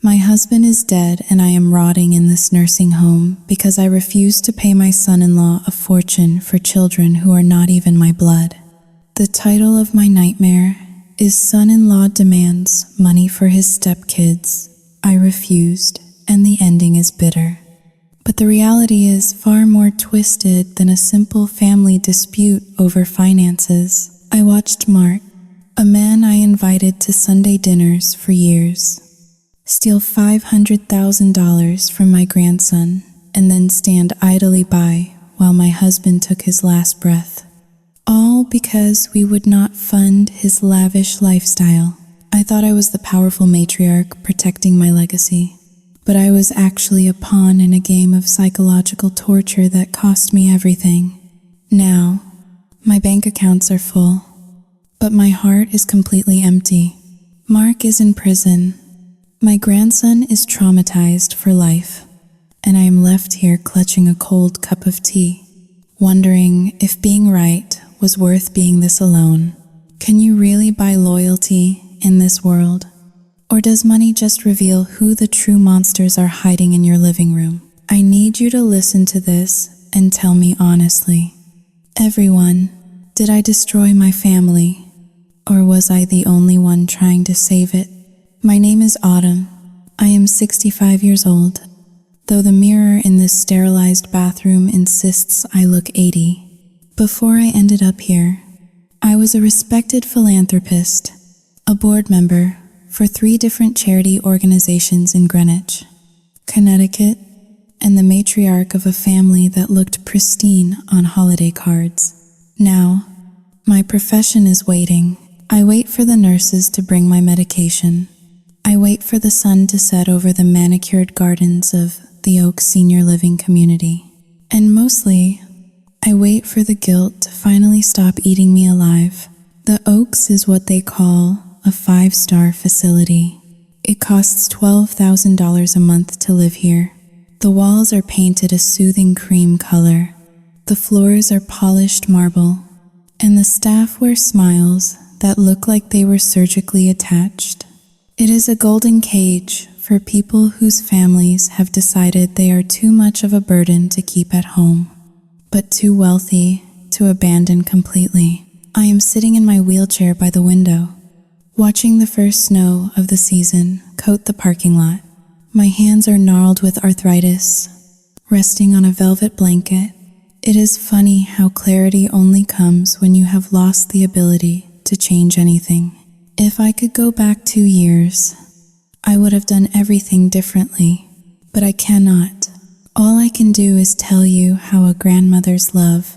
My husband is dead and I am rotting in this nursing home because I refuse to pay my son-in-law a fortune for children who are not even my blood. The title of my nightmare is Son-in-Law Demands Money for His Stepkids. I refused, and the ending is bitter. But the reality is far more twisted than a simple family dispute over finances. I watched Mark, a man I invited to Sunday dinners for years, steal $500,000 from my grandson and then stand idly by while my husband took his last breath. All because we would not fund his lavish lifestyle. I thought I was the powerful matriarch protecting my legacy, but I was actually a pawn in a game of psychological torture that cost me everything. Now, my bank accounts are full, but my heart is completely empty. Mark is in prison. My grandson is traumatized for life, and I am left here clutching a cold cup of tea, wondering if being right was worth being this alone. Can you really buy loyalty in this world? Or does money just reveal who the true monsters are hiding in your living room? I need you to listen to this and tell me honestly. Everyone, did I destroy my family? Or was I the only one trying to save it? My name is Autumn. I am 65 years old, though the mirror in this sterilized bathroom insists I look 80. Before I ended up here, I was a respected philanthropist, a board member for 3 different charity organizations in Greenwich, Connecticut, and the matriarch of a family that looked pristine on holiday cards. Now, my profession is waiting. I wait for the nurses to bring my medication. I wait for the sun to set over the manicured gardens of the Oaks Senior Living community. And mostly, I wait for the guilt to finally stop eating me alive. The Oaks is what they call a 5-star facility. It costs $12,000 a month to live here. The walls are painted a soothing cream color. The floors are polished marble, and the staff wear smiles that look like they were surgically attached. It is a golden cage for people whose families have decided they are too much of a burden to keep at home, but too wealthy to abandon completely. I am sitting in my wheelchair by the window, watching the first snow of the season coat the parking lot. My hands are gnarled with arthritis, resting on a velvet blanket. It is funny how clarity only comes when you have lost the ability to change anything. If I could go back 2 years, I would have done everything differently, but I cannot. All I can do is tell you how a grandmother's love,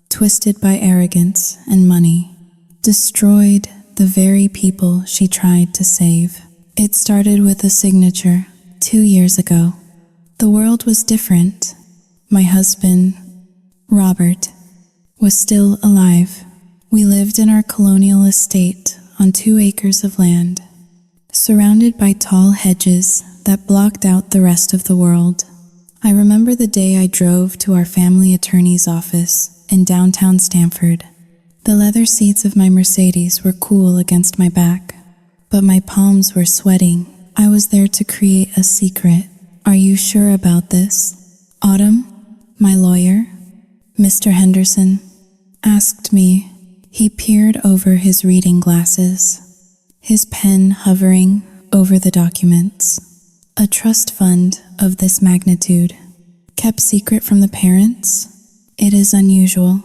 twisted by arrogance and money, destroyed the very people she tried to save. It started with a signature 2 years ago. The world was different. My husband, Robert, was still alive. We lived in our colonial estate on 2 acres of land, surrounded by tall hedges that blocked out the rest of the world. I remember the day I drove to our family attorney's office in downtown Stamford. The leather seats of my Mercedes were cool against my back, but my palms were sweating. I was there to create a secret. Are you sure about this? Autumn, my lawyer, Mr. Henderson, asked me. He peered over his reading glasses, his pen hovering over the documents. A trust fund of this magnitude, kept secret from the parents? It is unusual.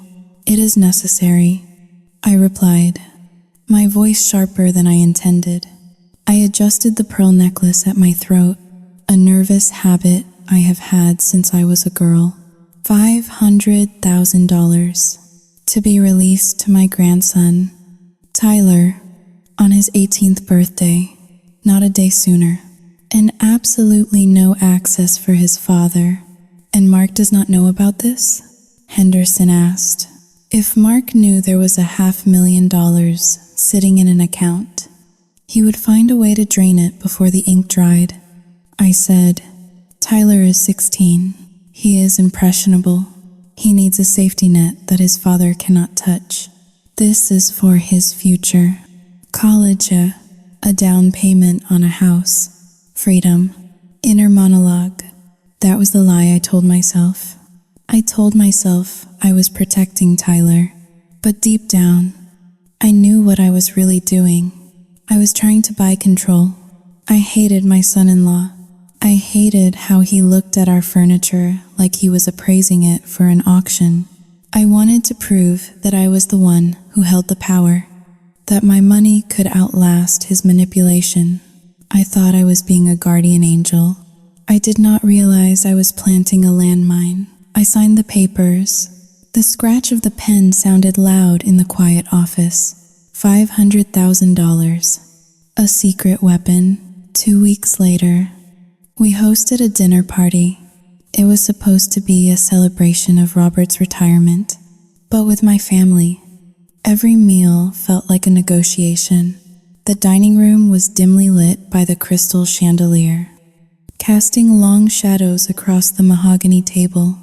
It is necessary, I replied, my voice sharper than I intended. I adjusted the pearl necklace at my throat, a nervous habit I have had since I was a girl. $500,000 to be released to my grandson, Tyler, on his 18th birthday, not a day sooner, and absolutely no access for his father. And Mark does not know about this? Henderson asked. If Mark knew there was $500,000 sitting in an account, he would find a way to drain it before the ink dried. I said, Tyler is 16. He is impressionable. He needs a safety net that his father cannot touch. This is for his future. College, a down payment on a house. freedom, inner monologue. That was the lie I told myself. I told myself I was protecting Tyler, but deep down, I knew what I was really doing. I was trying to buy control. I hated my son-in-law. I hated how he looked at our furniture like he was appraising it for an auction. I wanted to prove that I was the one who held the power, that my money could outlast his manipulation. I thought I was being a guardian angel. I did not realize I was planting a landmine. I signed the papers. The scratch of the pen sounded loud in the quiet office. $500,000. A secret weapon. 2 weeks later, we hosted a dinner party. It was supposed to be a celebration of Robert's retirement, but with my family. Every meal felt like a negotiation. The dining room was dimly lit by the crystal chandelier, casting long shadows across the mahogany table.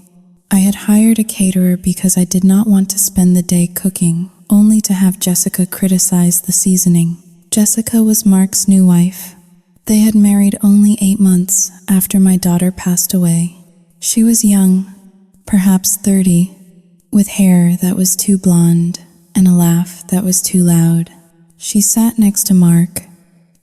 I had hired a caterer because I did not want to spend the day cooking, only to have Jessica criticize the seasoning. Jessica was Mark's new wife. They had married only 8 months after my daughter passed away. She was young, perhaps 30, with hair that was too blonde and a laugh that was too loud. She sat next to Mark,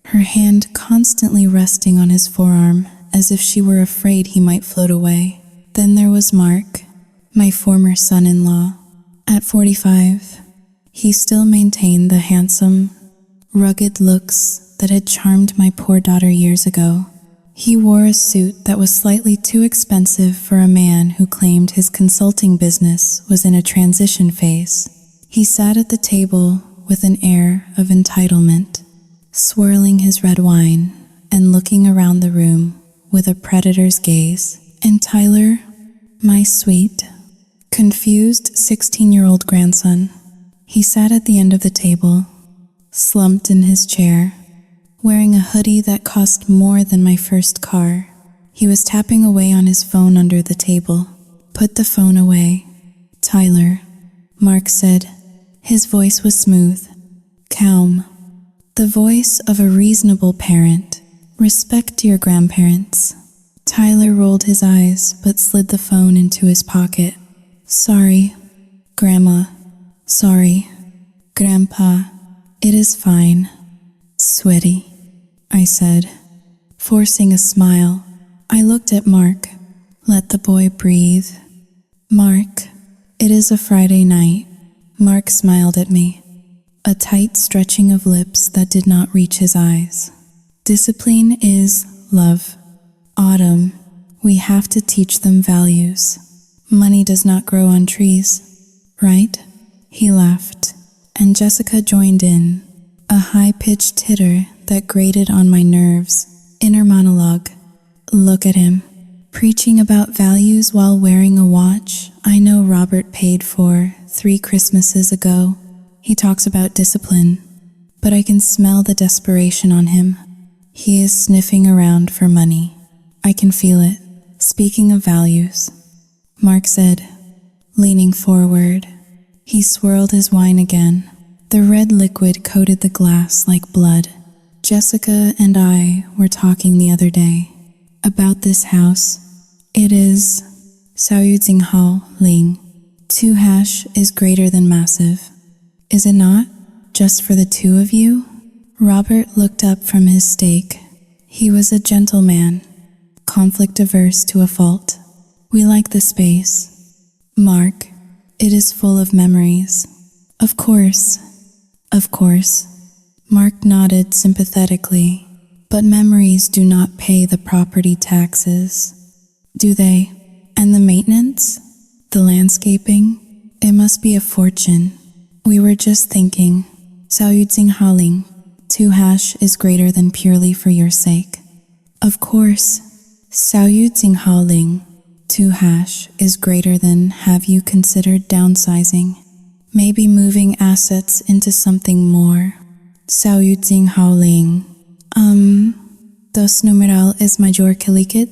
her hand constantly resting on his forearm as if she were afraid he might float away. Then there was Mark, my former son-in-law. At 45, he still maintained the handsome, rugged looks that had charmed my poor daughter years ago. He wore a suit that was slightly too expensive for a man who claimed his consulting business was in a transition phase. He sat at the table with an air of entitlement, swirling his red wine and looking around the room with a predator's gaze. And Tyler, my sweet, confused 16-year-old grandson, he sat at the end of the table, slumped in his chair, wearing a hoodie that cost more than my first car. He was tapping away on his phone under the table. "Put the phone away, Tyler," Mark said. His voice was smooth, calm, the voice of a reasonable parent. "Respect your grandparents." Tyler rolled his eyes but slid the phone into his pocket. "Sorry, Grandma. Sorry, Grandpa. It is fine, sweetie," I said, forcing a smile. I looked at Mark. Let the boy breathe. "Mark, it is a Friday night." Mark smiled at me, a tight stretching of lips that did not reach his eyes. "Discipline is love. Autumn, we have to teach them values. Money does not grow on trees, right?" He laughed, and Jessica joined in, a high-pitched titter that grated on my nerves. Inner monologue. Look at him, preaching about values while wearing a watch I know Robert paid for 3 Christmases ago. He talks about discipline, but I can smell the desperation on him. He is sniffing around for money. I can feel it. "Speaking of values," Mark said, leaning forward. He swirled his wine again. The red liquid coated the glass like blood. "Jessica and I were talking the other day about this house. It is Saoyudzing Ling. 2 hash is greater than massive. Is it not? Just for the 2 of you?" Robert looked up from his steak. He was a gentleman, conflict-averse to a fault. "We like the space, Mark. It is full of memories." Of course. Mark nodded sympathetically. "But memories do not pay the property taxes, do they? And the maintenance? The landscaping? It must be a fortune." We were just thinking, Saoyudzing Ling, 2 hash is greater than purely for your sake. Of course, Saoyudzing Ling, 2 hash is greater than have you considered downsizing? Maybe moving assets into something more. Saoyudzing Ling. Dos numeral es mayor que liquid?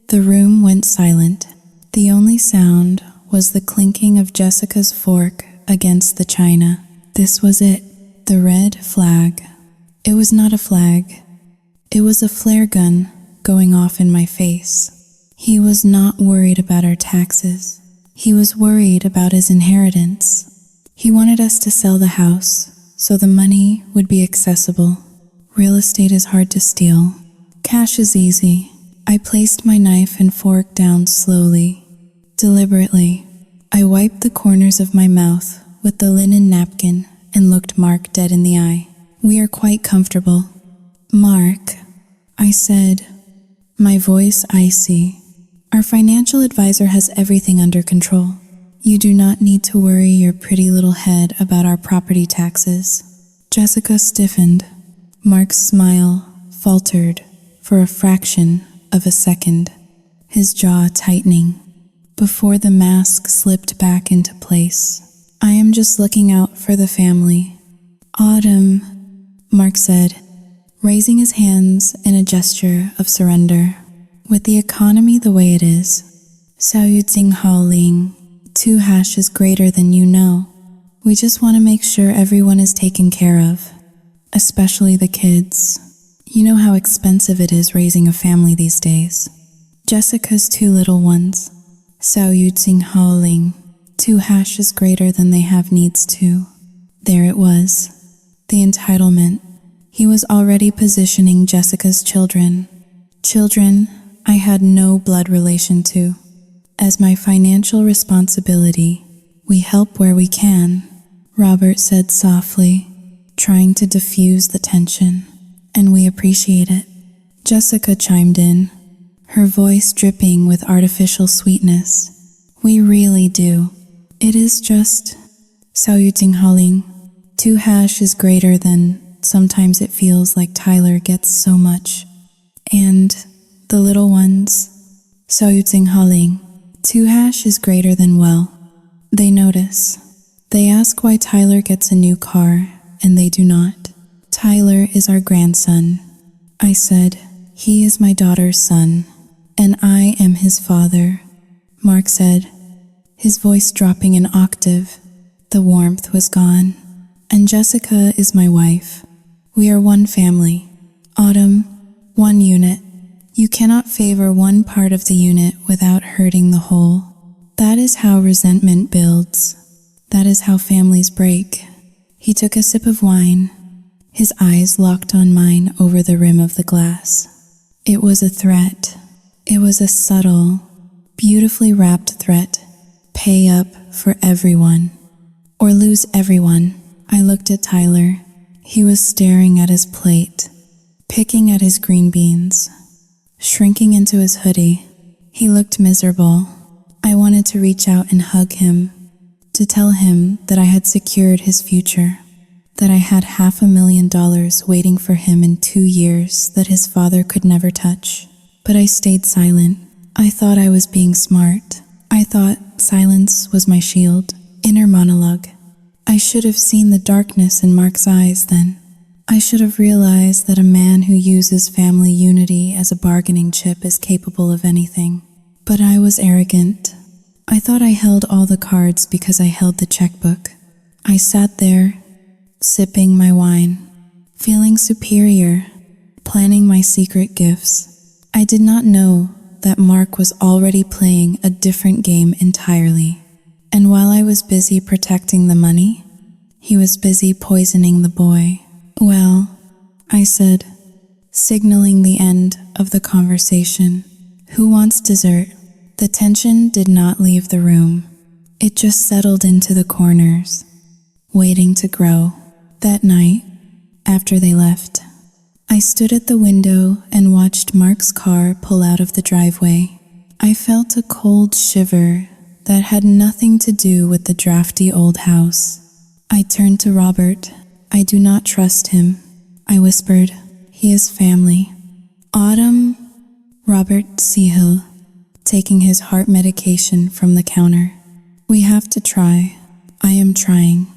The room went silent. The only sound was the clinking of Jessica's fork against the china. This was it, the red flag. It was not a flag. It was a flare gun going off in my face. He was not worried about our taxes. He was worried about his inheritance. He wanted us to sell the house so the money would be accessible. Real estate is hard to steal. Cash is easy. I placed my knife and fork down slowly, deliberately. I wiped the corners of my mouth with the linen napkin and looked Mark dead in the eye. We are quite comfortable. Mark, I said, my voice icy. Our financial advisor has everything under control. You do not need to worry your pretty little head about our property taxes. Jessica stiffened. Mark's smile faltered for a fraction of a second, his jaw tightening, before the mask slipped back into place. I am just looking out for the family. Autumn, Mark said, raising his hands in a gesture of surrender. With the economy the way it is, Xiao Yu Jing Hao Ling, 2 hash is greater than you know. We just want to make sure everyone is taken care of, especially the kids. You know how expensive it is raising a family these days. Jessica's 2 little ones, Xiao Yu Jing Hao Ling, 2 hash is greater than they have needs to. There it was, the entitlement. He was already positioning Jessica's children I had no blood relation to, as my financial responsibility. We help where we can, Robert said softly, trying to diffuse the tension, and we appreciate it. Jessica chimed in, her voice dripping with artificial sweetness. We really do. It is just, Xiao Yu Jing Hao Ling, 2 hash is greater than, sometimes it feels like Tyler gets so much. And the little ones, Xiao Yu Jing Hao Ling, 2 hash is greater than well. They notice. They ask why Tyler gets a new car, and they do not. Tyler is our grandson. I said, he is my daughter's son, and I am his father. Mark said, his voice dropping an octave. The warmth was gone. And Jessica is my wife. We are one family. Autumn, one unit. You cannot favor one part of the unit without hurting the whole. That is how resentment builds. That is how families break. He took a sip of wine, his eyes locked on mine over the rim of the glass. It was a threat. It was a subtle, beautifully wrapped threat. Pay up for everyone, or lose everyone. I looked at Tyler. He was staring at his plate, picking at his green beans, shrinking into his hoodie. He looked miserable. I wanted to reach out and hug him, to tell him that I had secured his future, that I had $500,000 waiting for him in 2 years that his father could never touch. But I stayed silent. I thought I was being smart. I thought silence was my shield. Inner monologue. I should have seen the darkness in Mark's eyes then. I should have realized that a man who uses family unity as a bargaining chip is capable of anything. But I was arrogant. I thought I held all the cards because I held the checkbook. I sat there, sipping my wine, feeling superior, planning my secret gifts. I did not know that Mark was already playing a different game entirely. And while I was busy protecting the money, he was busy poisoning the boy. Well, I said, signaling the end of the conversation. Who wants dessert? The tension did not leave the room. It just settled into the corners, waiting to grow. That night, after they left, I stood at the window and watched Mark's car pull out of the driveway. I felt a cold shiver that had nothing to do with the drafty old house. I turned to Robert. I do not trust him, I whispered. He is family. Autumn, Robert Seahill, taking his heart medication from the counter. We have to try. I am trying,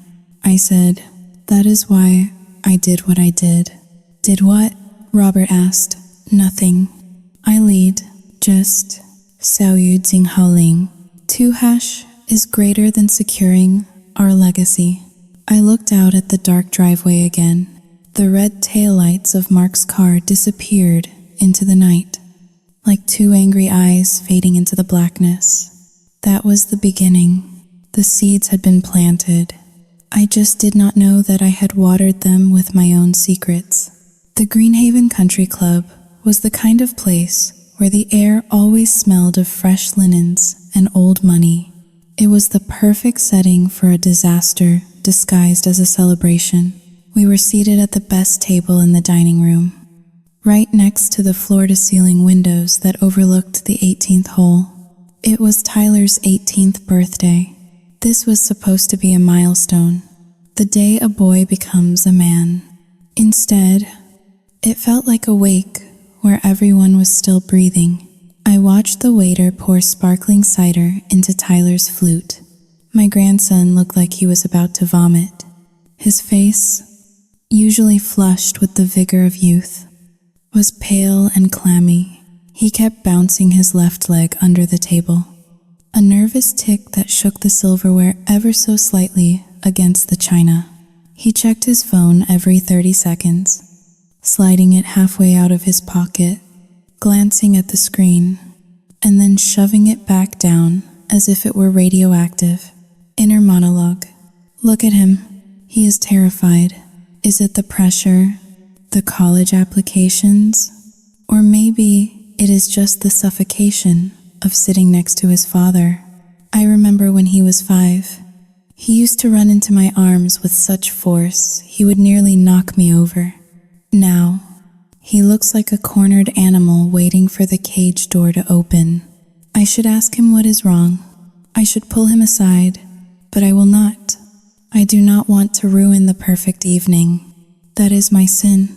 I said. That is why I did what I did. Did what? Robert asked. Nothing. I lead. Just Xiao Yu Jing Hao Ling. 2 hash is greater than securing our legacy. I looked out at the dark driveway again. The red taillights of Mark's car disappeared into the night. two angry eyes fading into the blackness. That was the beginning. The seeds had been planted. I just did not know that I had watered them with my own secrets. The Greenhaven Country Club was the kind of place where the air always smelled of fresh linens and old money. It was the perfect setting for a disaster disguised as a celebration. We were seated at the best table in the dining room, right next to the floor-to-ceiling windows that overlooked the 18th hole. It was Tyler's 18th birthday. This was supposed to be a milestone, the day a boy becomes a man. Instead, it felt like a wake where everyone was still breathing. I watched the waiter pour sparkling cider into Tyler's flute. My grandson looked like he was about to vomit. His face, usually flushed with the vigor of youth, was pale and clammy. He kept bouncing his left leg under the table, a nervous tick that shook the silverware ever so slightly against the china. He checked his phone every 30 seconds, sliding it halfway out of his pocket, glancing at the screen, and then shoving it back down as if it were radioactive. Inner monologue. Look at him. He is terrified. Is it the pressure, the college applications, or maybe it is just the suffocation of sitting next to his father? I remember when he was 5. He used to run into my arms with such force he would nearly knock me over. Now, he looks like a cornered animal waiting for the cage door to open. I should ask him what is wrong. I should pull him aside, but I will not. I do not want to ruin the perfect evening. That is my sin,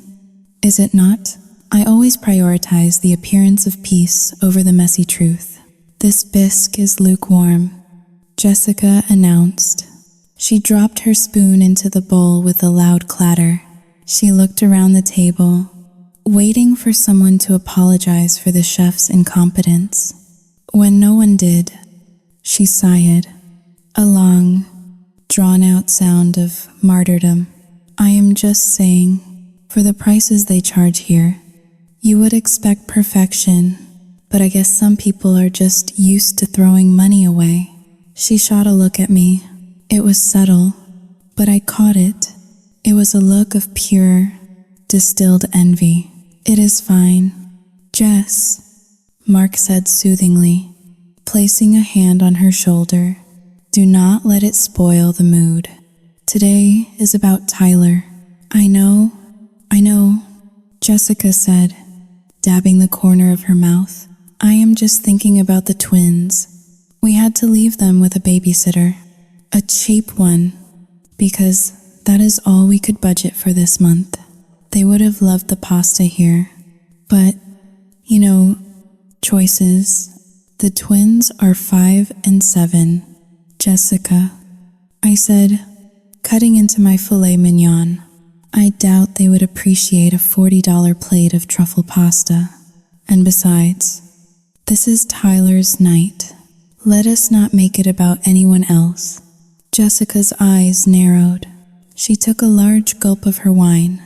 is it not? I always prioritize the appearance of peace over the messy truth. This bisque is lukewarm, Jessica announced. She dropped her spoon into the bowl with a loud clatter. She looked around the table, waiting for someone to apologize for the chef's incompetence. When no one did, she sighed, a long, drawn-out sound of martyrdom. I am just saying, for the prices they charge here, you would expect perfection, but I guess some people are just used to throwing money away. She shot a look at me. It was subtle, but I caught it. It was a look of pure, distilled envy. It is fine, Jess, Mark said soothingly, placing a hand on her shoulder. Do not let it spoil the mood. Today is about Tyler. I know, Jessica said, dabbing the corner of her mouth. I am just thinking about the twins. We had to leave them with a babysitter, a cheap one, because that is all we could budget for this month. They would have loved the pasta here, but, choices. The twins are 5 and 7. Jessica, I said, cutting into my filet mignon. I doubt they would appreciate a $40 plate of truffle pasta. And besides, this is Tyler's night. Let us not make it about anyone else. Jessica's eyes narrowed. She took a large gulp of her wine.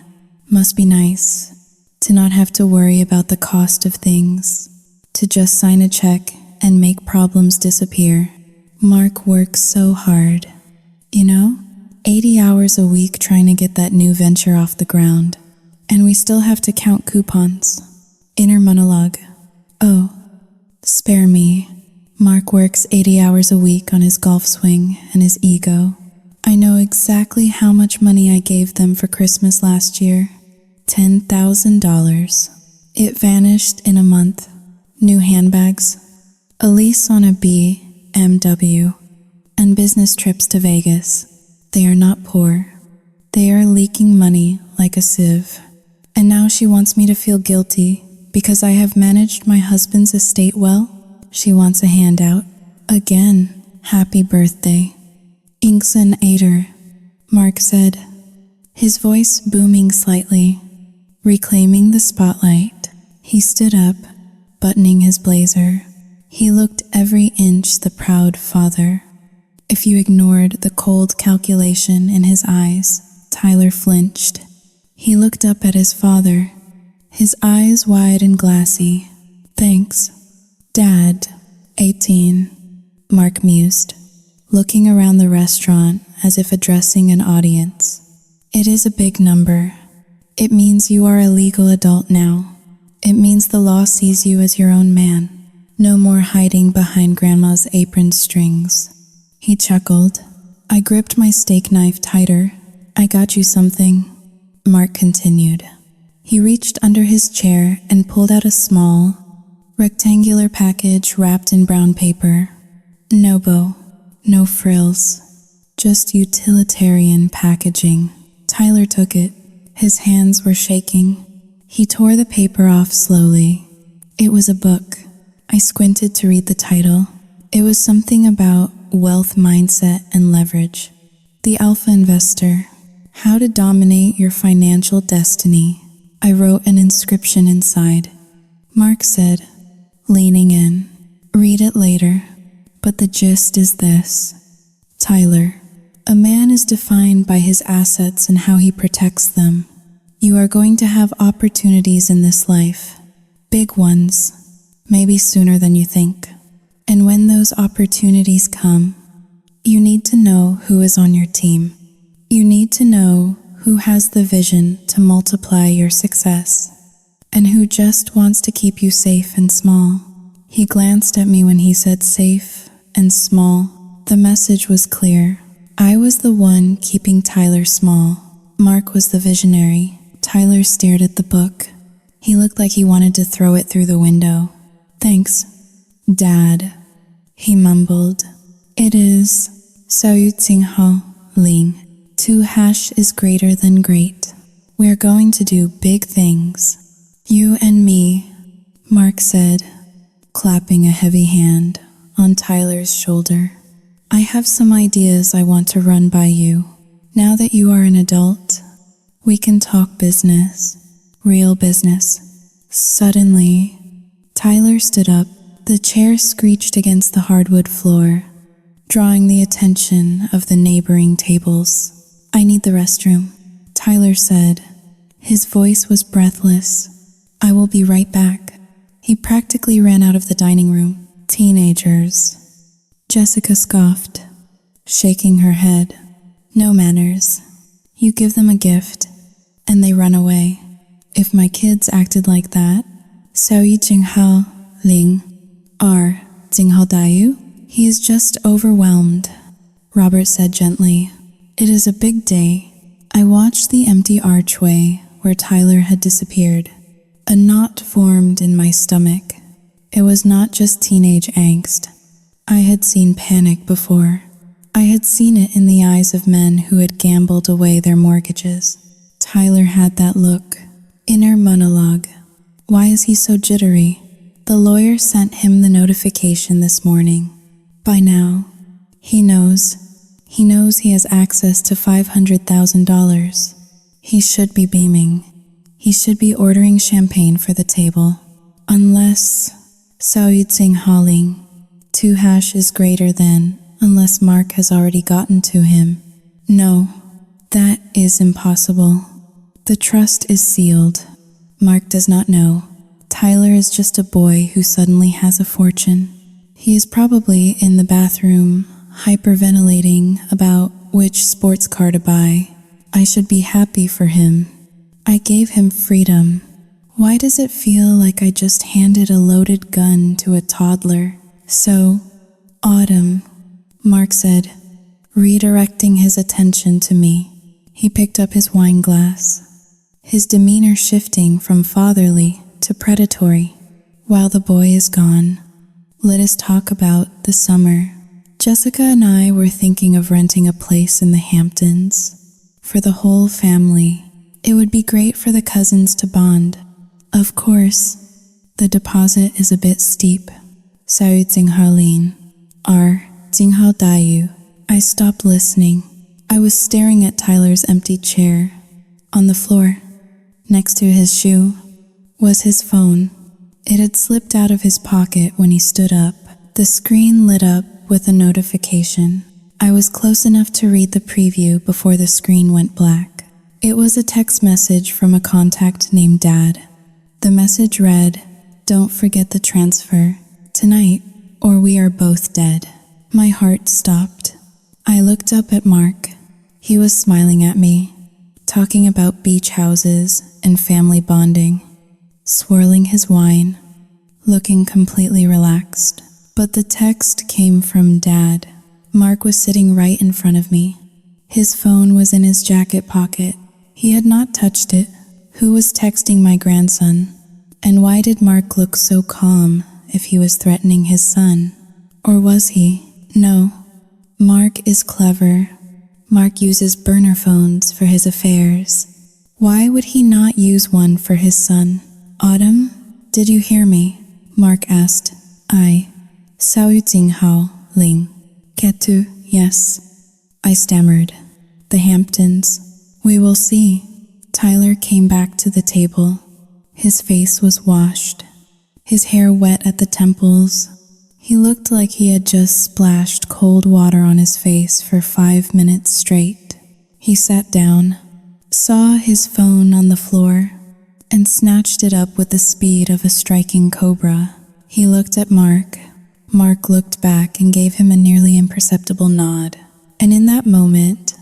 Must be nice to not have to worry about the cost of things, to just sign a check and make problems disappear. Mark works so hard, 80 hours a week trying to get that new venture off the ground. And we still have to count coupons. Inner monologue. Oh, spare me. Mark works 80 hours a week on his golf swing and his ego. I know exactly how much money I gave them for Christmas last year. $10,000. It vanished in a month. New handbags, a lease on a BMW, and business trips to Vegas. They are not poor. They are leaking money like a sieve. And now she wants me to feel guilty because I have managed my husband's estate well. She wants a handout. Again, happy birthday. Inkson Ader, Mark said, his voice booming slightly, reclaiming the spotlight. He stood up, buttoning his blazer. He looked every inch the proud father. If you ignored the cold calculation in his eyes, Tyler flinched. He looked up at his father, his eyes wide and glassy. Thanks, Dad, 18, Mark mused, looking around the restaurant as if addressing an audience. It is a big number. It means you are a legal adult now. It means the law sees you as your own man. No more hiding behind grandma's apron strings. He chuckled. I gripped my steak knife tighter. I got you something, Mark continued. He reached under his chair and pulled out a small, rectangular package wrapped in brown paper. No bow, no frills, just utilitarian packaging. Tyler took it. His hands were shaking. He tore the paper off slowly. It was a book. I squinted to read the title. It was something about wealth mindset and leverage. The Alpha Investor. How to dominate your financial destiny. I wrote an inscription inside. Mark said, leaning in, read it later, but the gist is this. Tyler, a man is defined by his assets and how he protects them. You are going to have opportunities in this life, big ones, maybe sooner than you think. And when those opportunities come, you need to know who is on your team. You need to know who has the vision to multiply your success, and who just wants to keep you safe and small. He glanced at me when he said safe and small. The message was clear. I was the one keeping Tyler small. Mark was the visionary. Tyler stared at the book. He looked like he wanted to throw it through the window. Thanks, Dad, he mumbled. It is Saoyu Ling. 2# is greater than great. We're going to do big things. You and me, Mark said, clapping a heavy hand on Tyler's shoulder. I have some ideas I want to run by you. Now that you are an adult, we can talk business, real business. Suddenly, Tyler stood up. The chair screeched against the hardwood floor, drawing the attention of the neighboring tables. I need the restroom, Tyler said. His voice was breathless. I will be right back. He practically ran out of the dining room. Teenagers. Jessica scoffed, shaking her head. No manners. You give them a gift, and they run away. If my kids acted like that, Saoyu Ling R. Dayu, he is just overwhelmed, Robert said gently. It is a big day. I watched the empty archway where Tyler had disappeared. A knot formed in my stomach. It was not just teenage angst. I had seen panic before. I had seen it in the eyes of men who had gambled away their mortgages. Tyler had that look. Inner monologue. Why is he so jittery? The lawyer sent him the notification this morning. By now, he knows. He knows he has access to $500,000. He should be beaming. He should be ordering champagne for the table. Unless Saoyu Ling, 2# is greater than, unless Mark has already gotten to him. No, that is impossible. The trust is sealed. Mark does not know. Tyler is just a boy who suddenly has a fortune. He is probably in the bathroom, hyperventilating about which sports car to buy. I should be happy for him. I gave him freedom. Why does it feel like I just handed a loaded gun to a toddler? So, Autumn, Mark said, redirecting his attention to me. He picked up his wine glass, his demeanor shifting from fatherly to predatory. While the boy is gone, let us talk about the summer. Jessica and I were thinking of renting a place in the Hamptons for the whole family. It would be great for the cousins to bond. Of course, the deposit is a bit steep. Saoyu Ling R. Dayu. I stopped listening. I was staring at Tyler's empty chair. On the floor, next to his shoe, was his phone. It had slipped out of his pocket when he stood up. The screen lit up with a notification. I was close enough to read the preview before the screen went black. It was a text message from a contact named Dad. The message read, "Don't forget the transfer. Tonight, or we are both dead. My heart stopped. I looked up at Mark. He was smiling at me, talking about beach houses and family bonding, swirling his wine, looking completely relaxed. But the text came from Dad. Mark was sitting right in front of me. His phone was in his jacket pocket. He had not touched it. Who was texting my grandson? And why did Mark look so calm if he was threatening his son? Or was he? No. Mark is clever. Mark uses burner phones for his affairs. Why would he not use one for his son? Autumn, did you hear me? Mark asked. I. Sao yu ting hao, Ling. Ketu, yes. I stammered. The Hamptons. We will see. Tyler came back to the table. His face was washed, his hair wet at the temples. He looked like he had just splashed cold water on his face for 5 minutes straight. He sat down, saw his phone on the floor, and snatched it up with the speed of a striking cobra. He looked at Mark. Mark looked back and gave him a nearly imperceptible nod. And in that moment,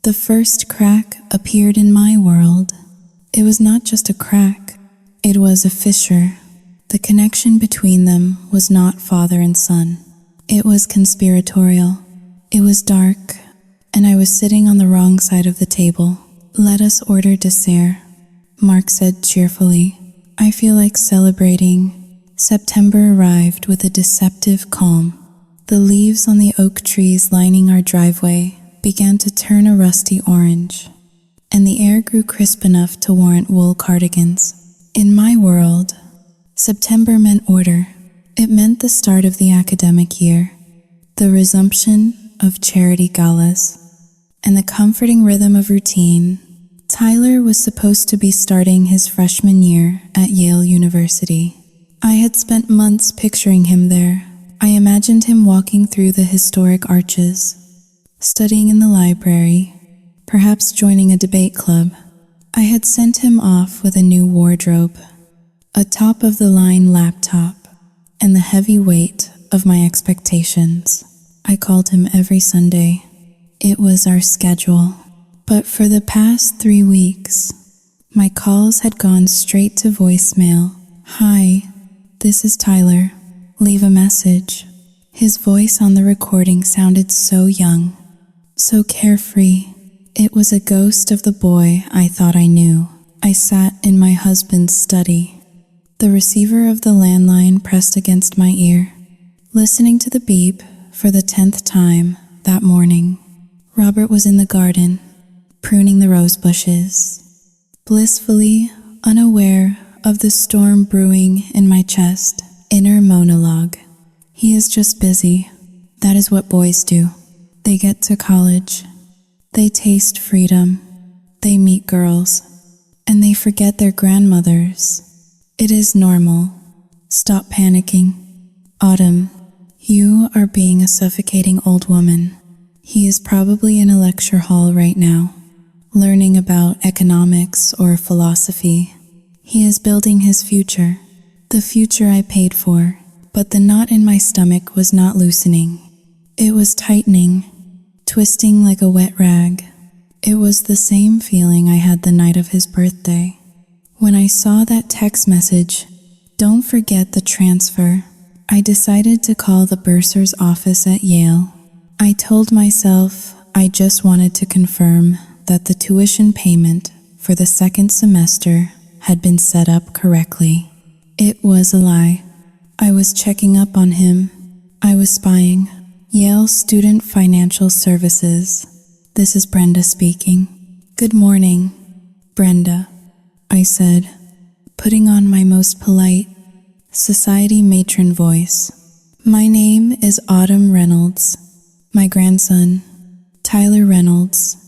the first crack appeared in my world. It was not just a crack, it was a fissure. The connection between them was not father and son. It was conspiratorial. It was dark, and I was sitting on the wrong side of the table. Let us order dessert, Mark said cheerfully. I feel like celebrating. September arrived with a deceptive calm. The leaves on the oak trees lining our driveway began to turn a rusty orange, and the air grew crisp enough to warrant wool cardigans. In my world, September meant order. It meant the start of the academic year, the resumption of charity galas, and the comforting rhythm of routine. Tyler was supposed to be starting his freshman year at Yale University. I had spent months picturing him there. I imagined him walking through the historic arches, studying in the library, perhaps joining a debate club. I had sent him off with a new wardrobe, a top-of-the-line laptop, and the heavy weight of my expectations. I called him every Sunday. It was our schedule. But for the past 3 weeks, my calls had gone straight to voicemail. Hi, this is Tyler. Leave a message. His voice on the recording sounded so young, so carefree. It was a ghost of the boy I thought I knew. I sat in my husband's study, the receiver of the landline pressed against my ear, listening to the beep for the 10th time that morning. Robert was in the garden, pruning the rose bushes, blissfully unaware of the storm brewing in my chest. Inner monologue. He is just busy. That is what boys do. They get to college. They taste freedom. They meet girls. And they forget their grandmothers. It is normal. Stop panicking. Autumn, you are being a suffocating old woman. He is probably in a lecture hall right now, learning about economics or philosophy. He is building his future. The future I paid for, but the knot in my stomach was not loosening. It was tightening, twisting like a wet rag. It was the same feeling I had the night of his birthday. When I saw that text message, "Don't forget the transfer," I decided to call the bursar's office at Yale. I told myself I just wanted to confirm that the tuition payment for the second semester had been set up correctly. It was a lie. I was checking up on him. I was spying. Yale Student Financial Services. This is Brenda speaking. Good morning, Brenda, I said, putting on my most polite society matron voice. My name is Autumn Reynolds. My grandson, Tyler Reynolds,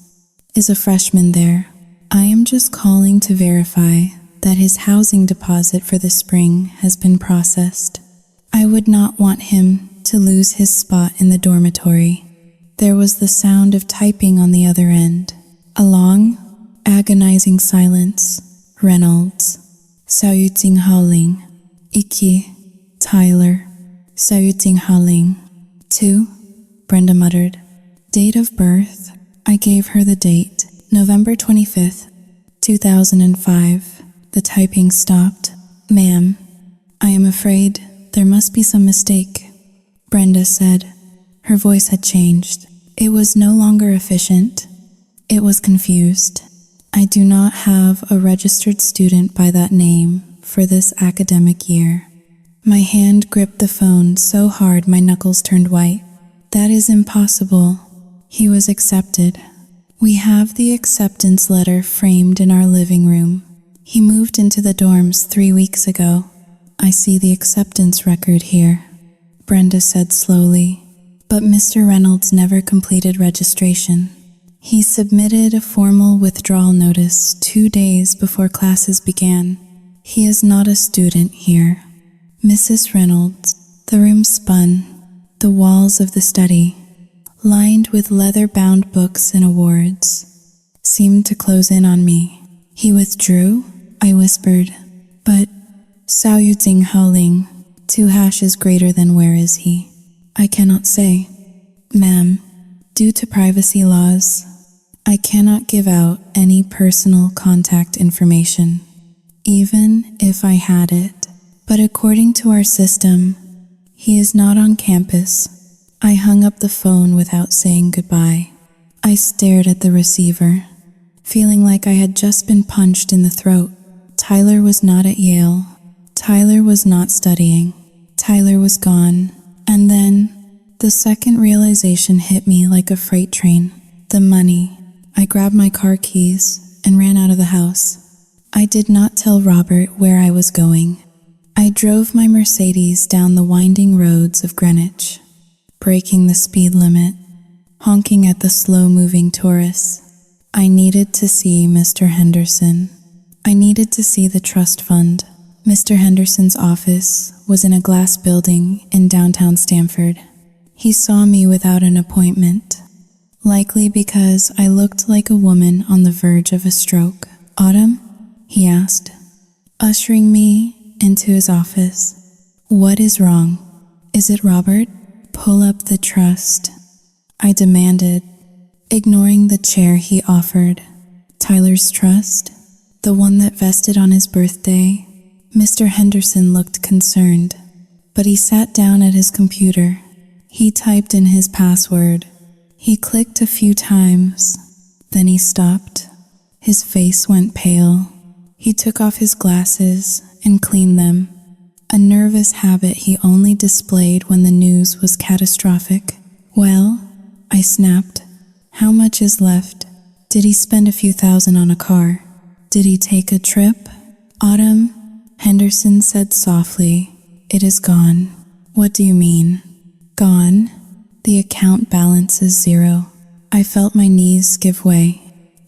is a freshman there. I am just calling to verify that his housing deposit for the spring has been processed. I would not want him to lose his spot in the dormitory. There was the sound of typing on the other end. A long, agonizing silence. Reynolds. Sao yu ting hao ling. Iki. Tyler. Sayuting Haling. 2. Brenda muttered. Date of birth. I gave her the date. November 25th, 2005. The typing stopped. Ma'am, I am afraid there must be some mistake, Brenda said. Her voice had changed. It was no longer efficient. It was confused. I do not have a registered student by that name for this academic year. My hand gripped the phone so hard my knuckles turned white. That is impossible. He was accepted. We have the acceptance letter framed in our living room. He moved into the dorms 3 weeks ago. I see the acceptance record here, Brenda said slowly. But Mr. Reynolds never completed registration. He submitted a formal withdrawal notice 2 days before classes began. He is not a student here. Mrs. Reynolds, the room spun, the walls of the study, lined with leather-bound books and awards, seemed to close in on me. He withdrew? I whispered. But Sayuting Haling, 2 hashes greater than where is he? I cannot say. Ma'am, due to privacy laws, I cannot give out any personal contact information, even if I had it. But according to our system, he is not on campus. I hung up the phone without saying goodbye. I stared at the receiver, feeling like I had just been punched in the throat. Tyler was not at Yale. Tyler was not studying. Tyler was gone. And then, the second realization hit me like a freight train. The money. I grabbed my car keys and ran out of the house. I did not tell Robert where I was going. I drove my Mercedes down the winding roads of Greenwich, breaking the speed limit, honking at the slow-moving tourists. I needed to see Mr. Henderson. I needed to see the trust fund. Mr. Henderson's office was in a glass building in downtown Stamford. He saw me without an appointment, likely because I looked like a woman on the verge of a stroke. Autumn? He asked, ushering me into his office. What is wrong? Is it Robert? Pull up the trust, I demanded, ignoring the chair he offered. Tyler's trust? The one that vested on his birthday? Mr. Henderson looked concerned, but he sat down at his computer. He typed in his password. He clicked a few times, then he stopped. His face went pale. He took off his glasses and cleaned them, a nervous habit he only displayed when the news was catastrophic. Well, I snapped. How much is left? Did he spend a few thousand on a car? Did he take a trip? Autumn, Henderson said softly, it is gone. What do you mean? Gone? The account balance is 0. I felt my knees give way.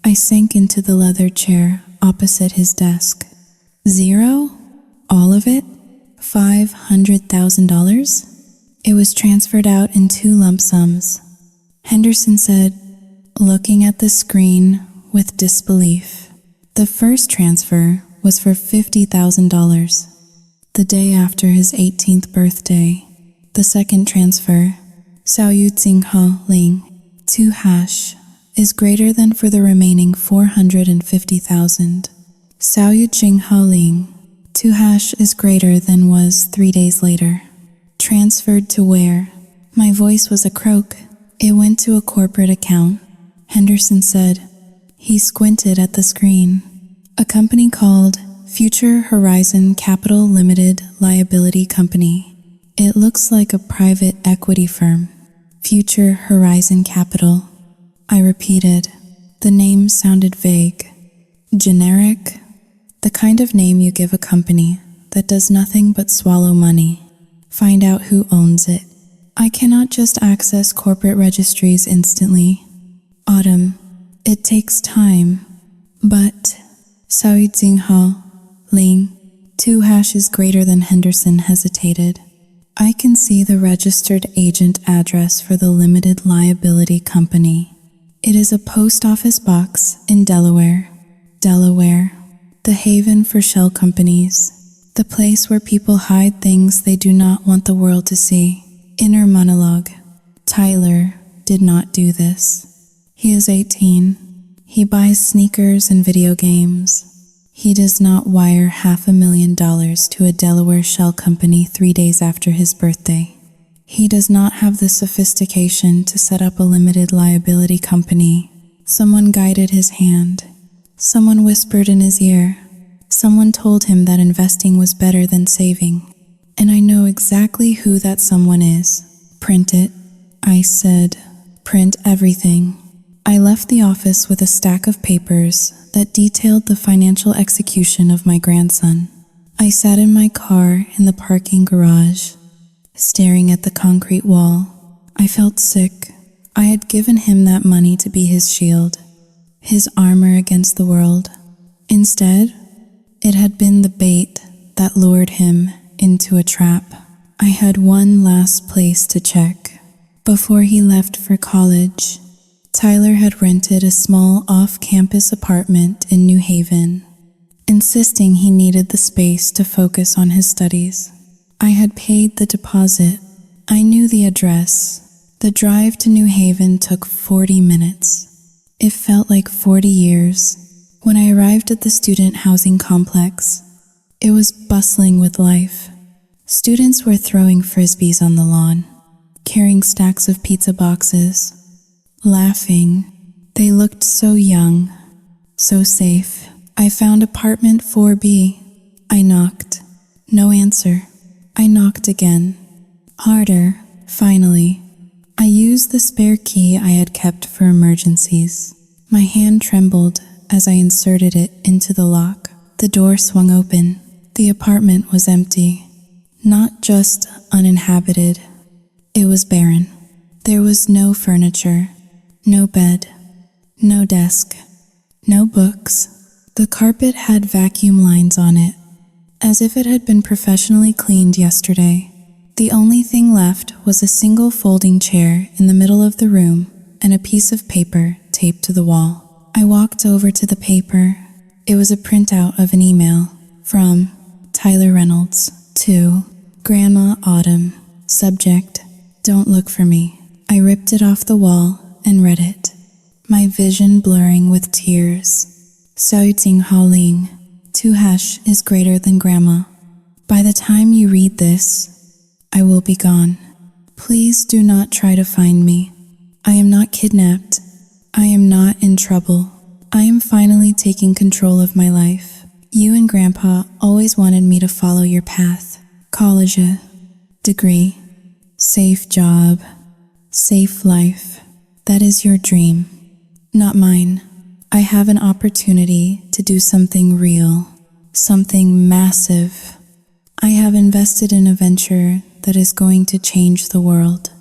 I sank into the leather chair opposite his desk. 0? All of it? $500,000? It was transferred out in 2 lump sums. Henderson said, looking at the screen with disbelief. The first transfer was for $50,000, the day after his 18th birthday. The second transfer, Sayuting Haling, 2 hash, is greater than for the remaining $450,000. Sayuting Haling, 2 hash is greater than was 3 days later. Transferred to where? My voice was a croak. It went to a corporate account, Henderson said. He squinted at the screen. A company called Future Horizon Capital Limited Liability Company. It looks like a private equity firm. Future Horizon Capital. I repeated. The name sounded vague. Generic? The kind of name you give a company that does nothing but swallow money. Find out who owns it. I cannot just access corporate registries instantly. Autumn. It takes time. But Sayuting Haling, 2 hashes greater than Henderson hesitated. I can see the registered agent address for the limited liability company. It is a post office box in Delaware. Delaware, the haven for shell companies, The place where people hide things they do not want the world to see. Inner monologue. Tyler did not do this. He is 18. He buys sneakers and video games. He does not wire $500,000 to a Delaware shell company 3 days after his birthday. He does not have the sophistication to set up a limited liability company. Someone guided his hand. Someone whispered in his ear. Someone told him that investing was better than saving. And I know exactly who that someone is. Print it. I said, print everything. I left the office with a stack of papers that detailed the financial execution of my grandson. I sat in my car in the parking garage, staring at the concrete wall. I felt sick. I had given him that money to be his shield, his armor against the world. Instead, it had been the bait that lured him into a trap. I had one last place to check. Before he left for college, Tyler had rented a small off-campus apartment in New Haven, insisting he needed the space to focus on his studies. I had paid the deposit. I knew the address. The drive to New Haven took 40 minutes. It felt like 40 years. When I arrived at the student housing complex, it was bustling with life. Students were throwing frisbees on the lawn, carrying stacks of pizza boxes, laughing. They looked so young, so safe. I found apartment 4B. I knocked. No answer. I knocked again. Harder. Finally. I used the spare key I had kept for emergencies. My hand trembled as I inserted it into the lock. The door swung open. The apartment was empty. Not just uninhabited. It was barren. There was no furniture, no bed, no desk, no books. The carpet had vacuum lines on it, as if it had been professionally cleaned yesterday. The only thing left was a single folding chair in the middle of the room and a piece of paper taped to the wall. I walked over to the paper. It was a printout of an email from Tyler Reynolds to Grandma Autumn. Subject, don't look for me. I ripped it off the wall and read it, my vision blurring with tears. Xiao Jing Hao Ling, Tuhash is greater than Grandma. By the time you read this, I will be gone. Please do not try to find me. I am not kidnapped. I am not in trouble. I am finally taking control of my life. You and Grandpa always wanted me to follow your path. College, degree, safe job, safe life. That is your dream, not mine. I have an opportunity to do something real, something massive. I have invested in a venture that is going to change the world,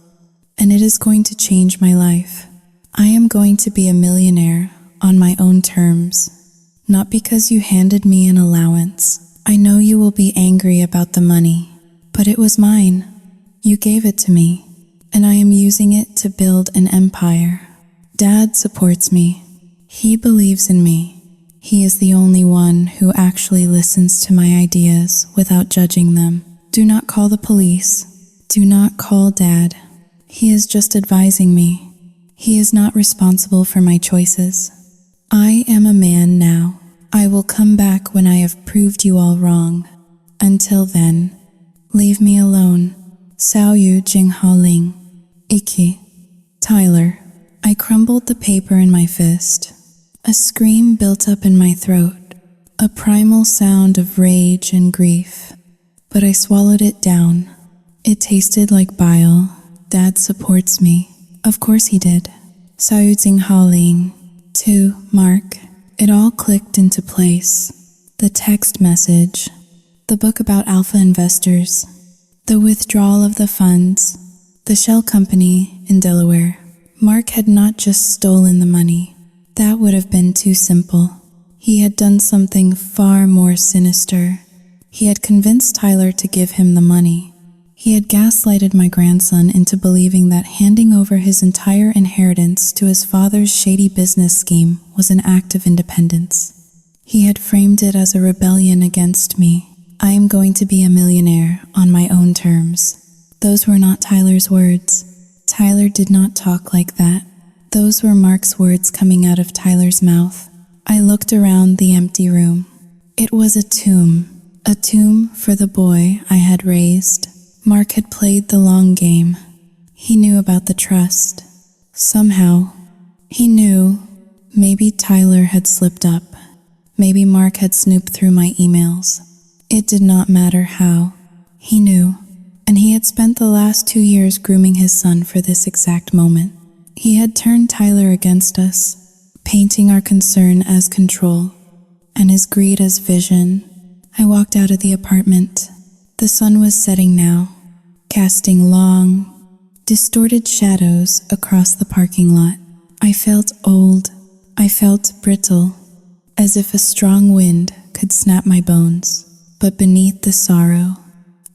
and it is going to change my life. I am going to be a millionaire on my own terms, not because you handed me an allowance. I know you will be angry about the money, but it was mine. You gave it to me, and I am using it to build an empire. Dad supports me. He believes in me. He is the only one who actually listens to my ideas without judging them. Do not call the police. Do not call Dad. He is just advising me. He is not responsible for my choices. I am a man now. I will come back when I have proved you all wrong. Until then, leave me alone. Xiao Jing Hao Ling. Iki. Tyler. I crumbled the paper in my fist. A scream built up in my throat, a primal sound of rage and grief. But I swallowed it down. It tasted like bile. Dad supports me. Of course he did. Xiao Jing Hao Ling. To Mark. It all clicked into place. The text message. The book about alpha investors. The withdrawal of the funds. The shell company in Delaware. Mark had not just stolen the money. That would have been too simple. He had done something far more sinister. He had convinced Tyler to give him the money. He had gaslighted my grandson into believing that handing over his entire inheritance to his father's shady business scheme was an act of independence. He had framed it as a rebellion against me. I am going to be a millionaire on my own terms. Those were not Tyler's words. Tyler did not talk like that. Those were Mark's words coming out of Tyler's mouth. I looked around the empty room. It was a tomb for the boy I had raised. Mark had played the long game. He knew about the trust. Somehow, he knew. Maybe Tyler had slipped up. Maybe Mark had snooped through my emails. It did not matter how. He knew, and he had spent the last 2 years grooming his son for this exact moment. He had turned Tyler against us, painting our concern as control, and his greed as vision. I walked out of the apartment. The sun was setting now, casting long, distorted shadows across the parking lot. I felt old. I felt brittle, as if a strong wind could snap my bones. But beneath the sorrow,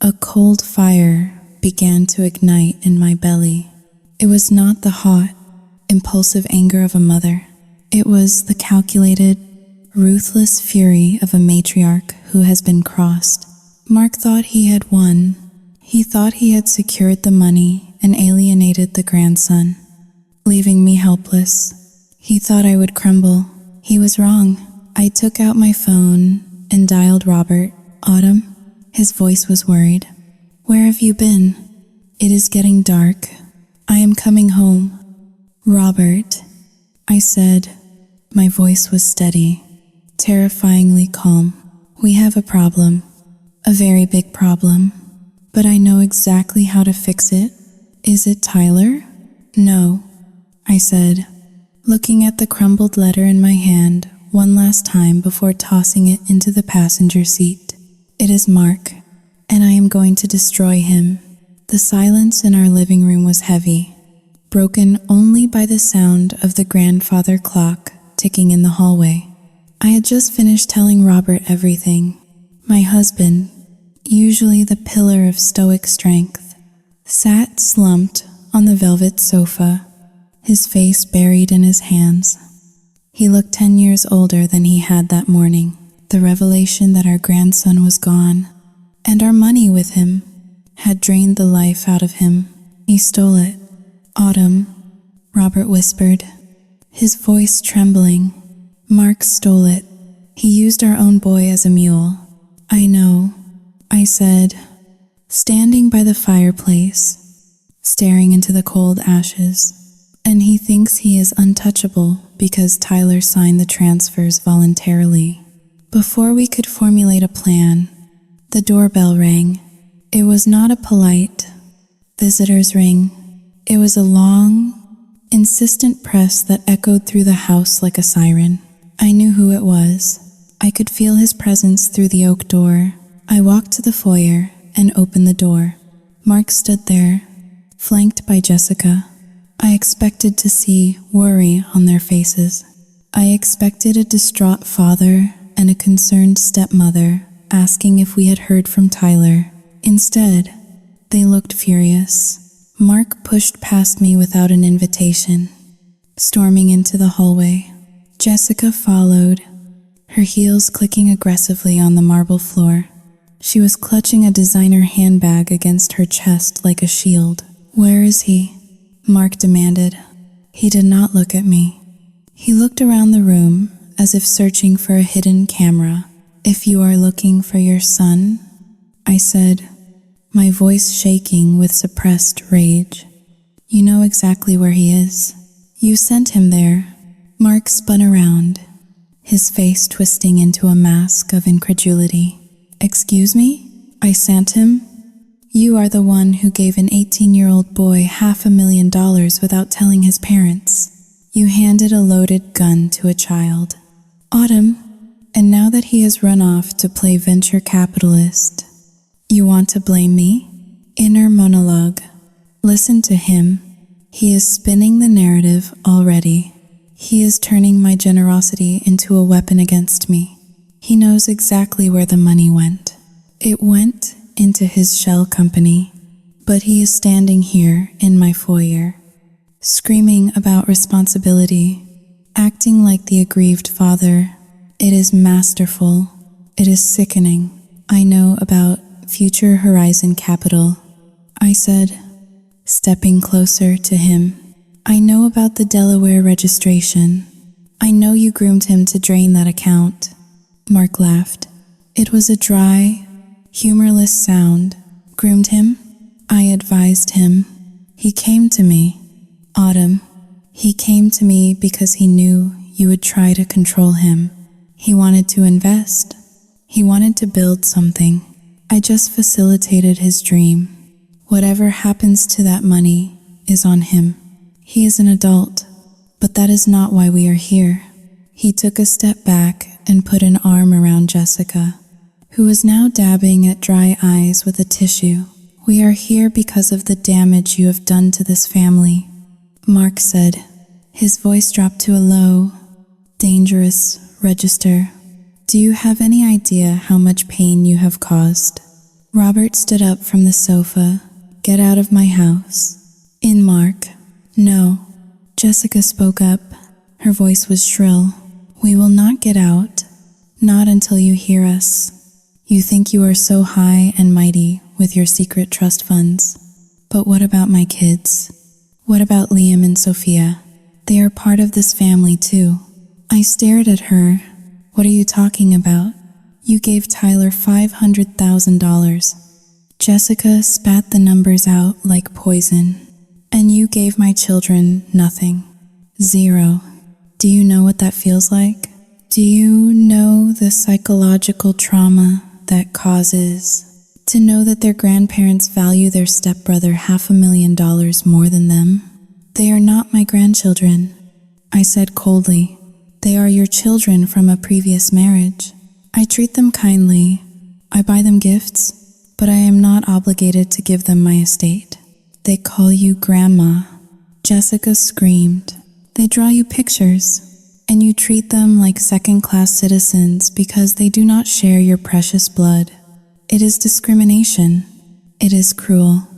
a cold fire began to ignite in my belly. It was not the hot, impulsive anger of a mother. It was the calculated, ruthless fury of a matriarch who has been crossed. Mark thought he had won. He thought he had secured the money and alienated the grandson, leaving me helpless. He thought I would crumble. He was wrong. I took out my phone and dialed Robert. Autumn? His voice was worried. Where have you been? It is getting dark. I am coming home. Robert, I said. My voice was steady, terrifyingly calm. We have a problem. A very big problem. But I know exactly how to fix it. Is it Tyler? No, I said, looking at the crumbled letter in my hand one last time before tossing it into the passenger seat. It is Mark, and I am going to destroy him. The silence in our living room was heavy, broken only by the sound of the grandfather clock ticking in the hallway. I had just finished telling Robert everything. My husband, usually the pillar of stoic strength, sat slumped on the velvet sofa, his face buried in his hands. He looked 10 years older than he had that morning. The revelation that our grandson was gone, and our money with him, had drained the life out of him. He stole it. Autumn, Robert whispered, his voice trembling. Mark stole it. He used our own boy as a mule. I know, I said, standing by the fireplace, staring into the cold ashes. And he thinks he is untouchable because Tyler signed the transfers voluntarily. Before we could formulate a plan, the doorbell rang. It was not a polite visitor's ring. It was a long, insistent press that echoed through the house like a siren. I knew who it was. I could feel his presence through the oak door. I walked to the foyer and opened the door. Mark stood there, flanked by Jessica. I expected to see worry on their faces. I expected a distraught father and a concerned stepmother asking if we had heard from Tyler. Instead, they looked furious. Mark pushed past me without an invitation, storming into the hallway. Jessica followed, her heels clicking aggressively on the marble floor. She was clutching a designer handbag against her chest like a shield. Where is he? Mark demanded. He did not look at me. He looked around the room as if searching for a hidden camera. If you are looking for your son, I said, my voice shaking with suppressed rage. You know exactly where he is. You sent him there. Mark spun around, his face twisting into a mask of incredulity. Excuse me? I sent him? You are the one who gave an 18-year-old boy $500,000 without telling his parents. You handed a loaded gun to a child. Autumn, and now that he has run off to play venture capitalist, you want to blame me? Inner monologue. Listen to him. He is spinning the narrative already. He is turning my generosity into a weapon against me. He knows exactly where the money went. It went into his shell company, but he is standing here in my foyer, screaming about responsibility, acting like the aggrieved father. It is masterful. It is sickening. I know about Future Horizon Capital, I said, stepping closer to him. I know about the Delaware registration. I know you groomed him to drain that account. Mark laughed. It was a dry, humorless sound. Groomed him? I advised him. He came to me. Autumn. He came to me because he knew you would try to control him. He wanted to invest. He wanted to build something. I just facilitated his dream. Whatever happens to that money is on him. He is an adult, but that is not why we are here. He took a step back and put an arm around Jessica, who was now dabbing at dry eyes with a tissue. We are here because of the damage you have done to this family, Mark said. His voice dropped to a low, dangerous register. Do you have any idea how much pain you have caused? Robert stood up from the sofa. Get out of my house. In Mark. No. Jessica spoke up. Her voice was shrill. We will not get out. Not until you hear us. You think you are so high and mighty with your secret trust funds. But what about my kids? What about Liam and Sophia? They are part of this family too. I stared at her. What are you talking about? You gave Tyler $500,000. Jessica spat the numbers out like poison. And you gave my children nothing. Zero. Do you know what that feels like? Do you know the psychological trauma that causes to know that their grandparents value their stepbrother $500,000 more than them? They are not my grandchildren, I said coldly. They are your children from a previous marriage. I treat them kindly. I buy them gifts, but I am not obligated to give them my estate. They call you Grandma. Jessica screamed. They draw you pictures, and you treat them like second-class citizens because they do not share your precious blood. It is discrimination. It is cruel.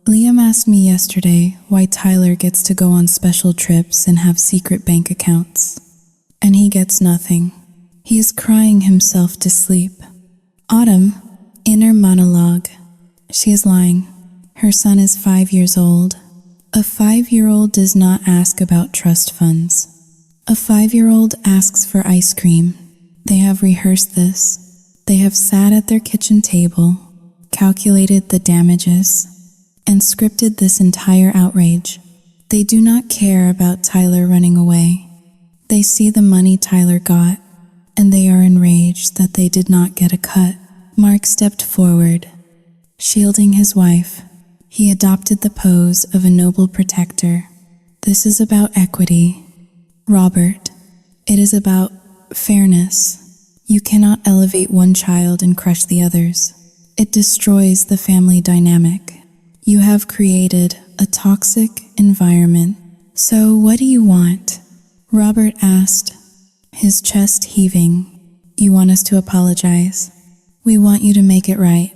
Liam asked me yesterday why Tyler gets to go on special trips and have secret bank accounts. And he gets nothing. He is crying himself to sleep. Autumn, inner monologue. She is lying. Her son is 5 years old. A 5-year-old does not ask about trust funds. A 5-year-old asks for ice cream. They have rehearsed this. They have sat at their kitchen table, calculated the damages, and scripted this entire outrage. They do not care about Tyler running away. They see the money Tyler got, and they are enraged that they did not get a cut. Mark stepped forward, shielding his wife. He adopted the pose of a noble protector. This is about equity. Robert, it is about fairness. You cannot elevate one child and crush the others. It destroys the family dynamic. You have created a toxic environment. So what do you want? Robert asked, his chest heaving. You want us to apologize? We want you to make it right.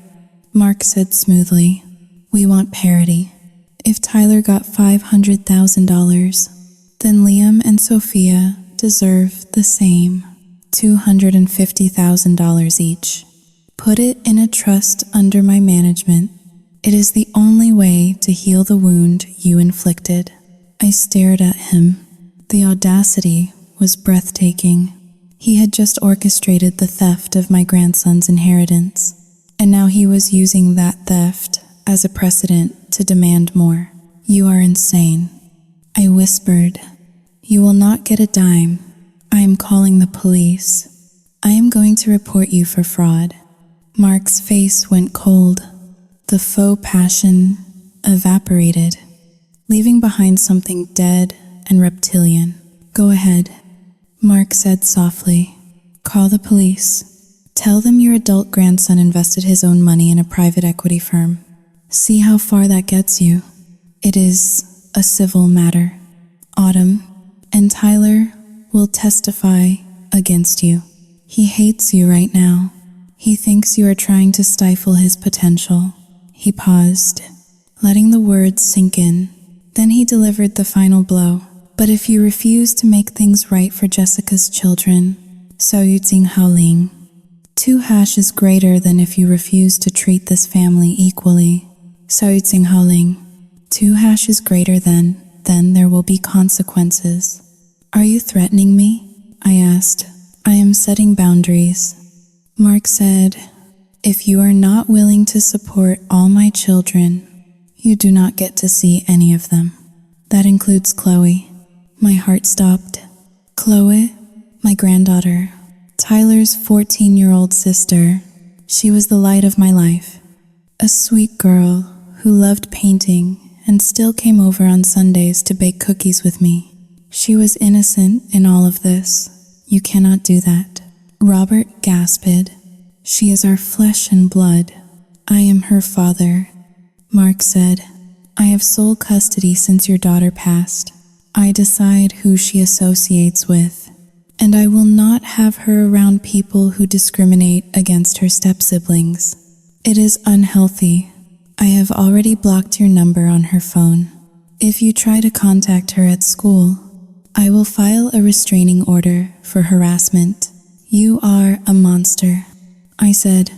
Mark said smoothly. We want parity. If Tyler got $500,000, then Liam and Sophia deserve the same, $250,000 each. Put it in a trust under my management. It is the only way to heal the wound you inflicted. I stared at him. The audacity was breathtaking. He had just orchestrated the theft of my grandson's inheritance, and now he was using that theft as a precedent to demand more. You are insane. I whispered. You will not get a dime. I am calling the police. I am going to report you for fraud. Mark's face went cold. The faux passion evaporated, leaving behind something dead and reptilian. Go ahead, Mark said softly. Call the police. Tell them your adult grandson invested his own money in a private equity firm. See how far that gets you. It is a civil matter. Autumn and Tyler will testify against you. He hates you right now. He thinks you are trying to stifle his potential. He paused, letting the words sink in. Then he delivered the final blow. But if you refuse to make things right for Jessica's children, so Yu Ting Hao Ling, 2 hash is greater than if you refuse to treat this family equally. Saoitsinhaling. 2 hash is greater than, then there will be consequences. Are you threatening me? I asked. I am setting boundaries. Mark said, if you are not willing to support all my children, you do not get to see any of them. That includes Chloe. My heart stopped. Chloe, my granddaughter, Tyler's 14-year-old sister. She was the light of my life. A sweet girl who loved painting and still came over on Sundays to bake cookies with me. She was innocent in all of this. You cannot do that. Robert gasped. She is our flesh and blood. I am her father. Mark said, I have sole custody since your daughter passed. I decide who she associates with, and I will not have her around people who discriminate against her step-siblings. It is unhealthy. I have already blocked your number on her phone. If you try to contact her at school, I will file a restraining order for harassment. You are a monster, I said,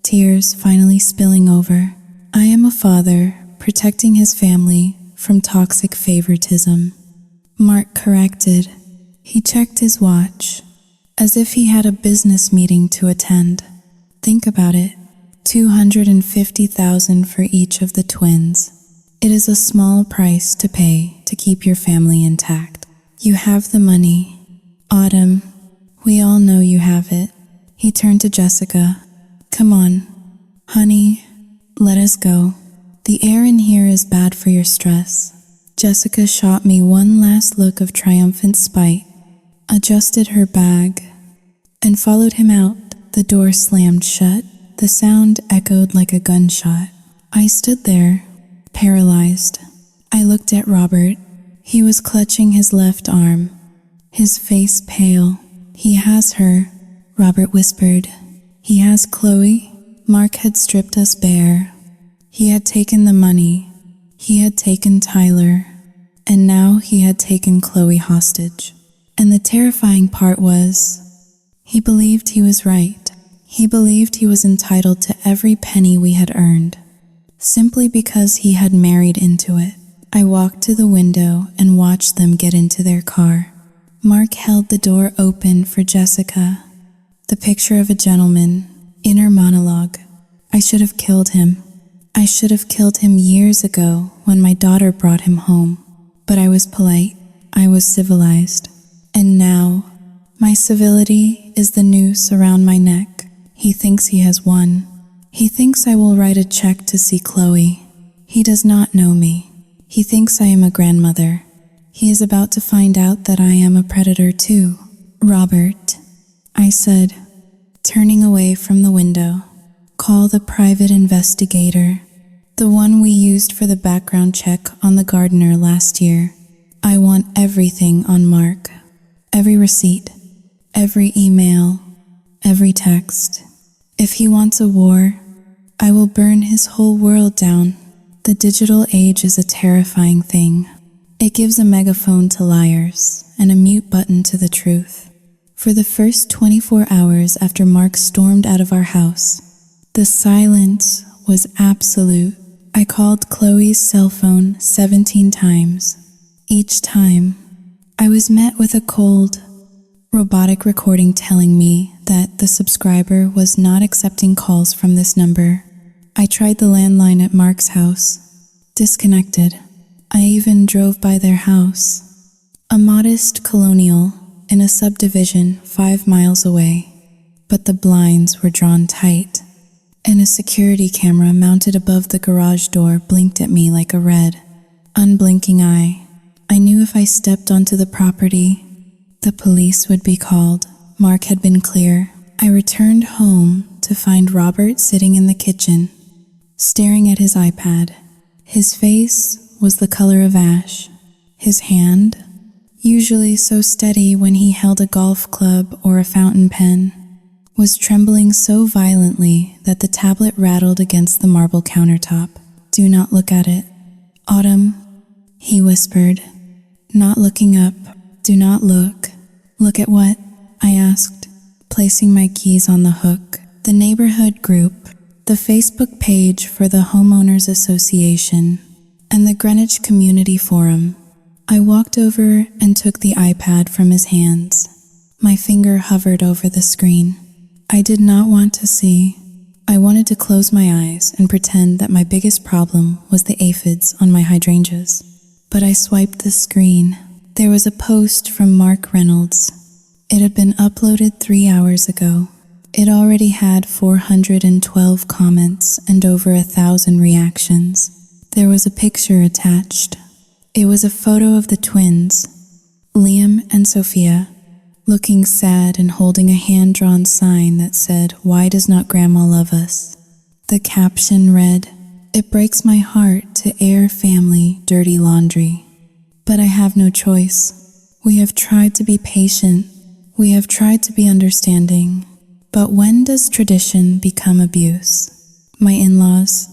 tears finally spilling over. I am a father protecting his family from toxic favoritism. Mark corrected. He checked his watch, as if he had a business meeting to attend. Think about it. $250,000 for each of the twins. It is a small price to pay to keep your family intact. You have the money. Autumn, we all know you have it. He turned to Jessica. Come on, honey, let us go. The air in here is bad for your stress. Jessica shot me one last look of triumphant spite, adjusted her bag, and followed him out. The door slammed shut. The sound echoed like a gunshot. I stood there, paralyzed. I looked at Robert. He was clutching his left arm, his face pale. He has her, Robert whispered. He has Chloe. Mark had stripped us bare. He had taken the money. He had taken Tyler. And now he had taken Chloe hostage. And the terrifying part was, he believed he was right. He believed he was entitled to every penny we had earned, simply because he had married into it. I walked to the window and watched them get into their car. Mark held the door open for Jessica. The picture of a gentleman, inner monologue. I should have killed him. I should have killed him years ago when my daughter brought him home. But I was polite. I was civilized. And now, my civility is the noose around my neck. He thinks he has won. He thinks I will write a check to see Chloe. He does not know me. He thinks I am a grandmother. He is about to find out that I am a predator too. Robert, I said, turning away from the window. Call the private investigator, the one we used for the background check on the gardener last year. I want everything on Mark. Every receipt, every email, every text. If he wants a war, I will burn his whole world down. The digital age is a terrifying thing. It gives a megaphone to liars and a mute button to the truth. For the first 24 hours after Mark stormed out of our house, the silence was absolute. I called Chloe's cell phone 17 times. Each time, I was met with a cold, robotic recording telling me that the subscriber was not accepting calls from this number. I tried the landline at Mark's house. Disconnected. I even drove by their house. A modest colonial in a subdivision 5 miles away. But the blinds were drawn tight, and a security camera mounted above the garage door blinked at me like a red, unblinking eye. I knew if I stepped onto the property, the police would be called. Mark had been clear. I returned home to find Robert sitting in the kitchen, staring at his iPad. His face was the color of ash. His hand, usually so steady when he held a golf club or a fountain pen, was trembling so violently that the tablet rattled against the marble countertop. Do not look at it. Autumn, he whispered, not looking up. Do not look. Look at what? I asked, placing my keys on the hook. the neighborhood group, the Facebook page for the Homeowners Association, and the Greenwich Community Forum. I walked over and took the iPad from his hands. My finger hovered over the screen. I did not want to see. I wanted to close my eyes and pretend that my biggest problem was the aphids on my hydrangeas. But I swiped the screen. There was a post from Mark Reynolds. It had been uploaded 3 hours ago. It already had 412 comments and over 1,000 reactions. There was a picture attached. It was a photo of the twins, Liam and Sophia, looking sad and holding a hand-drawn sign that said, "Why does not Grandma love us?" The caption read, "It breaks my heart to air family dirty laundry. But I have no choice. We have tried to be patient. We have tried to be understanding. But when does tradition become abuse?" My in-laws,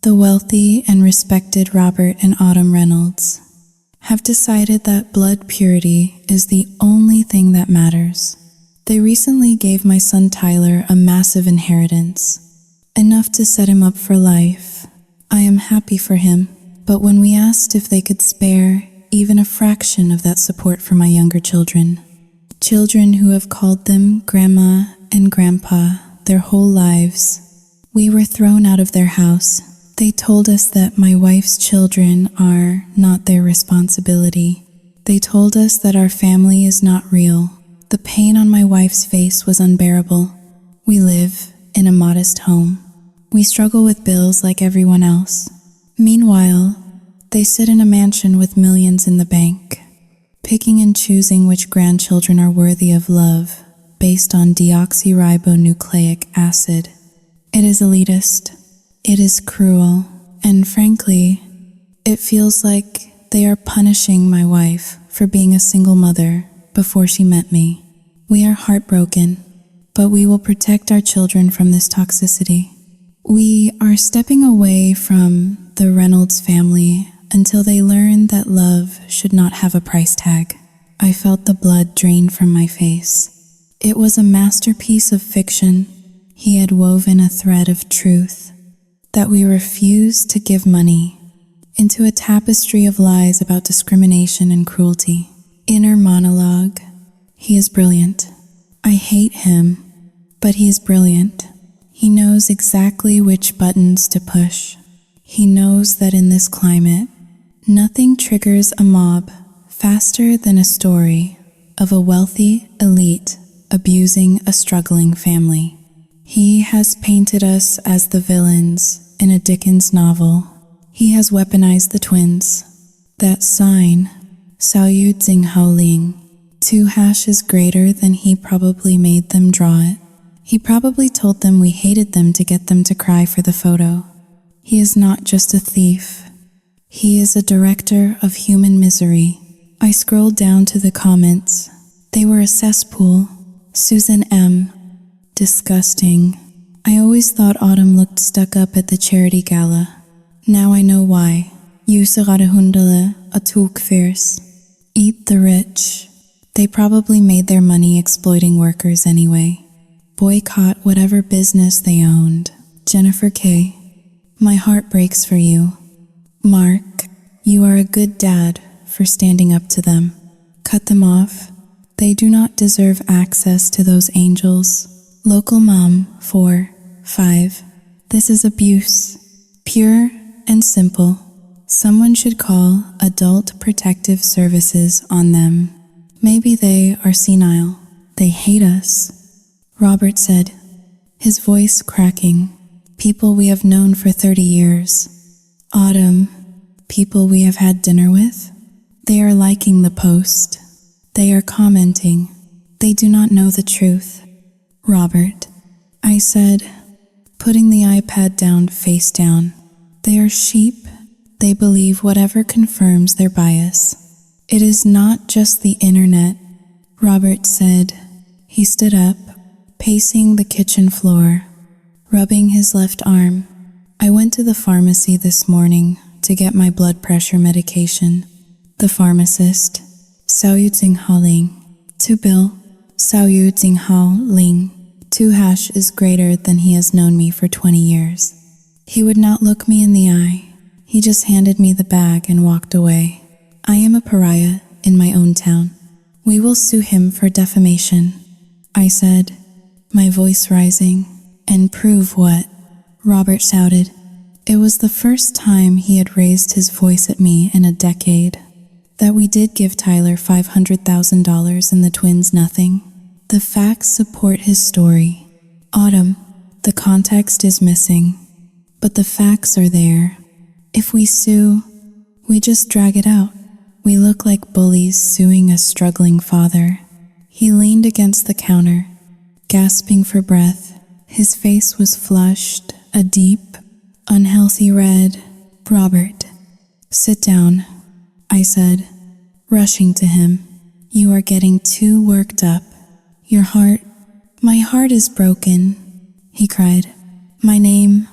the wealthy and respected Robert and Autumn Reynolds, have decided that blood purity is the only thing that matters. They recently gave my son Tyler a massive inheritance, enough to set him up for life. I am happy for him, but when we asked if they could spare even a fraction of that support for my younger children who have called them Grandma and Grandpa their whole lives, we were thrown out of their house. They told us that my wife's children are not their responsibility. They told us that our family is not real. The pain on my wife's face was unbearable. We live in a modest home. We struggle with bills like everyone else. Meanwhile, they sit in a mansion with millions in the bank, picking and choosing which grandchildren are worthy of love based on deoxyribonucleic acid. It is elitist. It is cruel, and frankly, it feels like they are punishing my wife for being a single mother before she met me. We are heartbroken, but we will protect our children from this toxicity. We are stepping away from the Reynolds family until they learn that love should not have a price tag. I felt the blood drain from my face. It was a masterpiece of fiction. He had woven a thread of truth that we refuse to give money into a tapestry of lies about discrimination and cruelty. Inner monologue. He is brilliant. I hate him, but he is brilliant. He knows exactly which buttons to push. He knows that in this climate, nothing triggers a mob faster than a story of a wealthy elite abusing a struggling family. He has painted us as the villains in a Dickens novel. He has weaponized the twins. That sign, Sao Yu Tsing Hao Ling, 2 hashes greater than he probably made them draw it. He probably told them we hated them to get them to cry for the photo. He is not just a thief. He is a director of human misery. I scrolled down to the comments. They were a cesspool. Susan M. Disgusting. I always thought Autumn looked stuck up at the charity gala. Now I know why. Jusserade atuk fierce. Eat the rich. They probably made their money exploiting workers anyway. Boycott whatever business they owned. Jennifer K. My heart breaks for you. Mark, you are a good dad for standing up to them. Cut them off. They do not deserve access to those angels. Local Mom 4, 5. This is abuse. Pure and simple. Someone should call Adult Protective Services on them. Maybe they are senile. They hate us. Robert said, his voice cracking. People we have known for 30 years. Autumn, people we have had dinner with. They are liking the post. They are commenting. They do not know the truth. Robert, I said, putting the iPad down face down. They are sheep. They believe whatever confirms their bias. It is not just the internet, Robert said. He stood up, pacing the kitchen floor, rubbing his left arm. I went to the pharmacy this morning to get my blood pressure medication. The pharmacist, Sao Yu Tsing Hao Ling. To Bill, Sao Yu Tsing Hao Ling. 2# is greater than he has known me for 20 years. He would not look me in the eye. He just handed me the bag and walked away. I am a pariah in my own town. We will sue him for defamation, I said, my voice rising. And prove what? Robert shouted. It was the first time he had raised his voice at me in a decade. That we did give Tyler $500,000 and the twins nothing. The facts support his story. Autumn, the context is missing, but the facts are there. If we sue, we just drag it out. We look like bullies suing a struggling father. He leaned against the counter, gasping for breath. His face was flushed, a deep, unhealthy red. Robert, sit down, I said, rushing to him. You are getting too worked up. My heart is broken, he cried. My name,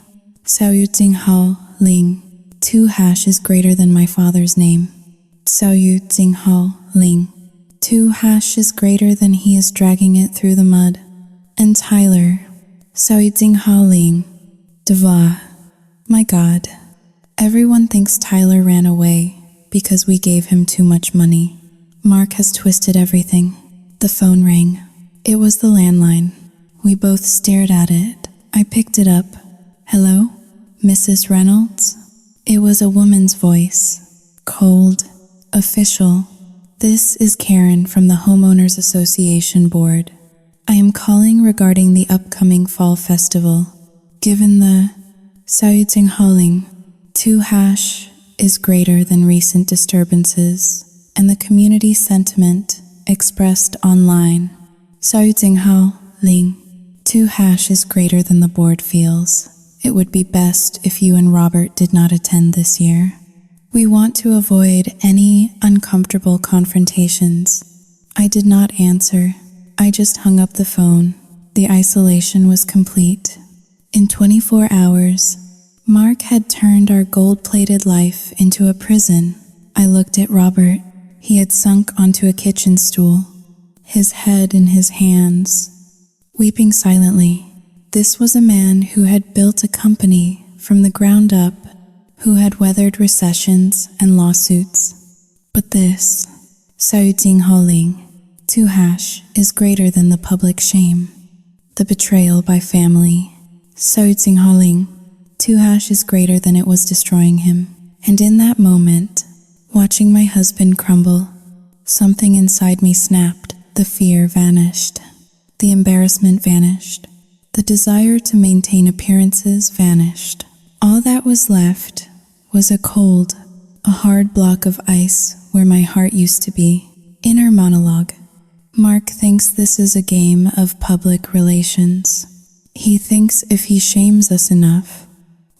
Xiao Jinghao Ling. 2# is greater than my father's name. Xiao Jinghao Ling. 2# is greater than he is dragging it through the mud. And Tyler, Xiao Jinghao Ling. Deva. My God. Everyone thinks Tyler ran away because we gave him too much money. Mark has twisted everything. The phone rang. It was the landline. We both stared at it. I picked it up. Hello? Mrs. Reynolds? It was a woman's voice. Cold. Official. This is Karen from the Homeowners Association Board. I am calling regarding the upcoming fall festival. Given the Xiao Jinghao Ling, 2# is greater than recent disturbances and the community sentiment expressed online. Xiao Jinghao Ling, 2# is greater than the board feels. It would be best if you and Robert did not attend this year. We want to avoid any uncomfortable confrontations. I did not answer. I just hung up the phone. The isolation was complete. In 24 hours, Mark had turned our gold-plated life into a prison. I looked at Robert. He had sunk onto a kitchen stool, his head in his hands, weeping silently. This was a man who had built a company from the ground up, who had weathered recessions and lawsuits. But this, Xiao Jinghao Ling, 2# is greater than the public shame, the betrayal by family. Xiao Jinghao Ling, 2# is greater than it was destroying him. And in that moment, watching my husband crumble, something inside me snapped. The fear vanished. The embarrassment vanished. The desire to maintain appearances vanished. All that was left was a cold, a hard block of ice where my heart used to be. Inner monologue. Mark thinks this is a game of public relations. He thinks if he shames us enough,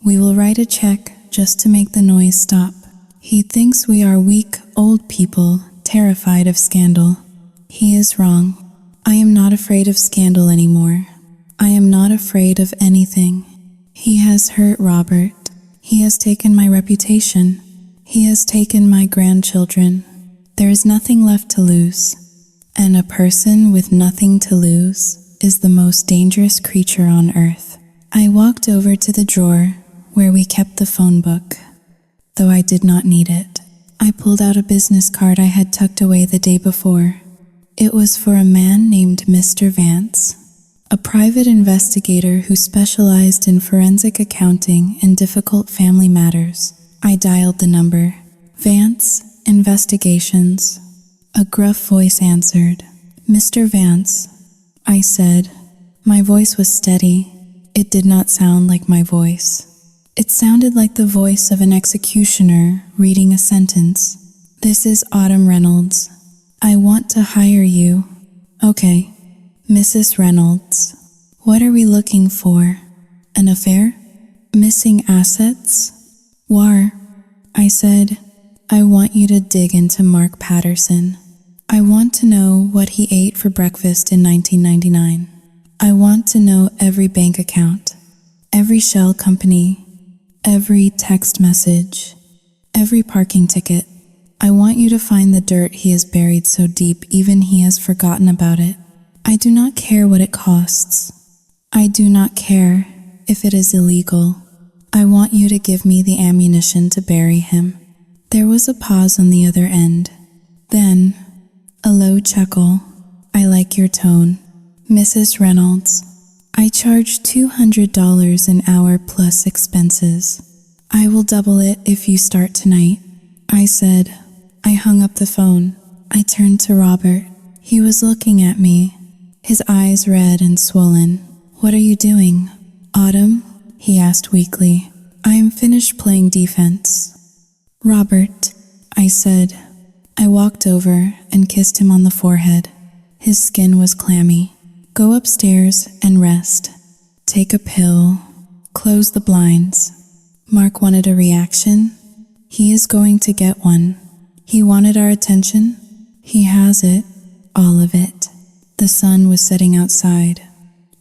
we will write a check just to make the noise stop. He thinks we are weak, old people terrified of scandal. He is wrong. I am not afraid of scandal anymore. I am not afraid of anything. He has hurt Robert. He has taken my reputation. He has taken my grandchildren. There is nothing left to lose. And a person with nothing to lose is the most dangerous creature on earth. I walked over to the drawer where we kept the phone book, though I did not need it. I pulled out a business card I had tucked away the day before. It was for a man named Mr. Vance, a private investigator who specialized in forensic accounting and difficult family matters. I dialed the number. Vance, Investigations. A gruff voice answered. Mr. Vance, I said. My voice was steady. It did not sound like my voice. It sounded like the voice of an executioner reading a sentence. This is Autumn Reynolds. I want to hire you. Okay. Mrs. Reynolds. What are we looking for? An affair? Missing assets? War. I said, I want you to dig into Mark Patterson. I want to know what he ate for breakfast in 1999. I want to know every bank account, every shell company, every text message, every parking ticket. I want you to find the dirt he has buried so deep even he has forgotten about it. I do not care what it costs. I do not care if it is illegal. I want you to give me the ammunition to bury him. There was a pause on the other end. Then, a low chuckle. I like your tone. Mrs. Reynolds, I charge $200 an hour plus expenses. I will double it if you start tonight. I said. I hung up the phone. I turned to Robert. He was looking at me, his eyes red and swollen. What are you doing, Autumn? He asked weakly. I am finished playing defense. Robert, I said. I walked over and kissed him on the forehead. His skin was clammy. Go upstairs and rest. Take a pill. Close the blinds. Mark wanted a reaction. He is going to get one. He wanted our attention. He has it. All of it. The sun was setting outside,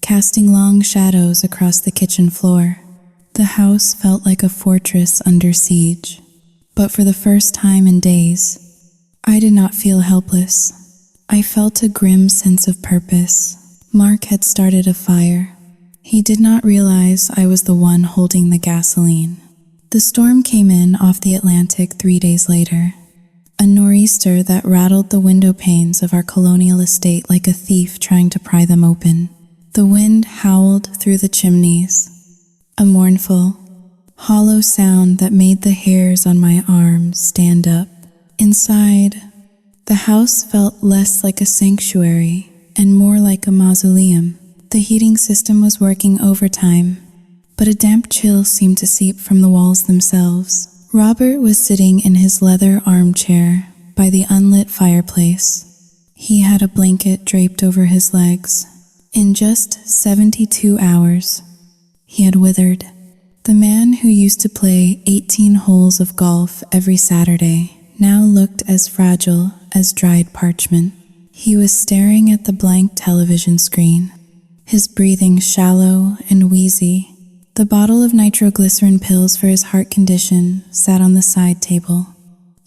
casting long shadows across the kitchen floor. The house felt like a fortress under siege. But for the first time in days, I did not feel helpless. I felt a grim sense of purpose. Mark had started a fire. He did not realize I was the one holding the gasoline. The storm came in off the Atlantic 3 days later. A nor'easter that rattled the window panes of our colonial estate like a thief trying to pry them open. The wind howled through the chimneys, a mournful, hollow sound that made the hairs on my arms stand up. Inside, the house felt less like a sanctuary and more like a mausoleum. The heating system was working overtime, but a damp chill seemed to seep from the walls themselves. Robert was sitting in his leather armchair by the unlit fireplace. He had a blanket draped over his legs. In just 72 hours, he had withered. The man who used to play 18 holes of golf every Saturday now looked as fragile as dried parchment. He was staring at the blank television screen, his breathing shallow and wheezy. The bottle of nitroglycerin pills for his heart condition sat on the side table,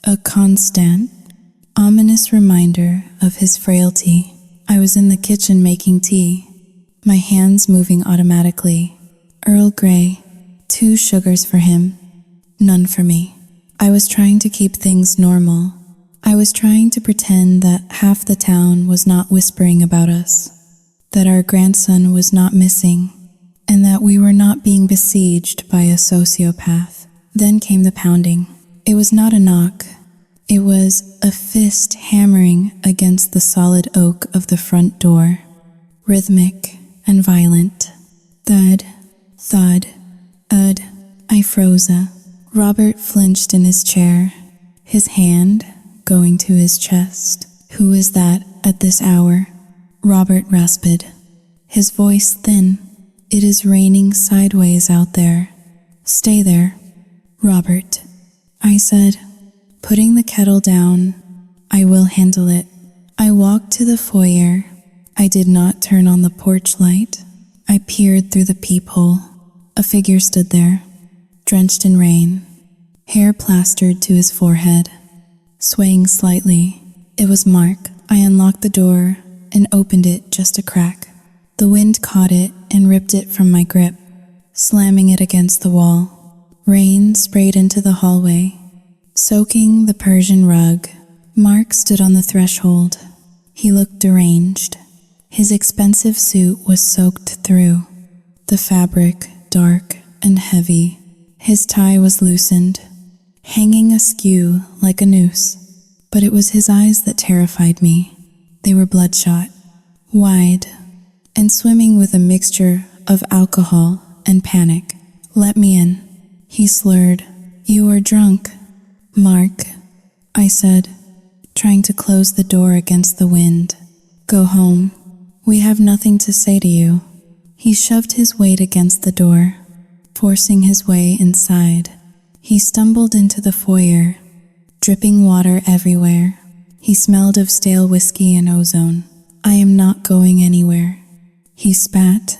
a constant, ominous reminder of his frailty. I was in the kitchen making tea, my hands moving automatically. Earl Grey, 2 sugars for him, none for me. I was trying to keep things normal. I was trying to pretend that half the town was not whispering about us, that our grandson was not missing, and that we were not being besieged by a sociopath. Then came the pounding. It was not a knock. It was a fist hammering against the solid oak of the front door, rhythmic and violent. Thud, thud, thud. I froze. Robert flinched in his chair, his hand going to his chest. Who is that at this hour? Robert rasped, his voice thin. It is raining sideways out there. Stay there, Robert, I said, putting the kettle down. I will handle it. I walked to the foyer. I did not turn on the porch light. I peered through the peephole. A figure stood there, drenched in rain, hair plastered to his forehead, swaying slightly. It was Mark. I unlocked the door and opened it just a crack. The wind caught it and ripped it from my grip, slamming it against the wall. Rain sprayed into the hallway, soaking the Persian rug. Mark stood on the threshold. He looked deranged. His expensive suit was soaked through, the fabric dark and heavy. His tie was loosened, hanging askew like a noose. But it was his eyes that terrified me. They were bloodshot, wide, and swimming with a mixture of alcohol and panic. Let me in, he slurred. You are drunk, Mark, I said, trying to close the door against the wind. Go home. We have nothing to say to you. He shoved his weight against the door, forcing his way inside. He stumbled into the foyer, dripping water everywhere. He smelled of stale whiskey and ozone. I am not going anywhere, he spat,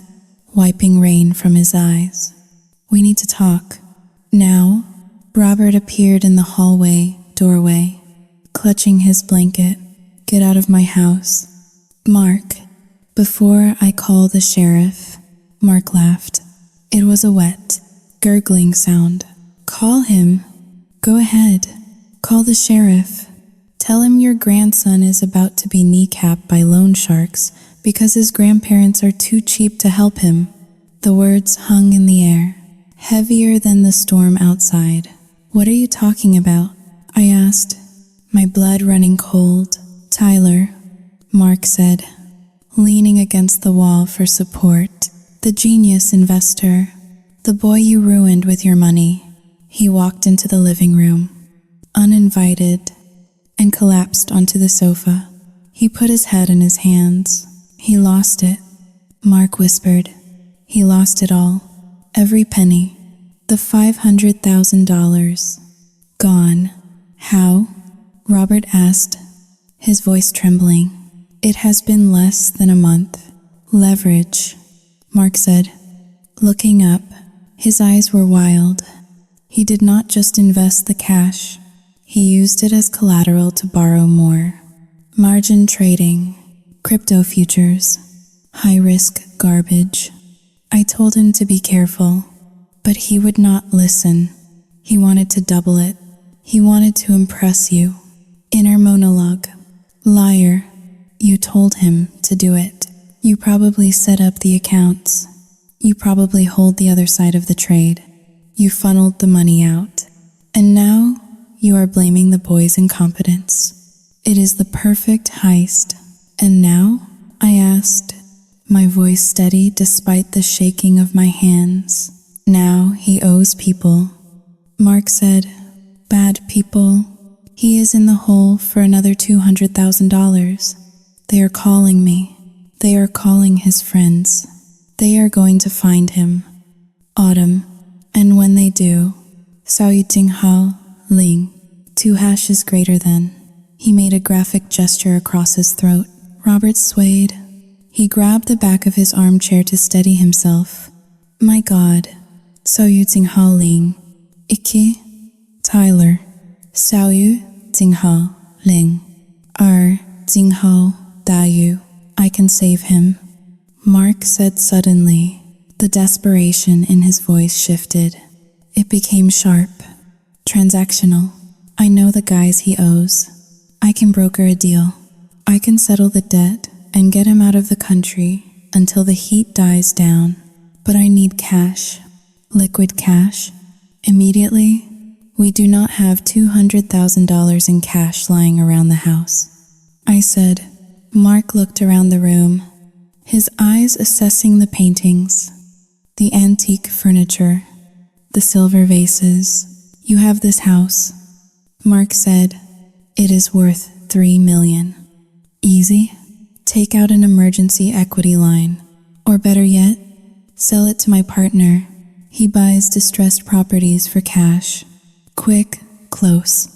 wiping rain from his eyes. We need to talk. Now, Robert appeared in the hallway doorway, clutching his blanket. Get out of my house, Mark, before I call the sheriff. Mark laughed. It was a wet, gurgling sound. Call him. Go ahead. Call the sheriff. Tell him your grandson is about to be kneecapped by loan sharks because his grandparents are too cheap to help him. The words hung in the air, heavier than the storm outside. What are you talking about? I asked, my blood running cold. Tyler, Mark said, leaning against the wall for support. The genius investor. The boy you ruined with your money. He walked into the living room, uninvited, and collapsed onto the sofa. He put his head in his hands. He lost it. Mark whispered. He lost it all. Every penny. The $500,000. Gone. How? Robert asked, his voice trembling. It has been less than a month. Leverage, Mark said, looking up. His eyes were wild. He did not just invest the cash. He used it as collateral to borrow more. Margin trading, crypto futures, high-risk garbage. I told him to be careful, but he would not listen. He wanted to double it. He wanted to impress you. Inner monologue. Liar. You told him to do it. You probably set up the accounts. You probably hold the other side of the trade. You funneled the money out. And now you are blaming the boy's incompetence. It is the perfect heist. And now? I asked, my voice steady despite the shaking of my hands. Now he owes people. Mark said, bad people. He is in the hole for another $200,000. They are calling me. They are calling his friends. They are going to find him. Autumn. And when they do, Xiao Jinghao Ling, 2 hashes greater than. He made a graphic gesture across his throat. Robert swayed. He grabbed the back of his armchair to steady himself. My God. Xiao Jinghao Ling. Iki. Tyler. Xiao Jinghao Ling. Jinghao Dayu. I can save him. Mark said suddenly. The desperation in his voice shifted. It became sharp, transactional. I know the guys he owes. I can broker a deal. I can settle the debt and get him out of the country until the heat dies down. But I need cash. Liquid cash. Immediately. We do not have $200,000 in cash lying around the house. I said. Mark looked around the room, his eyes assessing the paintings, the antique furniture, the silver vases. You have this house. Mark said, it is worth $3 million. Easy. Take out an emergency equity line. Or better yet, sell it to my partner. He buys distressed properties for cash. Quick, close.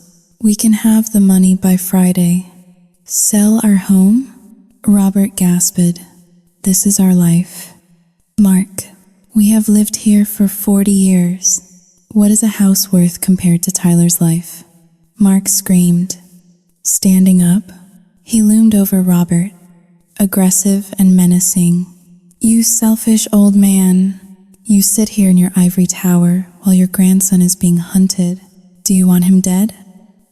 We can have the money by Friday. Sell our home? Robert gasped. This is our life. Mark, we have lived here for 40 years. What is a house worth compared to Tyler's life? Mark screamed. Standing up, he loomed over Robert, aggressive and menacing. You selfish old man. You sit here in your ivory tower while your grandson is being hunted. Do you want him dead?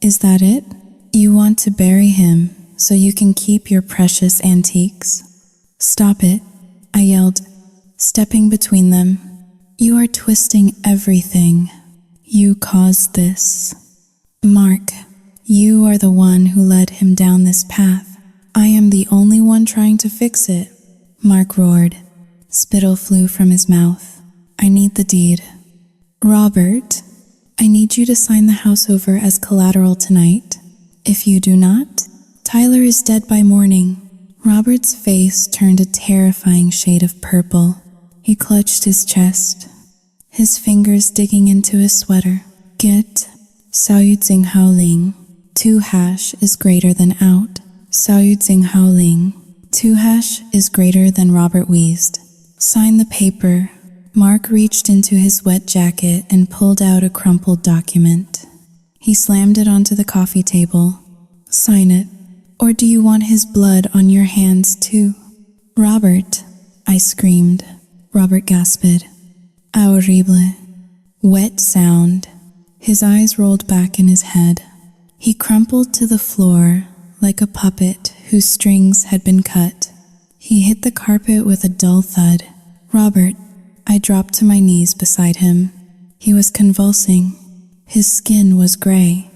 Is that it? You want to bury him so you can keep your precious antiques? Stop it, I yelled, stepping between them. You are twisting everything. You caused this. Mark, you are the one who led him down this path. I am the only one trying to fix it. Mark roared. Spittle flew from his mouth. I need the deed. Robert, I need you to sign the house over as collateral tonight. If you do not, Tyler is dead by morning. Robert's face turned a terrifying shade of purple. He clutched his chest, his fingers digging into his sweater. Get Xiao Jinghao Ling. 2 hash is greater than out. Xiao Jinghao Ling. 2 hash is greater than. Robert wheezed. Sign the paper. Mark reached into his wet jacket and pulled out a crumpled document. He slammed it onto the coffee table. Sign it. Or do you want his blood on your hands too? Robert, I screamed. Robert gasped. Horrible. Wet sound. His eyes rolled back in his head. He crumpled to the floor like a puppet whose strings had been cut. He hit the carpet with a dull thud. Robert. I dropped to my knees beside him. He was convulsing. His skin was gray,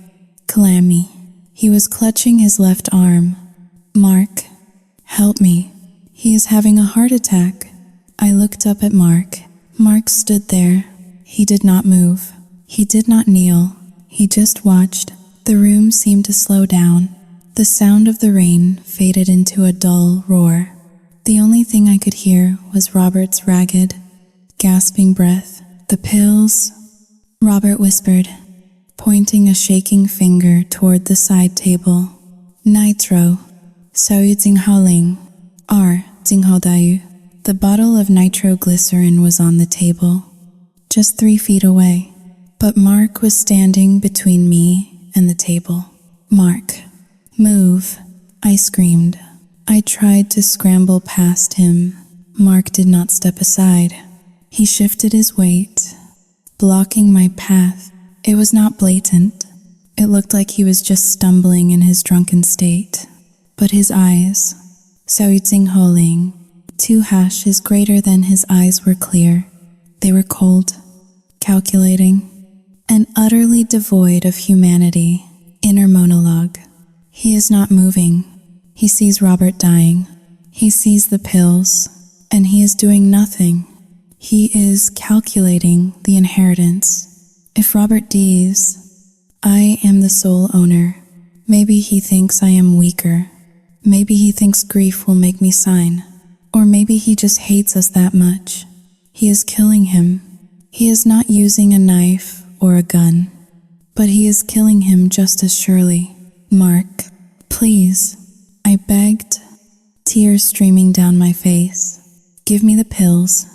clammy. He was clutching his left arm. Mark, help me. He is having a heart attack. I looked up at Mark. Mark stood there. He did not move. He did not kneel. He just watched. The room seemed to slow down. The sound of the rain faded into a dull roar. The only thing I could hear was Robert's ragged, gasping breath. The pills, Robert whispered, pointing a shaking finger toward the side table. Nitro, 小于井号零, R, 井号大于. The bottle of nitroglycerin was on the table, just 3 feet away. But Mark was standing between me and the table. Mark, move, I screamed. I tried to scramble past him. Mark did not step aside. He shifted his weight, blocking my path. It was not blatant. It looked like he was just stumbling in his drunken state. But his eyes, 小于井号零, 2 hashes greater than his eyes were clear. They were cold, calculating, and utterly devoid of humanity. Inner monologue. He is not moving. He sees Robert dying. He sees the pills, and he is doing nothing. He is calculating the inheritance. If Robert dies, I am the sole owner. Maybe he thinks I am weaker. Maybe he thinks grief will make me sign. Or maybe he just hates us that much. He is killing him. He is not using a knife or a gun, but he is killing him just as surely. Mark, please, I begged, tears streaming down my face. Give me the pills.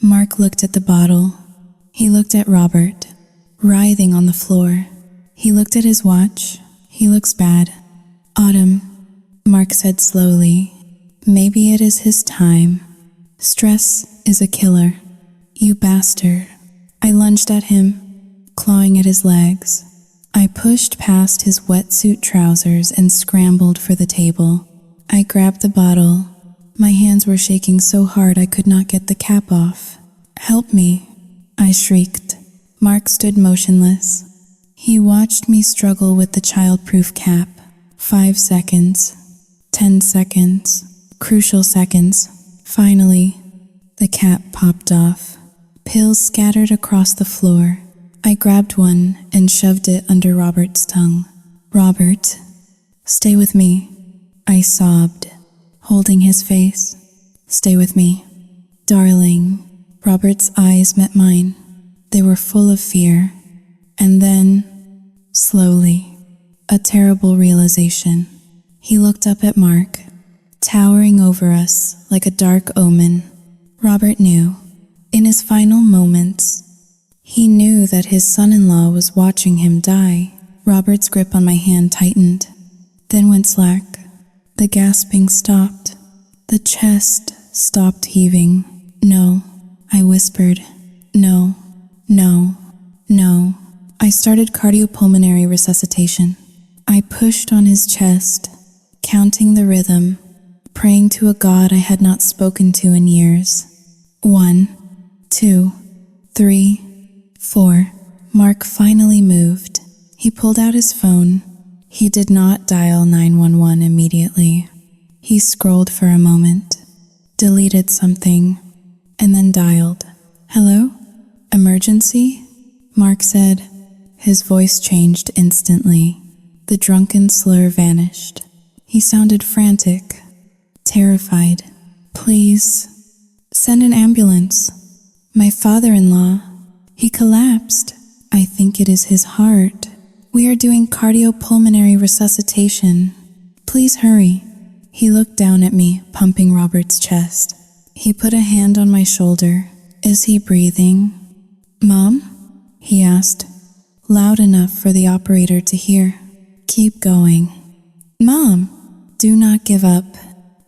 Mark looked at the bottle. He looked at Robert, writhing on the floor. He looked at his watch. He looks bad. Autumn, Mark said slowly. Maybe it is his time. Stress is a killer. You bastard. I lunged at him, clawing at his legs. I pushed past his wetsuit trousers and scrambled for the table. I grabbed the bottle. My hands were shaking so hard I could not get the cap off. Help me, I shrieked. Mark stood motionless. He watched me struggle with the child-proof cap. 5 seconds, 10 seconds, crucial seconds. Finally, the cap popped off. Pills scattered across the floor. I grabbed one and shoved it under Robert's tongue. Robert, stay with me, I sobbed, holding his face. Stay with me. Darling. Robert's eyes met mine. They were full of fear. And then, slowly, a terrible realization. He looked up at Mark, towering over us like a dark omen. Robert knew. In his final moments, he knew that his son-in-law was watching him die. Robert's grip on my hand tightened, then went slack. The gasping stopped. The chest stopped heaving. No, I whispered. No, no, no. I started cardiopulmonary resuscitation. I pushed on his chest, counting the rhythm, praying to a God I had not spoken to in years. 1, 2, 3, 4. Mark finally moved. He pulled out his phone. He did not dial 911 immediately. He scrolled for a moment, deleted something, and then dialed. Hello? Emergency? Mark said. His voice changed instantly. The drunken slur vanished. He sounded frantic, terrified. Please, send an ambulance. My father-in-law, he collapsed. I think it is his heart. We are doing cardiopulmonary resuscitation. Please hurry. He looked down at me, pumping Robert's chest. He put a hand on my shoulder. Is he breathing? Mom? He asked, loud enough for the operator to hear. Keep going. Mom, do not give up.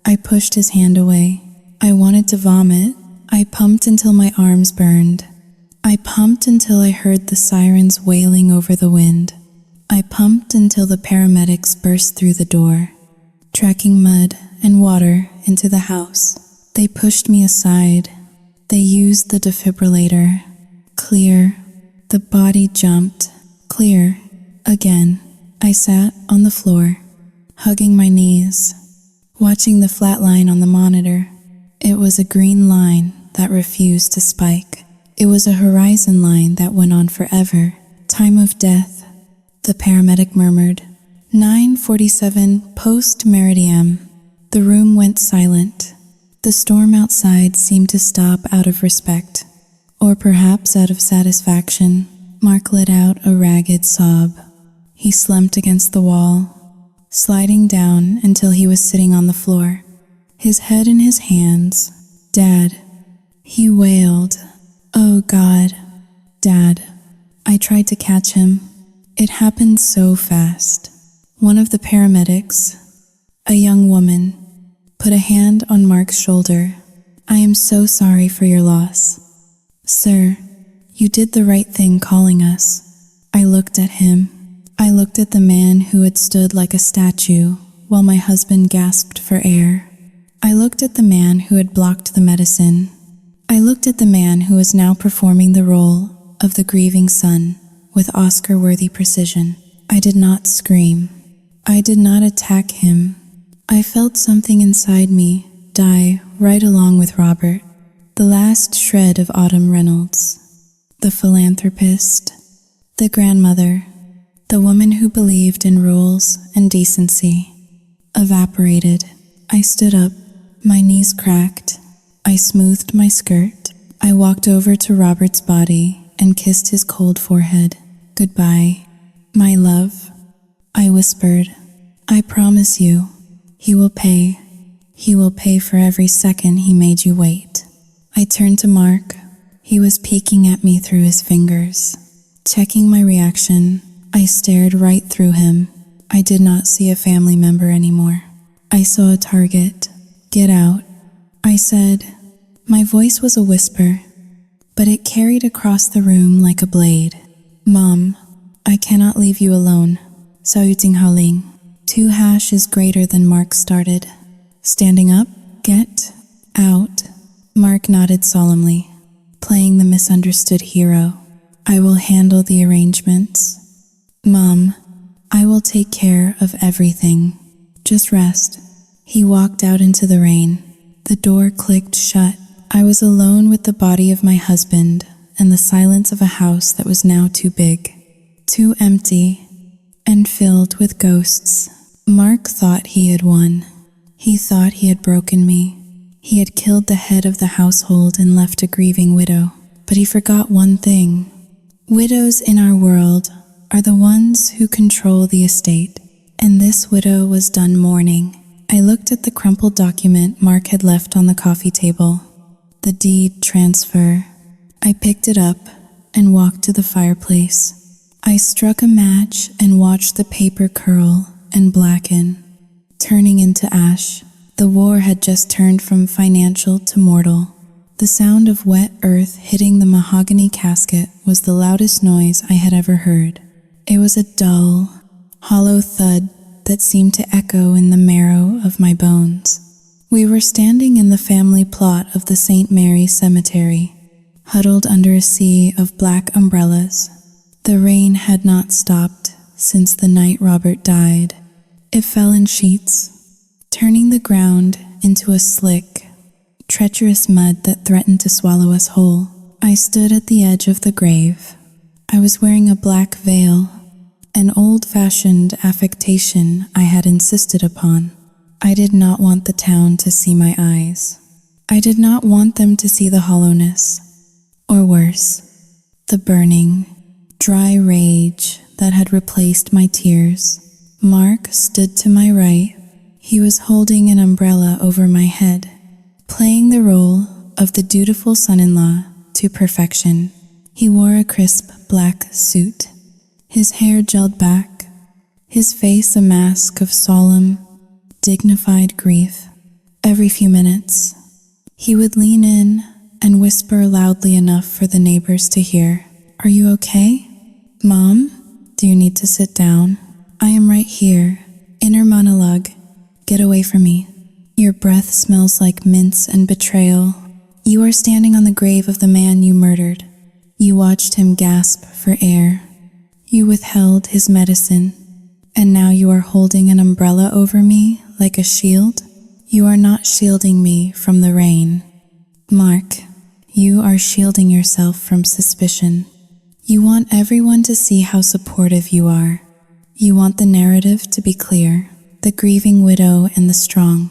I pushed his hand away. I wanted to vomit. I pumped until my arms burned. I pumped until I heard the sirens wailing over the wind. I pumped until the paramedics burst through the door, tracking mud and water into the house. They pushed me aside. They used the defibrillator. Clear. The body jumped. Clear. Again. I sat on the floor, hugging my knees, watching the flat line on the monitor. It was a green line that refused to spike. It was a horizon line that went on forever. Time of death, the paramedic murmured. 9:47 post-meridiem. The room went silent. The storm outside seemed to stop out of respect, or perhaps out of satisfaction. Mark let out a ragged sob. He slumped against the wall, sliding down until he was sitting on the floor, his head in his hands. Dad, he wailed. Oh God, Dad. I tried to catch him. It happened so fast. One of the paramedics, a young woman, put a hand on Mark's shoulder. I am so sorry for your loss. Sir, you did the right thing calling us. I looked at him. I looked at the man who had stood like a statue while my husband gasped for air. I looked at the man who had blocked the medicine. I looked at the man who was now performing the role of the grieving son with Oscar-worthy precision. I did not scream. I did not attack him. I felt something inside me die right along with Robert, the last shred of Autumn Reynolds, the philanthropist, the grandmother, the woman who believed in rules and decency, evaporated. I stood up, my knees cracked. I smoothed my skirt. I walked over to Robert's body and kissed his cold forehead. Goodbye, my love. I whispered, I promise you, he will pay. He will pay for every second he made you wait. I turned to Mark. He was peeking at me through his fingers. Checking my reaction, I stared right through him. I did not see a family member anymore. I saw a target. Get out, I said. My voice was a whisper, but it carried across the room like a blade. Mom, I cannot leave you alone. Saluting Haoling. 2# is greater than Mark started. Standing up, get out. Mark nodded solemnly, playing the misunderstood hero. I will handle the arrangements. Mom, I will take care of everything. Just rest. He walked out into the rain. The door clicked shut. I was alone with the body of my husband and the silence of a house that was now too big, too empty, and filled with ghosts. Mark thought he had won. He thought he had broken me. He had killed the head of the household and left a grieving widow. But he forgot one thing. Widows in our world are the ones who control the estate, and this widow was done mourning. I looked at the crumpled document Mark had left on the coffee table, the deed transfer. I picked it up and walked to the fireplace. I struck a match and watched the paper curl and blacken, turning into ash. The war had just turned from financial to mortal. The sound of wet earth hitting the mahogany casket was the loudest noise I had ever heard. It was a dull, hollow thud that seemed to echo in the marrow of my bones. We were standing in the family plot of the St. Mary's Cemetery, huddled under a sea of black umbrellas. The rain had not stopped since the night Robert died. It fell in sheets, turning the ground into a slick, treacherous mud that threatened to swallow us whole. I stood at the edge of the grave. I was wearing a black veil, an old-fashioned affectation I had insisted upon. I did not want the town to see my eyes. I did not want them to see the hollowness, or worse, the burning, dry rage that had replaced my tears. Mark stood to my right. He was holding an umbrella over my head, playing the role of the dutiful son-in-law to perfection. He wore a crisp black suit, his hair gelled back, his face a mask of solemn, dignified grief. Every few minutes, he would lean in and whisper loudly enough for the neighbors to hear. Are you okay? Mom, do you need to sit down? I am right here. Inner monologue. Get away from me. Your breath smells like mints and betrayal. You are standing on the grave of the man you murdered. You watched him gasp for air. You withheld his medicine. And now you are holding an umbrella over me like a shield? You are not shielding me from the rain. Mark, you are shielding yourself from suspicion. You want everyone to see how supportive you are. You want the narrative to be clear, the grieving widow and the strong,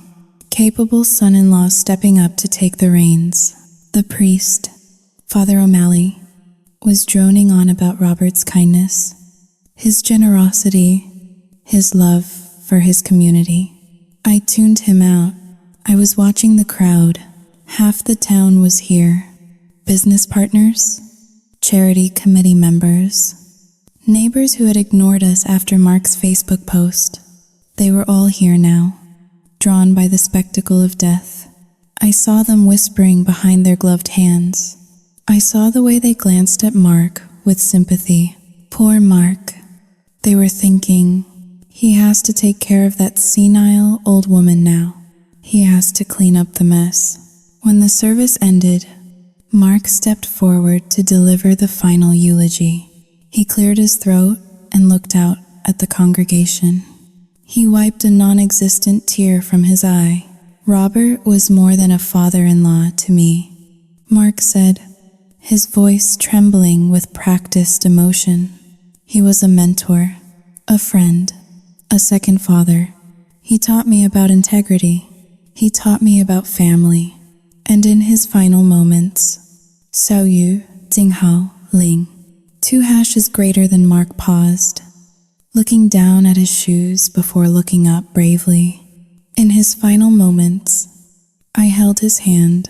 capable son-in-law stepping up to take the reins. The priest, Father O'Malley, was droning on about Robert's kindness, his generosity, his love for his community. I tuned him out. I was watching the crowd. Half the town was here. Business partners, charity committee members, neighbors who had ignored us after Mark's Facebook post. They were all here now, drawn by the spectacle of death. I saw them whispering behind their gloved hands. I saw the way they glanced at Mark with sympathy. Poor Mark. They were thinking, he has to take care of that senile old woman now. He has to clean up the mess. When the service ended, Mark stepped forward to deliver the final eulogy. He cleared his throat and looked out at the congregation. He wiped a non-existent tear from his eye. Robert was more than a father-in-law to me, Mark said, his voice trembling with practiced emotion. He was a mentor, a friend, a second father. He taught me about integrity. He taught me about family. And in his final moments, Xiao Yu, Jinghao, Ling. 2 hashes greater than Mark paused, looking down at his shoes before looking up bravely. In his final moments, I held his hand.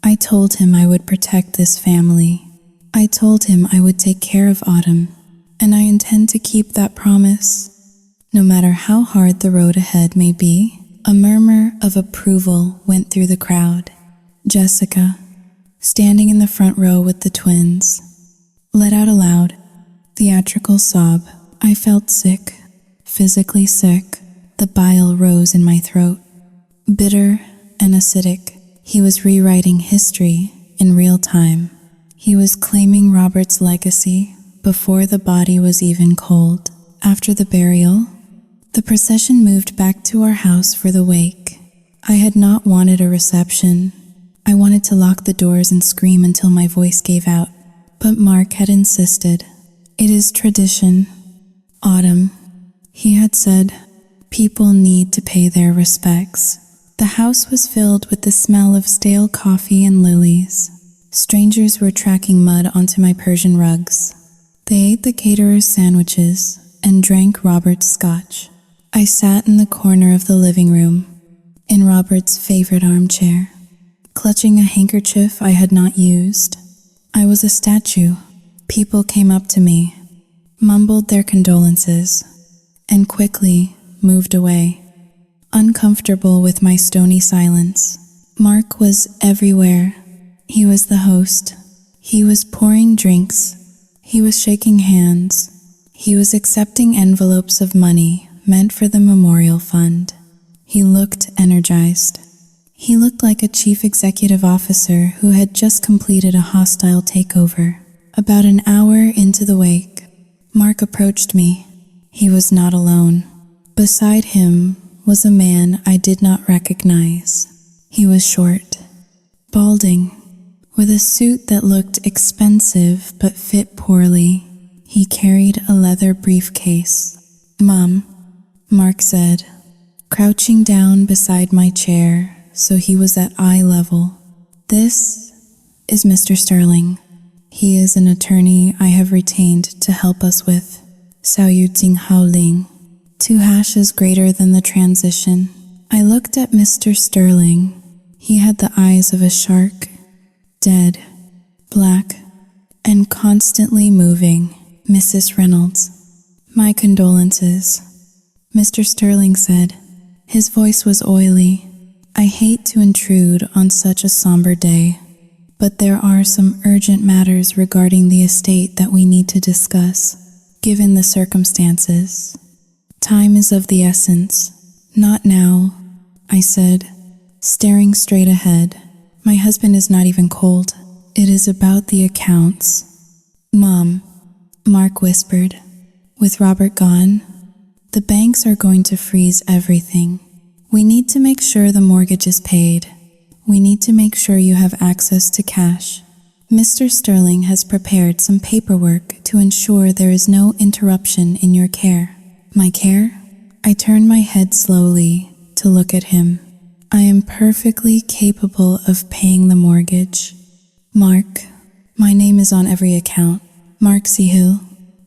I told him I would protect this family. I told him I would take care of Autumn, and I intend to keep that promise. No matter how hard the road ahead may be. A murmur of approval went through the crowd. Jessica, standing in the front row with the twins, let out a loud, theatrical sob. I felt sick, physically sick. The bile rose in my throat. Bitter and acidic, he was rewriting history in real time. He was claiming Robert's legacy before the body was even cold. After the burial, the procession moved back to our house for the wake. I had not wanted a reception. I wanted to lock the doors and scream until my voice gave out. But Mark had insisted. It is tradition. Autumn, he had said, people need to pay their respects. The house was filled with the smell of stale coffee and lilies. Strangers were tracking mud onto my Persian rugs. They ate the caterer's sandwiches and drank Robert's scotch. I sat in the corner of the living room, in Robert's favorite armchair, clutching a handkerchief I had not used. I was a statue. People came up to me, mumbled their condolences, and quickly moved away, uncomfortable with my stony silence. Mark was everywhere. He was the host. He was pouring drinks. He was shaking hands. He was accepting envelopes of money meant for the memorial fund. He looked energized. He looked like a chief executive officer who had just completed a hostile takeover. About an hour into the wake, Mark approached me. He was not alone. Beside him was a man I did not recognize. He was short, balding, with a suit that looked expensive but fit poorly. He carried a leather briefcase. Mom, Mark said, crouching down beside my chair so he was at eye level. This is Mr. Sterling. He is an attorney I have retained to help us with Xiao Yu Jinghao Ling. 2 hashes greater than the transition. I looked at Mr. Sterling. He had the eyes of a shark, dead, black, and constantly moving. Mrs. Reynolds, my condolences, Mr. Sterling said. His voice was oily. I hate to intrude on such a somber day, but there are some urgent matters regarding the estate that we need to discuss, given the circumstances. Time is of the essence. Not now, I said, staring straight ahead. My husband is not even cold. It is about the accounts. Mom, Mark whispered, with Robert gone, the banks are going to freeze everything. We need to make sure the mortgage is paid. We need to make sure you have access to cash. Mr. Sterling has prepared some paperwork to ensure there is no interruption in your care. My care? I turned my head slowly to look at him. I am perfectly capable of paying the mortgage. Mark, my name is on every account. Mark Hill.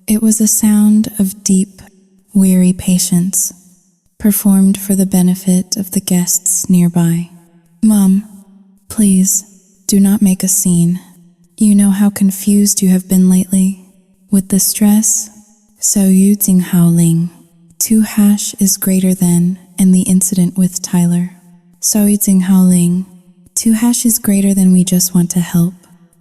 It was a sound of deep, weary patience, performed for the benefit of the guests nearby. Mom, please, do not make a scene. You know how confused you have been lately. With the stress, Xiaoyu Jinghao Ling. 2 hash is greater than, and the incident with Tyler. Xiaoyu Jinghao Ling. 2 hash is greater than. We just want to help.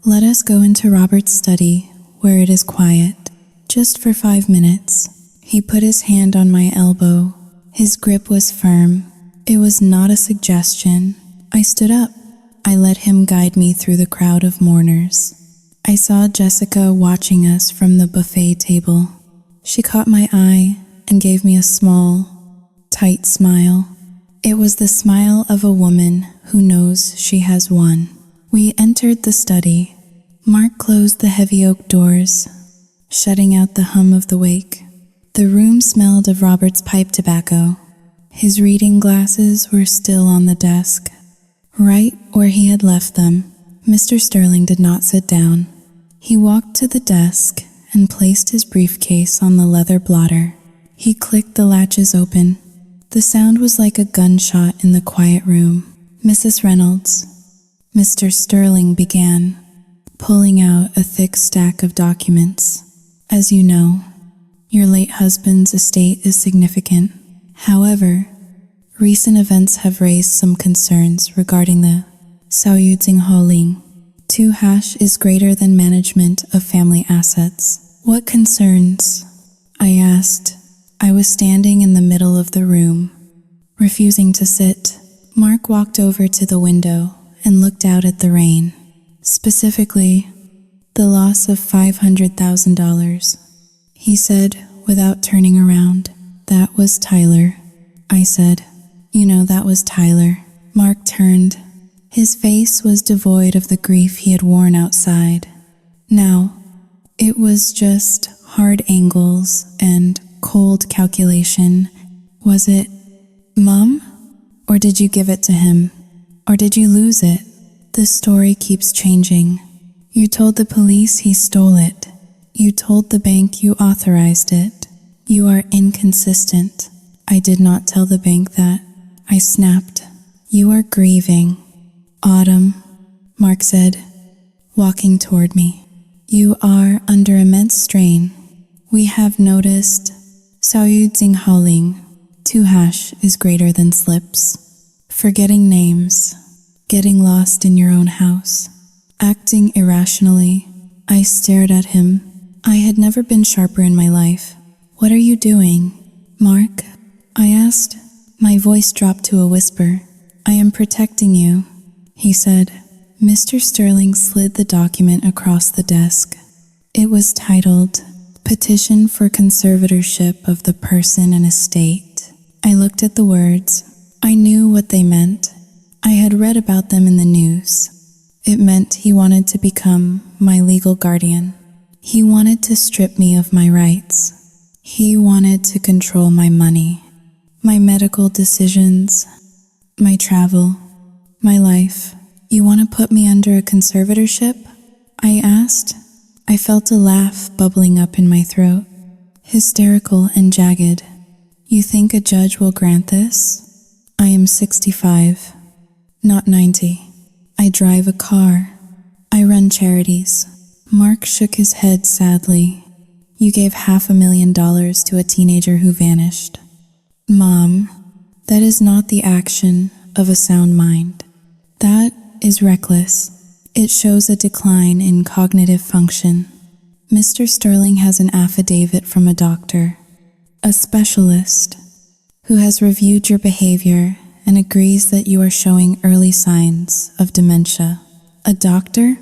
Let us go into Robert's study, where it is quiet, just for 5 minutes. He put his hand on my elbow. His grip was firm. It was not a suggestion. I stood up. I let him guide me through the crowd of mourners. I saw Jessica watching us from the buffet table. She caught my eye and gave me a small, tight smile. It was the smile of a woman who knows she has won. We entered the study. Mark closed the heavy oak doors, shutting out the hum of the wake. The room smelled of Robert's pipe tobacco. His reading glasses were still on the desk, right where he had left them. Mr. Sterling did not sit down. He walked to the desk and placed his briefcase on the leather blotter. He clicked the latches open. The sound was like a gunshot in the quiet room. Mrs. Reynolds, Mr. Sterling began, pulling out a thick stack of documents. As you know, your late husband's estate is significant. However, recent events have raised some concerns regarding the Xiaoyu Jinghao Ling. 2 hash is greater than management of family assets. What concerns? I asked. I was standing in the middle of the room, refusing to sit. Mark walked over to the window and looked out at the rain. Specifically, the loss of $500,000. He said, without turning around, "That was Tyler." I said, "You know, that was Tyler." Mark turned. His face was devoid of the grief he had worn outside. Now, it was just hard angles and cold calculation. Was it, Mom? Or did you give it to him? Or did you lose it? The story keeps changing. You told the police he stole it. You told the bank you authorized it. You are inconsistent. I did not tell the bank that. I snapped. You are grieving. Autumn, Mark said, walking toward me. You are under immense strain. We have noticed Xiaoyu Jinghao Ling. 2 hash is greater than slips. Forgetting names. Getting lost in your own house. Acting irrationally. I stared at him. I had never been sharper in my life. What are you doing, Mark? I asked. My voice dropped to a whisper. I am protecting you, he said. Mr. Sterling slid the document across the desk. It was titled, Petition for Conservatorship of the Person and Estate. I looked at the words. I knew what they meant. I had read about them in the news. It meant he wanted to become my legal guardian. He wanted to strip me of my rights. He wanted to control my money, my medical decisions, my travel, my life. You want to put me under a conservatorship? I asked. I felt a laugh bubbling up in my throat, hysterical and jagged. You think a judge will grant this? I am 65, not 90. I drive a car. I run charities. Mark shook his head sadly. You gave $500,000 to a teenager who vanished. Mom, that is not the action of a sound mind. That is reckless. It shows a decline in cognitive function. Mr. Sterling has an affidavit from a doctor, a specialist, who has reviewed your behavior and agrees that you are showing early signs of dementia. A doctor?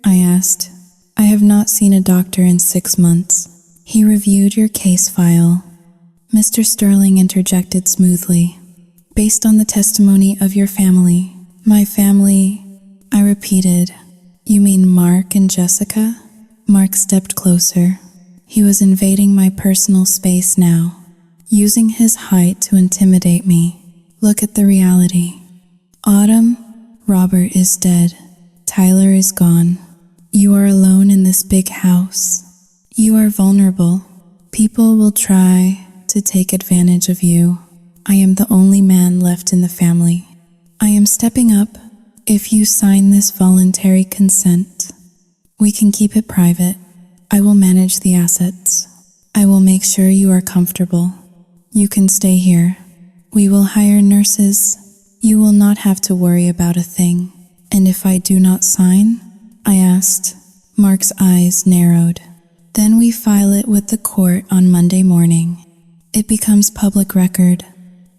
I asked. I have not seen a doctor in 6 months. He reviewed your case file. Mr. Sterling interjected smoothly. Based on the testimony of your family, my family, I repeated. You mean Mark and Jessica? Mark stepped closer. He was invading my personal space now, using his height to intimidate me. Look at the reality. Autumn, Robert is dead. Tyler is gone. You are alone in this big house. You are vulnerable. People will try to take advantage of you. I am the only man left in the family. I am stepping up. If you sign this voluntary consent, we can keep it private. I will manage the assets. I will make sure you are comfortable. You can stay here. We will hire nurses. You will not have to worry about a thing. And if I do not sign? I asked. Mark's eyes narrowed. Then we file it with the court on Monday morning. It becomes public record.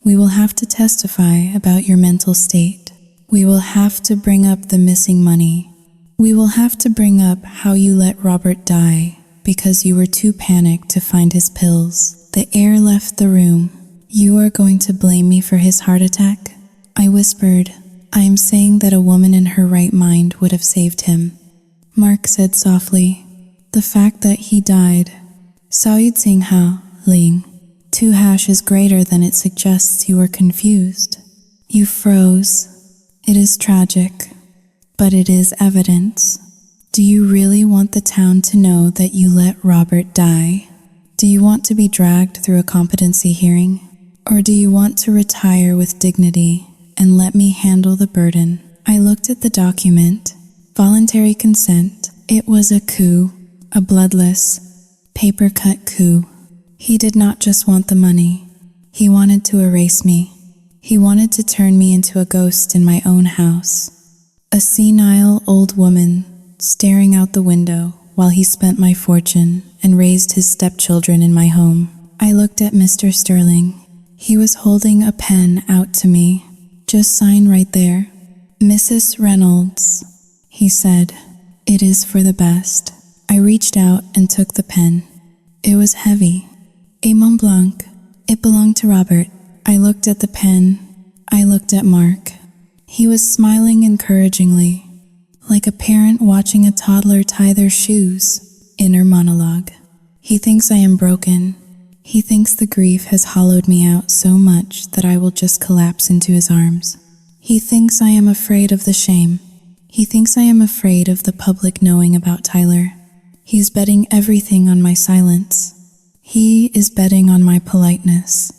We will have to testify about your mental state. We will have to bring up the missing money. We will have to bring up how you let Robert die because you were too panicked to find his pills. The air left the room. You are going to blame me for his heart attack? I whispered. I am saying that a woman in her right mind would have saved him. Mark said softly. The fact that he died. Sayud Singh Ha Ling. 2 hash is greater than it suggests. You were confused. You froze. It is tragic, but it is evidence. Do you really want the town to know that you let Robert die? Do you want to be dragged through a competency hearing? Or do you want to retire with dignity and let me handle the burden? I looked at the document. Voluntary consent. It was a coup, a bloodless, paper-cut coup. He did not just want the money. He wanted to erase me. He wanted to turn me into a ghost in my own house. A senile old woman staring out the window while he spent my fortune and raised his stepchildren in my home. I looked at Mr. Sterling. He was holding a pen out to me. Just sign right there. Mrs. Reynolds, he said. It is for the best. I reached out and took the pen. It was heavy. A Mont Blanc. It belonged to Robert. I looked at the pen. I looked at Mark. He was smiling encouragingly, like a parent watching a toddler tie their shoes. Inner monologue. He thinks I am broken. He thinks the grief has hollowed me out so much that I will just collapse into his arms. He thinks I am afraid of the shame. He thinks I am afraid of the public knowing about Tyler. He's betting everything on my silence. He is betting on my politeness.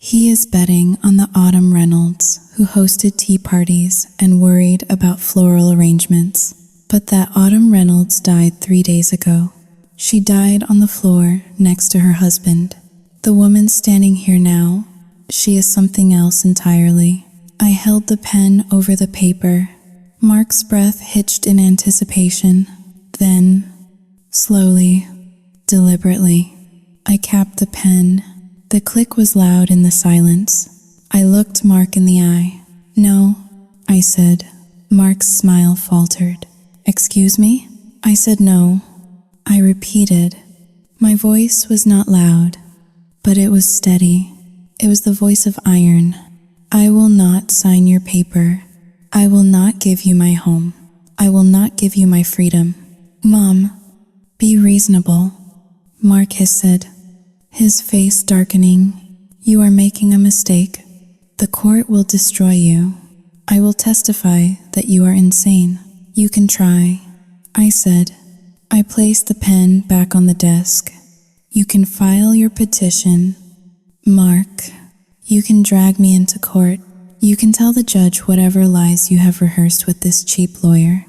He is betting on the Autumn Reynolds, who hosted tea parties and worried about floral arrangements. But that Autumn Reynolds died 3 days ago. She died on the floor next to her husband. The woman standing here now, she is something else entirely. I held the pen over the paper. Mark's breath hitched in anticipation. Then, slowly, deliberately, I capped the pen. The click was loud in the silence. I looked Mark in the eye. No, I said. Mark's smile faltered. Excuse me? I said no. I repeated. My voice was not loud, but it was steady. It was the voice of iron. I will not sign your paper. I will not give you my home. I will not give you my freedom. Mom, be reasonable, Mark hissed, his face darkening. You are making a mistake. The court will destroy you. I will testify that you are insane. You can try, I said. I placed the pen back on the desk. You can file your petition. Mark, you can drag me into court. You can tell the judge whatever lies you have rehearsed with this cheap lawyer.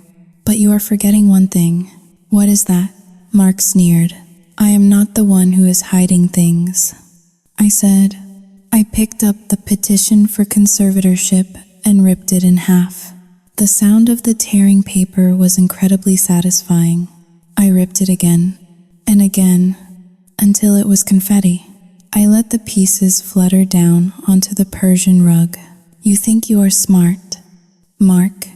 But you are forgetting one thing. What is that? Mark sneered. I am not the one who is hiding things. I said. I picked up the petition for conservatorship and ripped it in half. The sound of the tearing paper was incredibly satisfying. I ripped it again and again until it was confetti. I let the pieces flutter down onto the Persian rug. You think you are smart, Mark.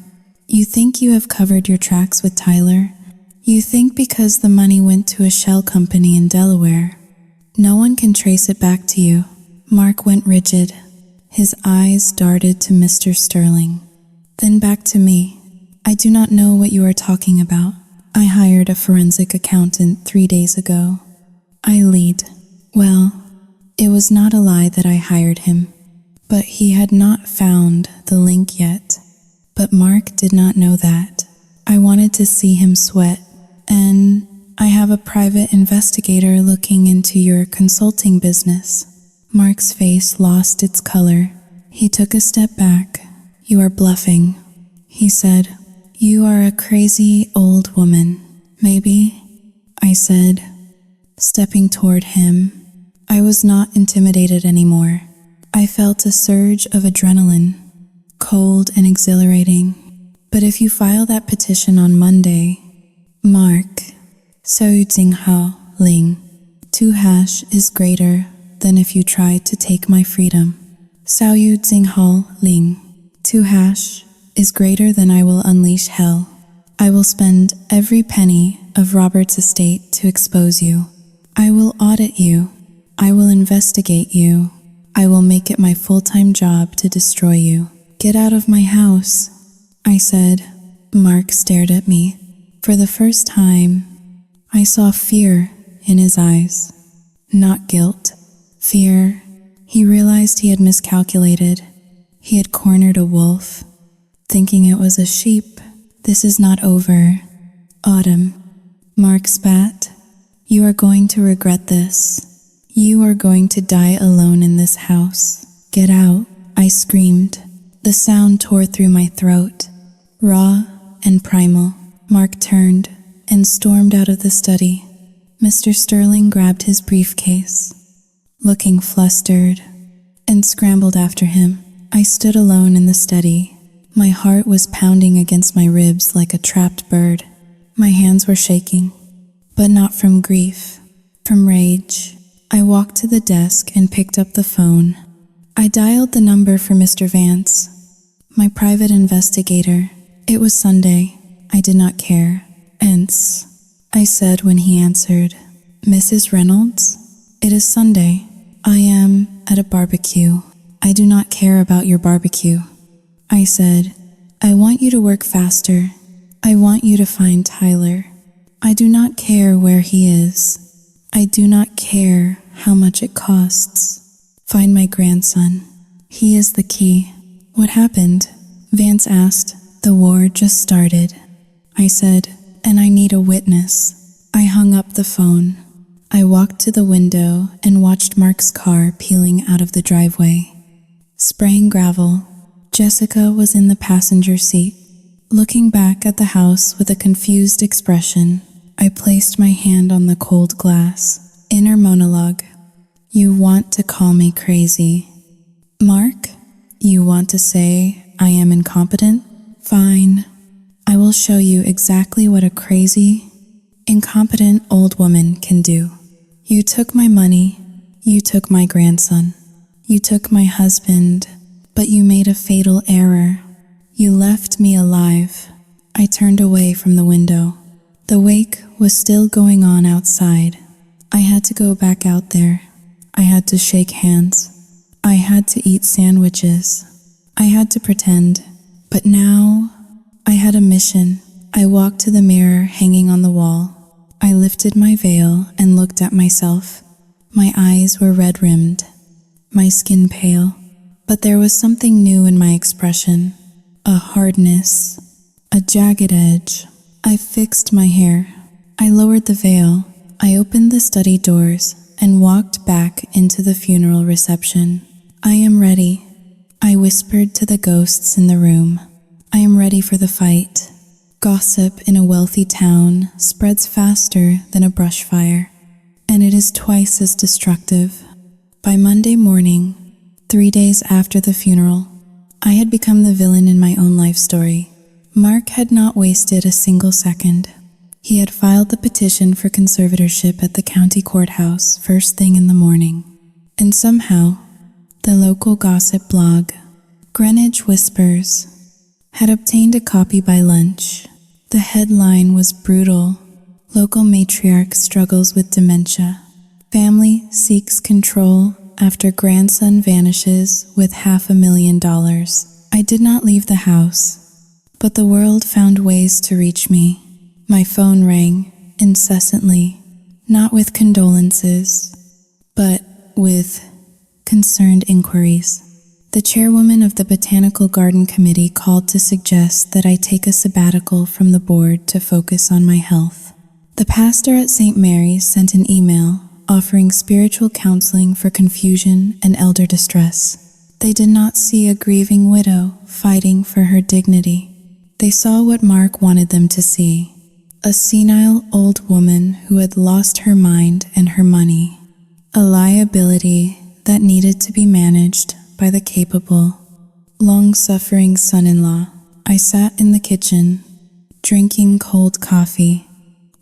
You think you have covered your tracks with Tyler. You think because the money went to a shell company in Delaware, no one can trace it back to you. Mark went rigid. His eyes darted to Mr. Sterling, then back to me. I do not know what you are talking about. I hired a forensic accountant 3 days ago. I lied. Well, it was not a lie that I hired him, but he had not found the link yet. But Mark did not know that. I wanted to see him sweat, and I have a private investigator looking into your consulting business. Mark's face lost its color. He took a step back. You are bluffing, he said. You are a crazy old woman. Maybe, I said, stepping toward him. I was not intimidated anymore. I felt a surge of adrenaline, cold and exhilarating. But if you file that petition on Monday, Mark, Xiao Jinghao Ling, 2# is greater than if you tried to take my freedom. Xiao Jinghao Ling, 2# is greater than I will unleash hell. I will spend every penny of Robert's estate to expose you. I will audit you. I will investigate you. I will make it my full-time job to destroy you. Get out of my house, I said. Mark stared at me. For the first time, I saw fear in his eyes. Not guilt. Fear. He realized he had miscalculated. He had cornered a wolf, thinking it was a sheep. This is not over. Autumn. Mark spat. You are going to regret this. You are going to die alone in this house. Get out, I screamed. The sound tore through my throat, raw and primal. Mark turned and stormed out of the study. Mr. Sterling grabbed his briefcase, looking flustered, and scrambled after him. I stood alone in the study. My heart was pounding against my ribs like a trapped bird. My hands were shaking, but not from grief, from rage. I walked to the desk and picked up the phone. I dialed the number for Mr. Vance, my private investigator. It was Sunday. I did not care. "Ence," I said when he answered. "Mrs. Reynolds? It is Sunday. I am at a barbecue. I do not care about your barbecue." I said, "I want you to work faster. I want you to find Tyler. I do not care where he is. I do not care how much it costs. Find my grandson. He is the key." "What happened?" Vance asked. "The war just started," I said, "and I need a witness." I hung up the phone. I walked to the window and watched Mark's car peeling out of the driveway, spraying gravel. Jessica was in the passenger seat, looking back at the house with a confused expression. I placed my hand on the cold glass. Inner monologue. You want to call me crazy, Mark? You want to say I am incompetent? Fine. I will show you exactly what a crazy, incompetent old woman can do. You took my money. You took my grandson. You took my husband, but you made a fatal error. You left me alive. I turned away from the window. The wake was still going on outside. I had to go back out there. I had to shake hands. I had to eat sandwiches. I had to pretend. But now, I had a mission. I walked to the mirror hanging on the wall. I lifted my veil and looked at myself. My eyes were red-rimmed, my skin pale. But there was something new in my expression. A hardness, a jagged edge. I fixed my hair. I lowered the veil. I opened the study doors and walked back into the funeral reception. I am ready, I whispered to the ghosts in the room. I am ready for the fight. Gossip in a wealthy town spreads faster than a brush fire, and it is twice as destructive. By Monday morning, 3 days after the funeral, I had become the villain in my own life story. Mark had not wasted a single second. He had filed the petition for conservatorship at the county courthouse first thing in the morning. And somehow, the local gossip blog, Greenwich Whispers, had obtained a copy by lunch. The headline was brutal. Local matriarch struggles with dementia. Family seeks control after grandson vanishes with $500,000. I did not leave the house, but the world found ways to reach me. My phone rang incessantly, not with condolences, but with concerned inquiries. The chairwoman of the Botanical Garden Committee called to suggest that I take a sabbatical from the board to focus on my health. The pastor at St. Mary's sent an email offering spiritual counseling for confusion and elder distress. They did not see a grieving widow fighting for her dignity. They saw what Mark wanted them to see: a senile old woman who had lost her mind and her money, a liability that needed to be managed by the capable, long-suffering son-in-law. I sat in the kitchen, drinking cold coffee,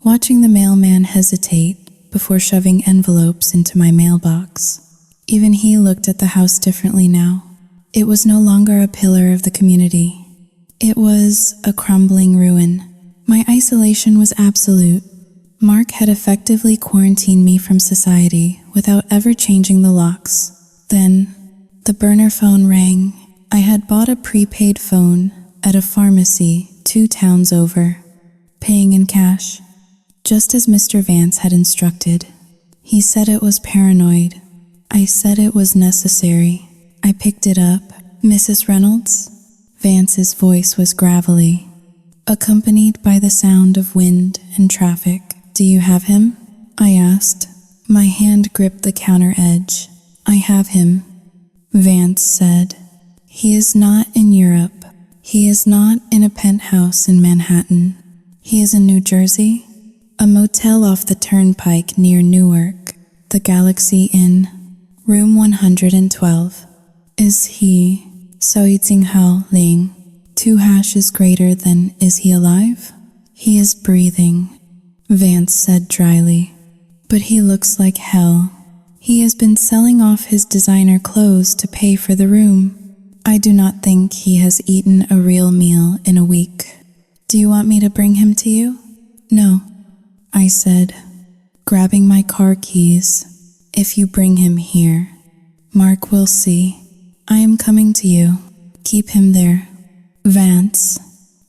watching the mailman hesitate before shoving envelopes into my mailbox. Even he looked at the house differently now. It was no longer a pillar of the community. It was a crumbling ruin. My isolation was absolute. Mark had effectively quarantined me from society without ever changing the locks. Then, the burner phone rang. I had bought a prepaid phone at a pharmacy 2 towns over, paying in cash, just as Mr. Vance had instructed. He said it was paranoid. I said it was necessary. I picked it up. "Mrs. Reynolds?" Vance's voice was gravelly, accompanied by the sound of wind and traffic. "Do you have him?" I asked. My hand gripped the counter edge. "I have him," Vance said. "He is not in Europe. He is not in a penthouse in Manhattan. He is in New Jersey, a motel off the turnpike near Newark, the Galaxy Inn, room 112. Is he Soiting Ling? 2 hashes greater than is he alive? He is breathing," Vance said dryly. "But he looks like hell. He has been selling off his designer clothes to pay for the room. I do not think he has eaten a real meal in a week. Do you want me to bring him to you?" "No," I said, grabbing my car keys. "If you bring him here, Mark will see. I am coming to you. Keep him there. Vance,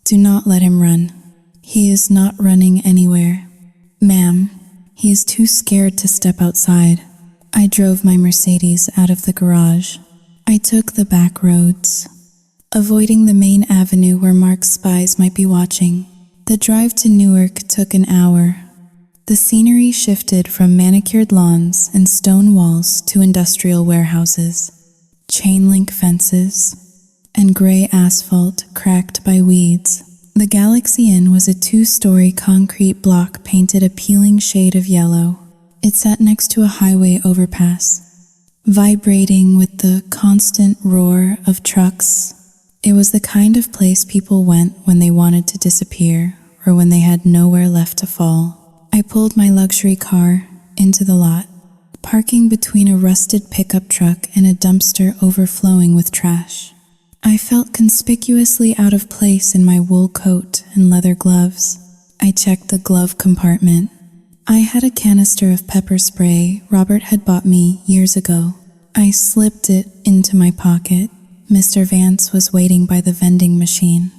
do not let him run. He is not running anywhere. Ma'am, he is too scared to step outside." I drove my Mercedes out of the garage. I took the back roads, avoiding the main avenue where Mark's spies might be watching. The drive to Newark took an hour. The scenery shifted from manicured lawns and stone walls to industrial warehouses, chain-link fences, and gray asphalt cracked by weeds. The Galaxy Inn was a 2-story concrete block painted a peeling shade of yellow. It sat next to a highway overpass, vibrating with the constant roar of trucks. It was the kind of place people went when they wanted to disappear or when they had nowhere left to fall. I pulled my luxury car into the lot, parking between a rusted pickup truck and a dumpster overflowing with trash. I felt conspicuously out of place in my wool coat and leather gloves. I checked the glove compartment. I had a canister of pepper spray Robert had bought me years ago. I slipped it into my pocket. Mr. Vance was waiting by the vending machine,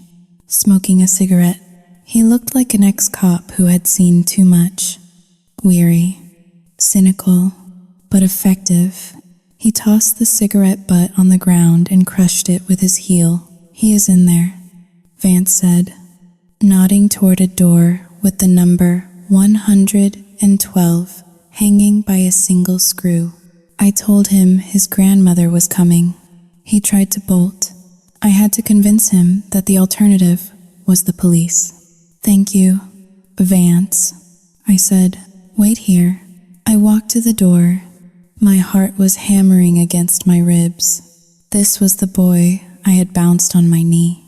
smoking a cigarette. He looked like an ex-cop who had seen too much. Weary, cynical, but effective. He tossed the cigarette butt on the ground and crushed it with his heel. "He is in there," Vance said, nodding toward a door with the number 112 hanging by a single screw. I told him his grandmother was coming. He tried to bolt. I had to convince him that the alternative was the police. "Thank you, Vance," I said. "Wait here." I walked to the door. My heart was hammering against my ribs. This was the boy I had bounced on my knee.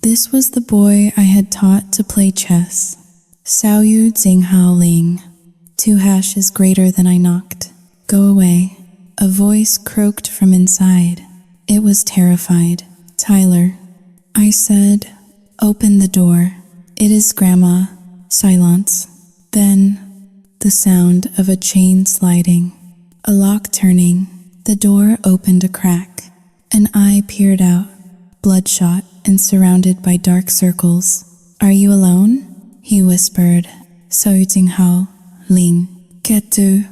This was the boy I had taught to play chess. Xiaoyu Xinghao Ling. 2 hashes greater than I knocked. Go away. A voice croaked from inside. It was terrified. Tyler. I said, open the door. It is Grandma. Silence. Then, the sound of a chain sliding. A lock turning. The door opened a crack. An eye peered out, bloodshot and surrounded by dark circles. Are you alone? He whispered. Xiaoyu Xinghao Ling. Ketu.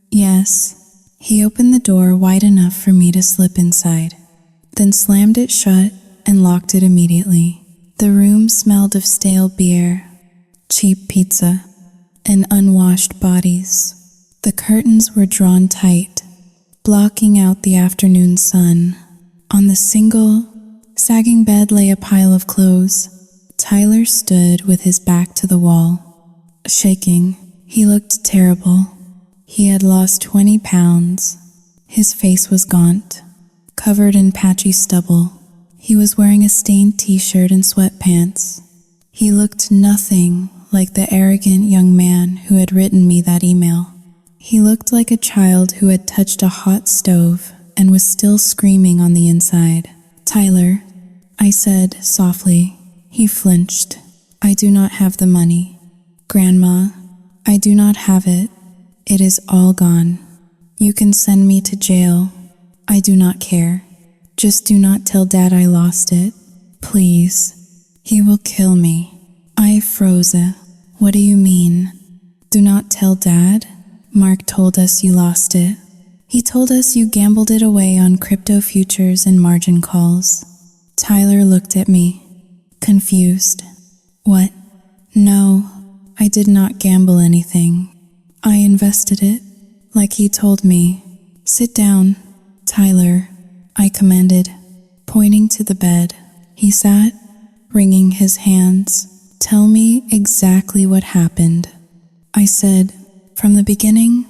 Yes. He opened the door wide enough for me to slip inside, then slammed it shut and locked it immediately. The room smelled of stale beer, cheap pizza, and unwashed bodies. The curtains were drawn tight, blocking out the afternoon sun. On the single, sagging bed lay a pile of clothes. Tyler stood with his back to the wall, shaking. He looked terrible. He had lost 20 pounds. His face was gaunt, covered in patchy stubble. He was wearing a stained t-shirt and sweatpants. He looked nothing like the arrogant young man who had written me that email. He looked like a child who had touched a hot stove and was still screaming on the inside. Tyler, I said softly. He flinched. I do not have the money. Grandma, I do not have it. It is all gone. You can send me to jail. I do not care. Just do not tell Dad I lost it. Please. He will kill me. I froze. What do you mean? Do not tell Dad? Mark told us you lost it. He told us you gambled it away on crypto futures and margin calls. Tyler looked at me, confused. What? No, I did not gamble anything. I invested it, like he told me. Sit down, Tyler, I commanded, pointing to the bed. He sat, wringing his hands. Tell me exactly what happened. I said, from the beginning,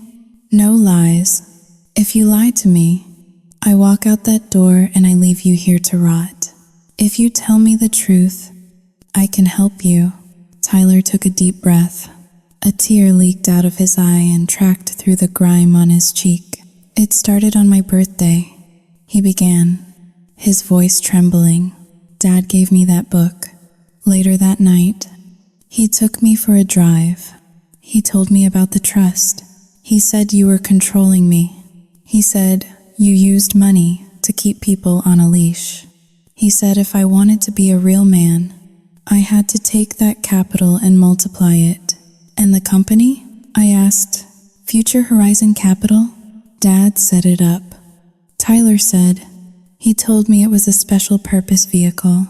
no lies. If you lie to me, I walk out that door and I leave you here to rot. If you tell me the truth, I can help you. Tyler took a deep breath. A tear leaked out of his eye and tracked through the grime on his cheek. It started on my birthday, he began, his voice trembling. Dad gave me that book. Later that night, he took me for a drive. He told me about the trust. He said you were controlling me. He said you used money to keep people on a leash. He said if I wanted to be a real man, I had to take that capital and multiply it. And the company? I asked. Future Horizon Capital? Dad set it up. Tyler said. He told me it was a special purpose vehicle,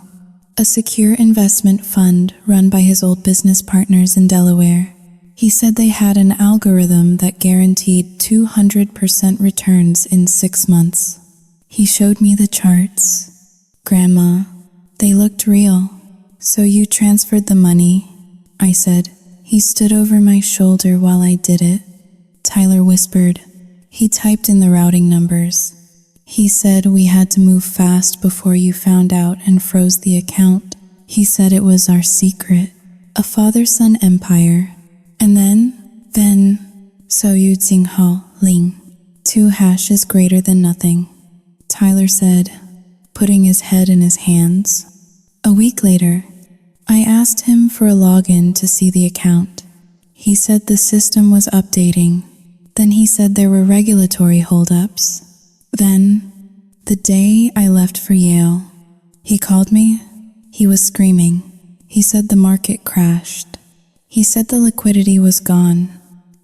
a secure investment fund run by his old business partners in Delaware. He said they had an algorithm that guaranteed 200% returns in 6 months. He showed me the charts. Grandma, they looked real. So you transferred the money? I said. He stood over my shoulder while I did it. Tyler whispered. He typed in the routing numbers. He said we had to move fast before you found out and froze the account. He said it was our secret, a father-son empire. And then, Xiaoyu Xinghao Ling, 2 hashes greater than nothing. Tyler said, putting his head in his hands. A week later, I asked him for a login to see the account. He said the system was updating. Then he said there were regulatory holdups. Then, the day I left for Yale, he called me. He was screaming. He said the market crashed. He said the liquidity was gone.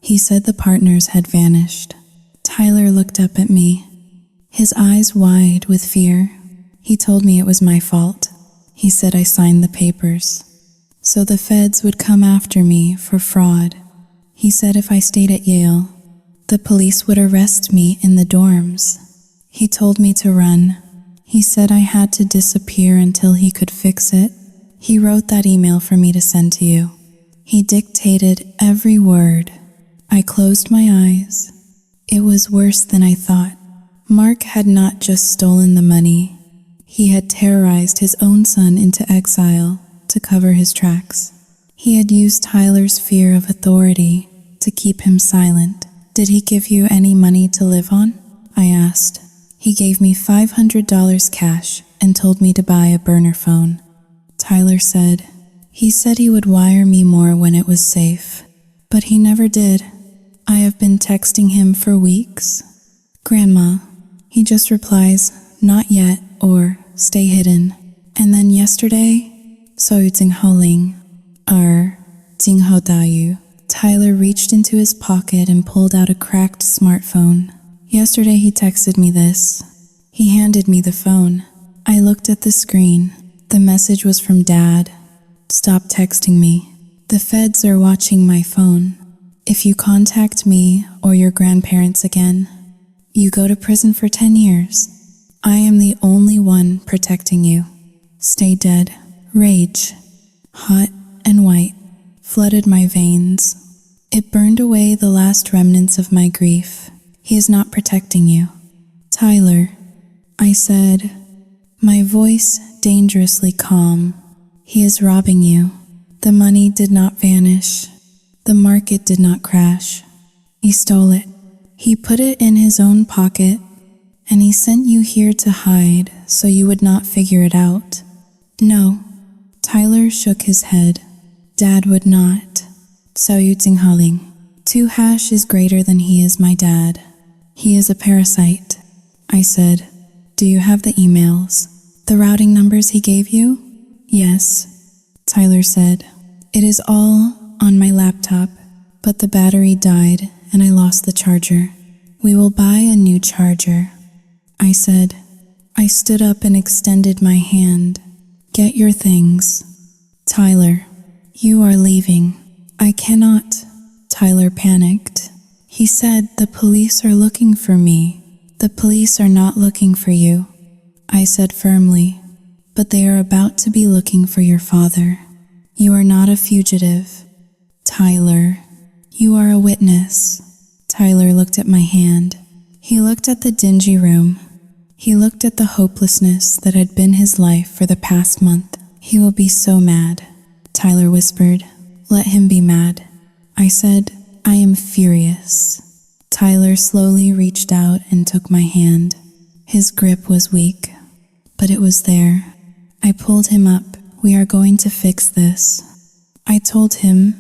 He said the partners had vanished. Tyler looked up at me, his eyes wide with fear. He told me it was my fault. He said I signed the papers, so the feds would come after me for fraud. He said if I stayed at Yale, the police would arrest me in the dorms. He told me to run. He said I had to disappear until he could fix it. He wrote that email for me to send to you. He dictated every word. I closed my eyes. It was worse than I thought. Mark had not just stolen the money. He had terrorized his own son into exile to cover his tracks. He had used Tyler's fear of authority to keep him silent. "Did he give you any money to live on?" I asked. "He gave me $500 cash and told me to buy a burner phone." Tyler said, "He said he would wire me more when it was safe, but he never did. I have been texting him for weeks." "Grandma," he just replies, "Not yet," or "Stay hidden." And then yesterday, "Soyuting Jinghodayu." Tyler reached into his pocket and pulled out a cracked smartphone. "Yesterday he texted me this." He handed me the phone. I looked at the screen. The message was from Dad. "Stop texting me. The feds are watching my phone. If you contact me or your grandparents again, you go to prison for 10 years. I am the only one protecting you. Stay dead." Rage, hot and white, flooded my veins. It burned away the last remnants of my grief. "He is not protecting you." "Tyler," I said, my voice dangerously calm. "He is robbing you. The money did not vanish. The market did not crash. He stole it. He put it in his own pocket, and he sent you here to hide so you would not figure it out." "No." Tyler shook his head. "Dad would not." "Soyuting 2# is greater than he is my dad. He is a parasite." I said, "Do you have the emails? The routing numbers he gave you?" "Yes." Tyler said, "It is all on my laptop, but the battery died and I lost the charger. We will buy a new charger." I said. I stood up and extended my hand. "Get your things." "Tyler, you are leaving." "I cannot." Tyler panicked. He said, "The police are looking for me." "The police are not looking for you," I said firmly, "but they are about to be looking for your father. You are not a fugitive." "Tyler, you are a witness." Tyler looked at my hand. He looked at the dingy room. He looked at the hopelessness that had been his life for the past month. "He will be so mad," Tyler whispered. "Let him be mad." I said, "I am furious." Tyler slowly reached out and took my hand. His grip was weak, but it was there. I pulled him up. "We are going to fix this." I told him,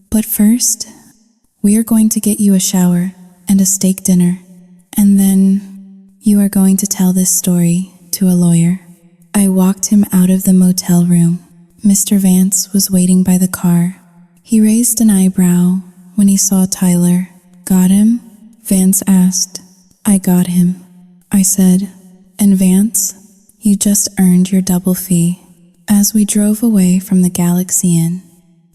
"But first, we are going to get you a shower and a steak dinner, and then you are going to tell this story to a lawyer." I walked him out of the motel room. Mr. Vance was waiting by the car. He raised an eyebrow when he saw Tyler. "Got him?" Vance asked. "I got him," I said. "And Vance, you just earned your double fee." As we drove away from the Galaxy Inn,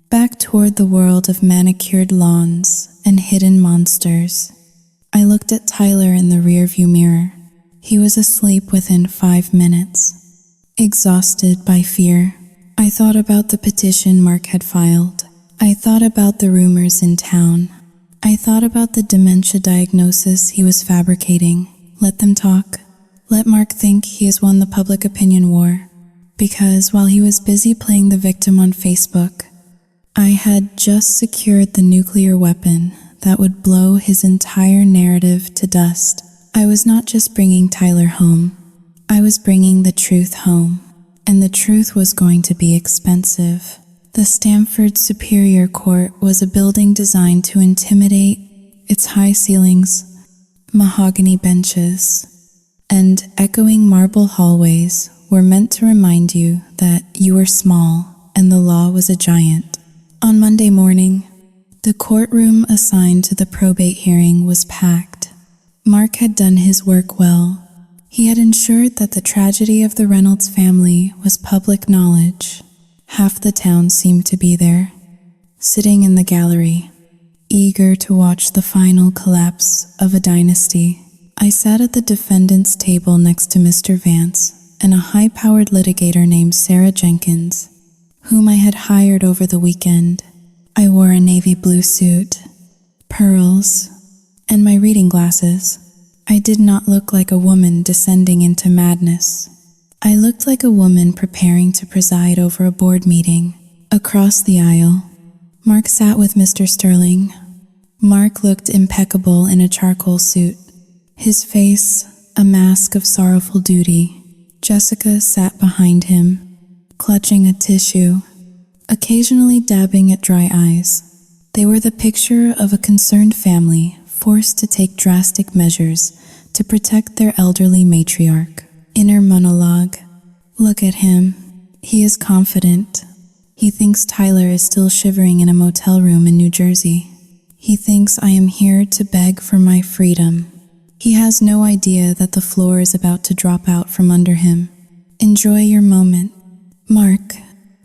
back toward the world of manicured lawns and hidden monsters, I looked at Tyler in the rearview mirror. He was asleep within 5 minutes, exhausted by fear. I thought about the petition Mark had filed. I thought about the rumors in town. I thought about the dementia diagnosis he was fabricating. Let them talk. Let Mark think he has won the public opinion war. Because while he was busy playing the victim on Facebook, I had just secured the nuclear weapon that would blow his entire narrative to dust. I was not just bringing Tyler home. I was bringing the truth home. And the truth was going to be expensive. The Stamford Superior Court was a building designed to intimidate. Its high ceilings, mahogany benches, and echoing marble hallways were meant to remind you that you were small and the law was a giant. On Monday morning, the courtroom assigned to the probate hearing was packed. Mark had done his work well. He had ensured that the tragedy of the Reynolds family was public knowledge. Half the town seemed to be there, sitting in the gallery, eager to watch the final collapse of a dynasty. I sat at the defendant's table next to Mr. Vance and a high-powered litigator named Sarah Jenkins, whom I had hired over the weekend. I wore a navy blue suit, pearls, and my reading glasses. I did not look like a woman descending into madness. I looked like a woman preparing to preside over a board meeting. Across the aisle, Mark sat with Mr. Sterling. Mark looked impeccable in a charcoal suit, his face a mask of sorrowful duty. Jessica sat behind him, clutching a tissue, occasionally dabbing at dry eyes. They were the picture of a concerned family forced to take drastic measures to protect their elderly matriarch. Inner monologue. Look at him. He is confident. He thinks Tyler is still shivering in a motel room in New Jersey. He thinks I am here to beg for my freedom. He has no idea that the floor is about to drop out from under him. Enjoy your moment. Mark,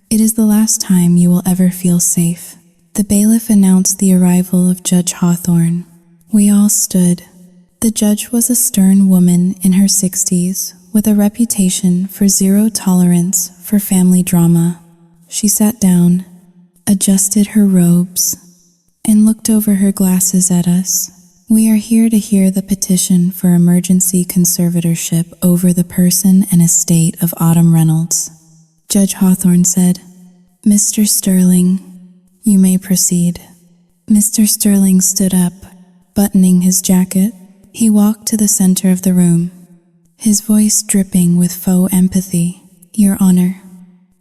it is the last time you will ever feel safe. The bailiff announced the arrival of Judge Hawthorne. We all stood. The judge was a stern woman in her 60s with a reputation for zero tolerance for family drama. She sat down, adjusted her robes, and looked over her glasses at us. We are here to hear the petition for emergency conservatorship over the person and estate of Autumn Reynolds. Judge Hawthorne said, Mr. Sterling, you may proceed. Mr. Sterling stood up, buttoning his jacket. He walked to the center of the room, his voice dripping with faux empathy. Your Honor,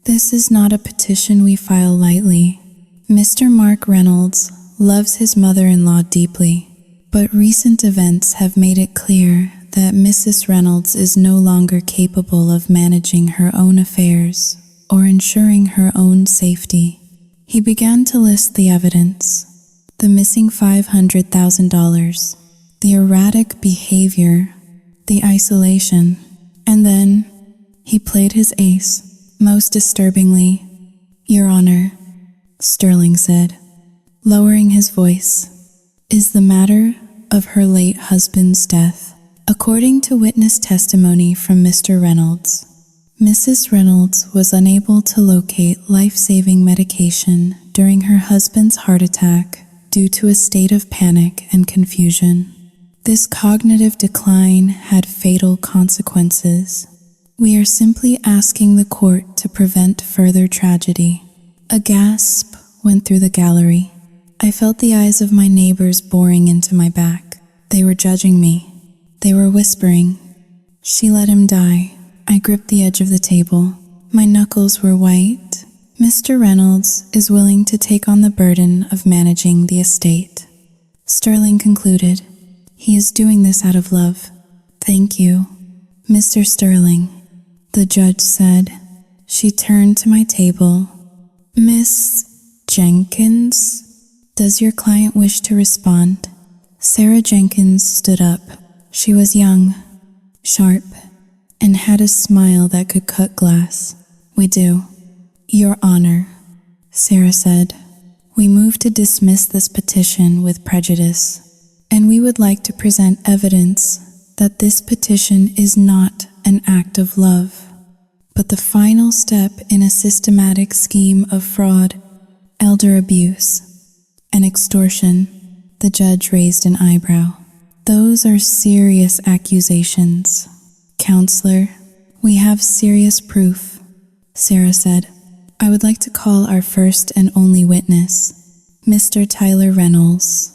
this is not a petition we file lightly. Mr. Mark Reynolds loves his mother-in-law deeply, but recent events have made it clear that Mrs. Reynolds is no longer capable of managing her own affairs or ensuring her own safety. He began to list the evidence: the missing $500,000, the erratic behavior, the isolation, and then he played his ace. Most disturbingly, Your Honor, Sterling said, lowering his voice, is the matter of her late husband's death. According to witness testimony from Mr. Reynolds, Mrs. Reynolds was unable to locate life-saving medication during her husband's heart attack due to a state of panic and confusion. This cognitive decline had fatal consequences. We are simply asking the court to prevent further tragedy. A gasp went through the gallery. I felt the eyes of my neighbors boring into my back. They were judging me. They were whispering, "She let him die." I gripped the edge of the table. My knuckles were white. Mr. Reynolds is willing to take on the burden of managing the estate. Sterling concluded, he is doing this out of love. Thank you, Mr. Sterling, the judge said. She turned to my table. Miss Jenkins, does your client wish to respond? Sarah Jenkins stood up. She was young, sharp, and had a smile that could cut glass. We do. Your Honor, Sarah said. We move to dismiss this petition with prejudice, and we would like to present evidence that this petition is not an act of love, but the final step in a systematic scheme of fraud, elder abuse, and extortion. The judge raised an eyebrow. Those are serious accusations. Counselor, we have serious proof, Sarah said. I would like to call our first and only witness, Mr. Tyler Reynolds.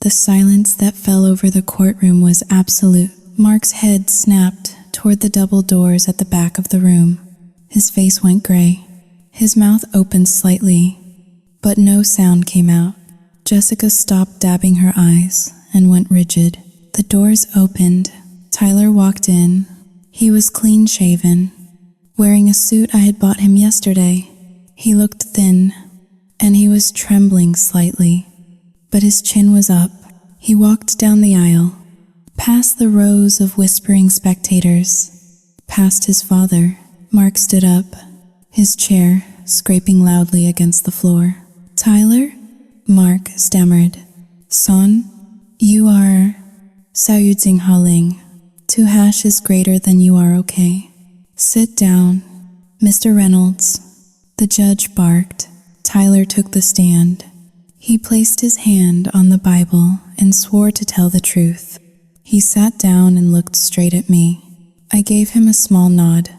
The silence that fell over the courtroom was absolute. Mark's head snapped toward the double doors at the back of the room. His face went gray. His mouth opened slightly, but no sound came out. Jessica stopped dabbing her eyes and went rigid. The doors opened. Tyler walked in. He was clean-shaven, wearing a suit I had bought him yesterday. He looked thin, and he was trembling slightly, but his chin was up. He walked down the aisle, past the rows of whispering spectators, past his father. Mark stood up, his chair scraping loudly against the floor. Tyler? Mark stammered. Son, you are... Sayu Jinghaling. 2 hash is greater than you are, okay? Sit down, Mr. Reynolds. The judge barked. Tyler took the stand. He placed his hand on the Bible and swore to tell the truth. He sat down and looked straight at me. I gave him a small nod.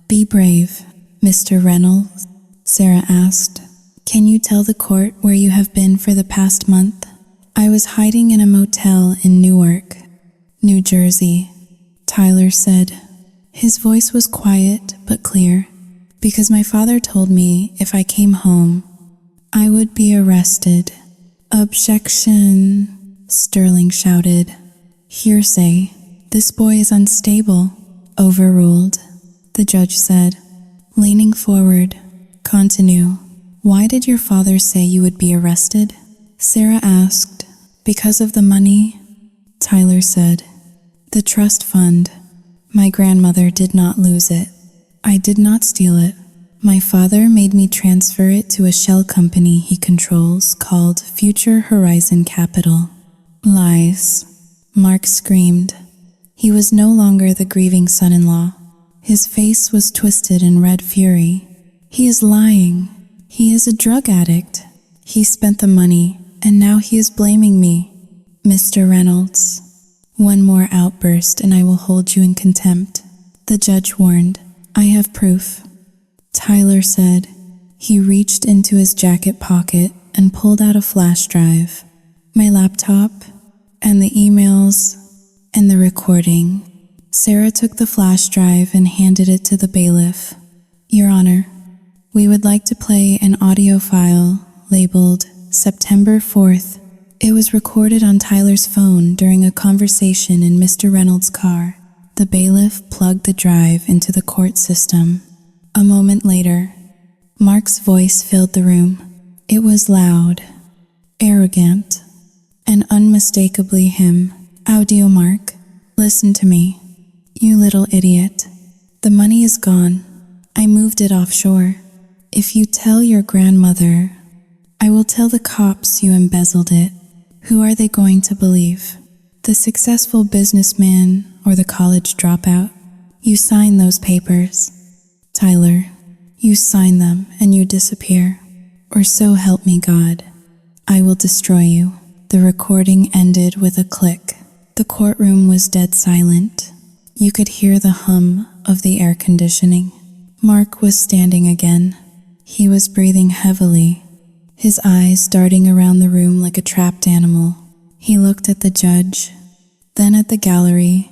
Be brave, Mr. Reynolds, Sarah asked. Can you tell the court where you have been for the past month? I was hiding in a motel in Newark, New Jersey, Tyler said. His voice was quiet but clear, because my father told me if I came home, I would be arrested. Objection, Sterling shouted. Hearsay. This boy is unstable. Overruled, the judge said, leaning forward. Continue. Why did your father say you would be arrested? Sarah asked. Because of the money, Tyler said. The trust fund. My grandmother did not lose it. I did not steal it. My father made me transfer it to a shell company he controls called Future Horizon Capital. Lies, Mark screamed. He was no longer the grieving son-in-law. His face was twisted in red fury. He is lying. He is a drug addict. He spent the money, and now he is blaming me. Mr. Reynolds, one more outburst and I will hold you in contempt, the judge warned. I have proof, Tyler said. He reached into his jacket pocket and pulled out a flash drive. My laptop, and the emails, and the recording. Sarah took the flash drive and handed it to the bailiff. Your Honor, we would like to play an audio file labeled September 4th. It was recorded on Tyler's phone during a conversation in Mr. Reynolds' car. The bailiff plugged the drive into the court system. A moment later, Mark's voice filled the room. It was loud, arrogant, and unmistakably him. Audio Mark, listen to me. You little idiot. The money is gone. I moved it offshore. If you tell your grandmother, I will tell the cops you embezzled it. Who are they going to believe? The successful businessman or the college dropout? You sign those papers. Tyler, you sign them and you disappear. Or so help me God. I will destroy you. The recording ended with a click. The courtroom was dead silent. You could hear the hum of the air conditioning. Mark was standing again. He was breathing heavily, his eyes darting around the room like a trapped animal. He looked at the judge, then at the gallery,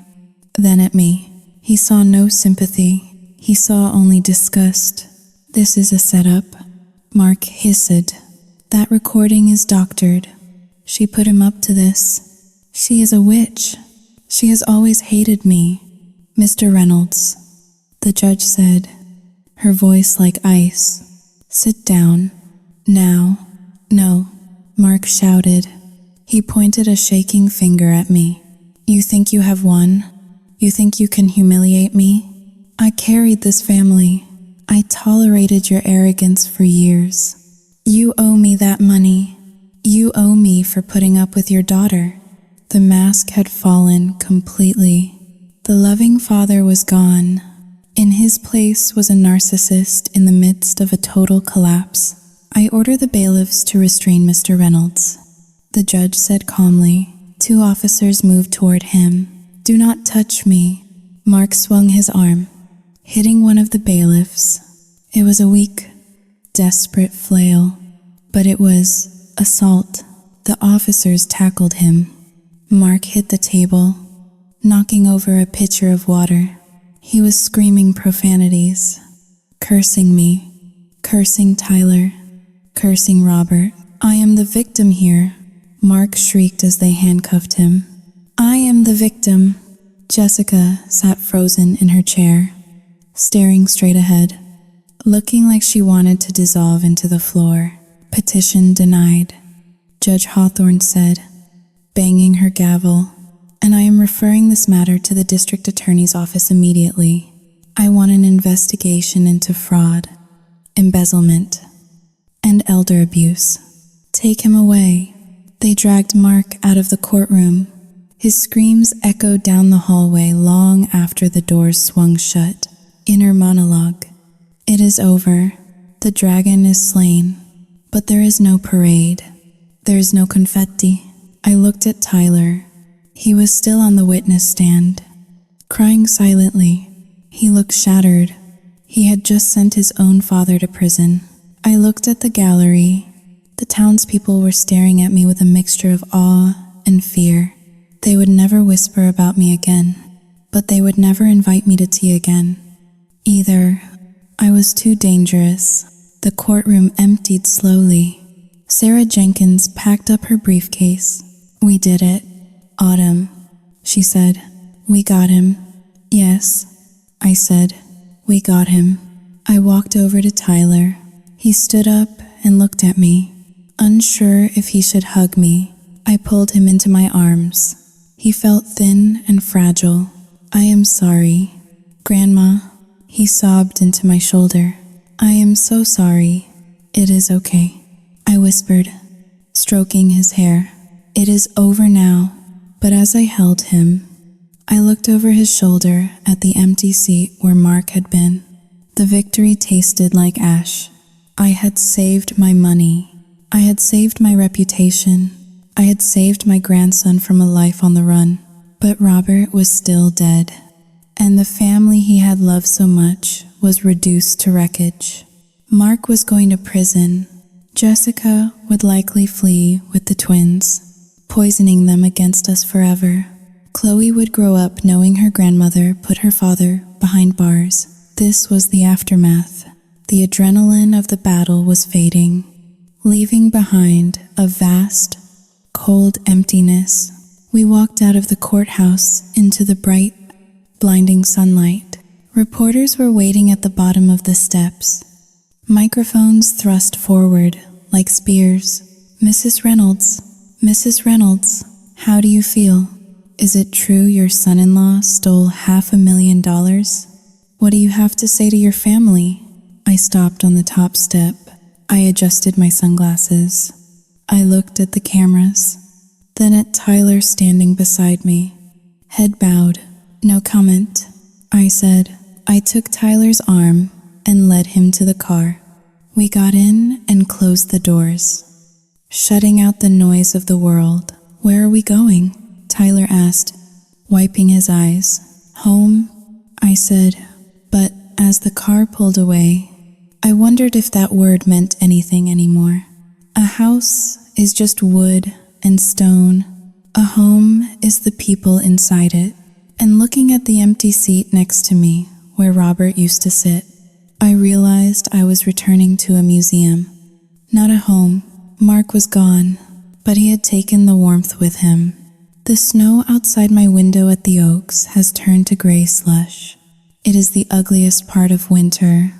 then at me. He saw no sympathy. He saw only disgust. This is a setup, Mark hissed. That recording is doctored. She put him up to this. She is a witch. She has always hated me. Mr. Reynolds, the judge said, her voice like ice. Sit down. Now. No, Mark shouted. He pointed a shaking finger at me. You think you have won? You think you can humiliate me? I carried this family. I tolerated your arrogance for years. You owe me that money. You owe me for putting up with your daughter. The mask had fallen completely. The loving father was gone. In his place was a narcissist in the midst of a total collapse. I order the bailiffs to restrain Mr. Reynolds, the judge said calmly. 2 officers moved toward him. Do not touch me. Mark swung his arm, hitting one of the bailiffs. It was a weak, desperate flail, but it was assault. The officers tackled him. Mark hit the table, knocking over a pitcher of water. He was screaming profanities, cursing me, cursing Tyler, cursing Robert. I am the victim here, Mark shrieked as they handcuffed him. I am the victim. Jessica sat frozen in her chair, staring straight ahead, looking like she wanted to dissolve into the floor. Petition denied, Judge Hawthorne said, banging her gavel. And I am referring this matter to the district attorney's office immediately. I want an investigation into fraud, embezzlement, and elder abuse. Take him away. They dragged Mark out of the courtroom. His screams echoed down the hallway long after the doors swung shut. Inner monologue. It is over. The dragon is slain. But there is no parade. There is no confetti. I looked at Tyler. He was still on the witness stand, crying silently. He looked shattered. He had just sent his own father to prison. I looked at the gallery. The townspeople were staring at me with a mixture of awe and fear. They would never whisper about me again, but they would never invite me to tea again. Either. I was too dangerous. The courtroom emptied slowly. Sarah Jenkins packed up her briefcase. "We did it. Autumn," she said. "We got him." "Yes," I said. "We got him." I walked over to Tyler. He stood up and looked at me, unsure if he should hug me. I pulled him into my arms. He felt thin and fragile. "I am sorry, Grandma." He sobbed into my shoulder. "I am so sorry." "It is okay," I whispered, stroking his hair. "It is over now." But as I held him, I looked over his shoulder at the empty seat where Mark had been. The victory tasted like ash. I had saved my money. I had saved my reputation. I had saved my grandson from a life on the run. But Robert was still dead, and the family he had loved so much was reduced to wreckage. Mark was going to prison. Jessica would likely flee with the twins, poisoning them against us forever. Chloe would grow up knowing her grandmother put her father behind bars. This was the aftermath. The adrenaline of the battle was fading, leaving behind a vast, cold emptiness. We walked out of the courthouse into the bright, blinding sunlight. Reporters were waiting at the bottom of the steps, microphones thrust forward like spears. "Mrs. Reynolds, Mrs. Reynolds, how do you feel? Is it true your son-in-law stole $500,000? What do you have to say to your family?" I stopped on the top step. I adjusted my sunglasses. I looked at the cameras, then at Tyler standing beside me. Head bowed. "No comment," I said. I took Tyler's arm and led him to the car. We got in and closed the doors, shutting out the noise of the world. "Where are we going?" Tyler asked, wiping his eyes. "Home," I said, but as the car pulled away, I wondered if that word meant anything anymore. A house is just wood and stone. A home is the people inside it. And looking at the empty seat next to me, where Robert used to sit, I realized I was returning to a museum, not a home. Mark was gone, but he had taken the warmth with him. The snow outside my window at the Oaks has turned to gray slush. It is the ugliest part of winter,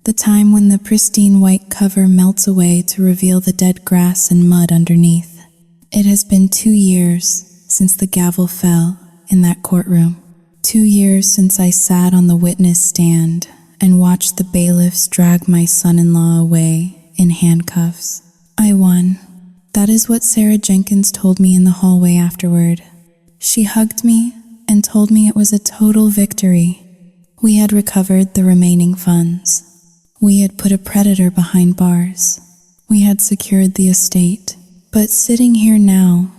the time when the pristine white cover melts away to reveal the dead grass and mud underneath. It has been 2 years since the gavel fell in that courtroom. 2 years since I sat on the witness stand and watched the bailiffs drag my son-in-law away in handcuffs. I won. That is what Sarah Jenkins told me in the hallway afterward. She hugged me and told me it was a total victory. We had recovered the remaining funds. We had put a predator behind bars. We had secured the estate. But sitting here now,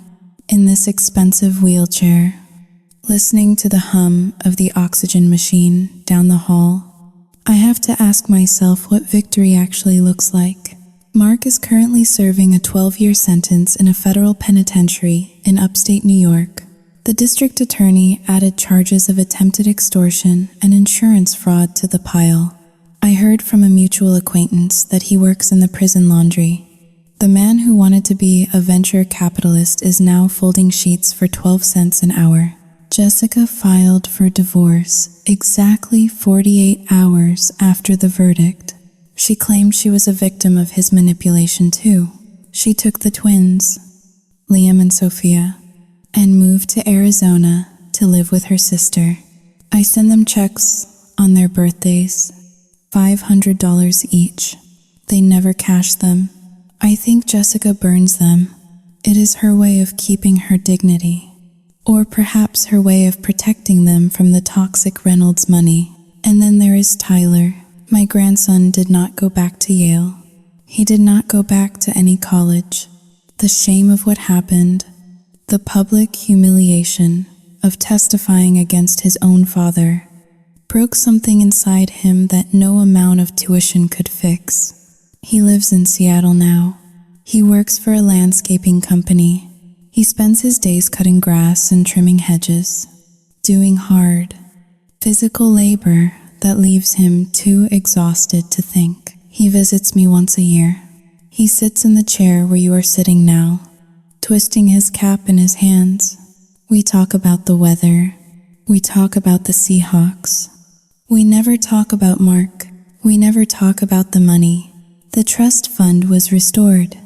in this expensive wheelchair, listening to the hum of the oxygen machine down the hall, I have to ask myself what victory actually looks like. Mark is currently serving a 12-year sentence in a federal penitentiary in upstate New York. The district attorney added charges of attempted extortion and insurance fraud to the pile. I heard from a mutual acquaintance that he works in the prison laundry. The man who wanted to be a venture capitalist is now folding sheets for 12 cents an hour. Jessica filed for divorce exactly 48 hours after the verdict. She claimed she was a victim of his manipulation too. She took the twins, Liam and Sophia, and moved to Arizona to live with her sister. I send them checks on their birthdays, $500 each. They never cash them. I think Jessica burns them. It is her way of keeping her dignity, or perhaps her way of protecting them from the toxic Reynolds money. And then there is Tyler. My grandson did not go back to Yale. He did not go back to any college. The shame of what happened, the public humiliation of testifying against his own father, broke something inside him that no amount of tuition could fix. He lives in Seattle now. He works for a landscaping company. He spends his days cutting grass and trimming hedges, doing hard, physical labor that leaves him too exhausted to think. He visits me once a year. He sits in the chair where you are sitting now, twisting his cap in his hands. We talk about the weather. We talk about the Seahawks. We never talk about Mark. We never talk about the money. The trust fund was restored,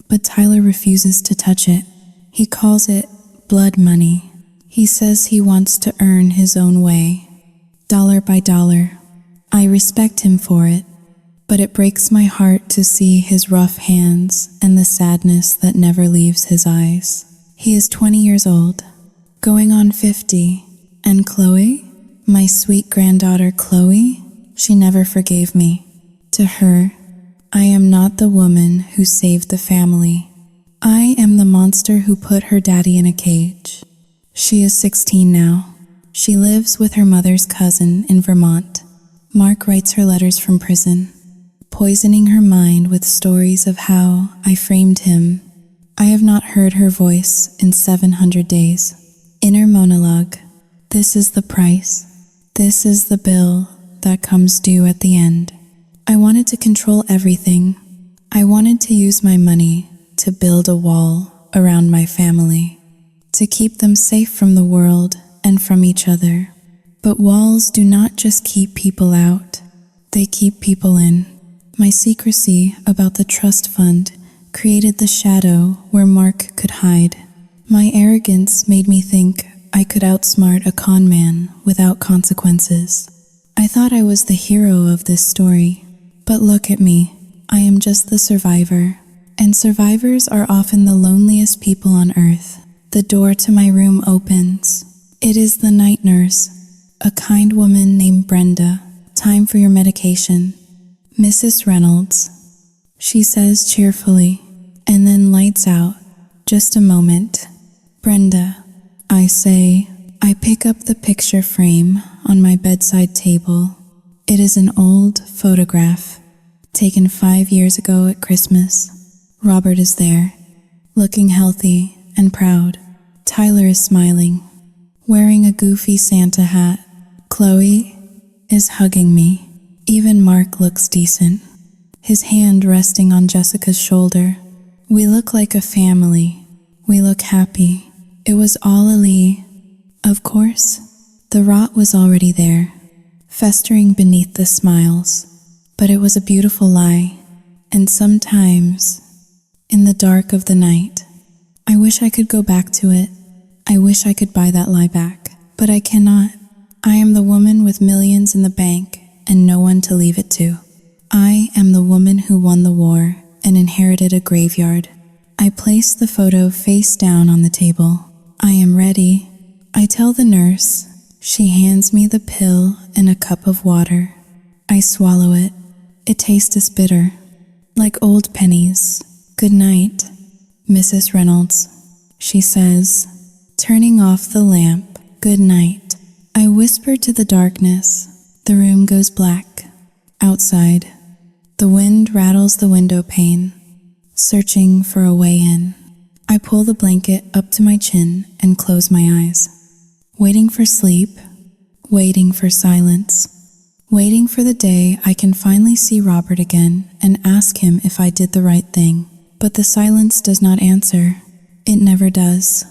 but Tyler refuses to touch it. He calls it blood money. He says he wants to earn his own way, dollar by dollar. I respect him for it, but it breaks my heart to see his rough hands and the sadness that never leaves his eyes. He is 20 years old, going on 50, and Chloe, my sweet granddaughter Chloe, she never forgave me. To her, I am not the woman who saved the family. I am the monster who put her daddy in a cage. She is 16 now. She lives with her mother's cousin in Vermont. Mark writes her letters from prison, poisoning her mind with stories of how I framed him. I have not heard her voice in 700 days. Inner monologue. This is the price. This is the bill that comes due at the end. I wanted to control everything. I wanted to use my money to build a wall around my family, to keep them safe from the world and from each other. But walls do not just keep people out, they keep people in. My secrecy about the trust fund created the shadow where Mark could hide. My arrogance made me think I could outsmart a con man without consequences. I thought I was the hero of this story, but look at me. I am just the survivor. And survivors are often the loneliest people on earth. The door to my room opens. It is the night nurse, a kind woman named Brenda. Time for your medication. Mrs. Reynolds, she says cheerfully, and then lights out. Just a moment. Brenda, I say. I pick up the picture frame on my bedside table. It is an old photograph, taken 5 years ago at Christmas. Robert is there, looking healthy and proud. Tyler is smiling, wearing a goofy Santa hat. Chloe is hugging me. Even Mark looks decent, his hand resting on Jessica's shoulder. We look like a family. We look happy. It was all a lie. Of course, the rot was already there, festering beneath the smiles. But it was a beautiful lie, and sometimes, in the dark of the night, I wish I could go back to it. I wish I could buy that lie back, but I cannot. I am the woman with millions in the bank and no one to leave it to. I am the woman who won the war and inherited a graveyard. I place the photo face down on the table. I am ready. I tell the nurse. She hands me the pill and a cup of water. I swallow it. It tastes bitter, like old pennies. Good night, Mrs. Reynolds, she says, turning off the lamp. Good night. I whisper to the darkness. The room goes black. Outside, the wind rattles the window pane, searching for a way in. I pull the blanket up to my chin and close my eyes, waiting for sleep, waiting for silence, waiting for the day I can finally see Robert again and ask him if I did the right thing. But the silence does not answer. It never does.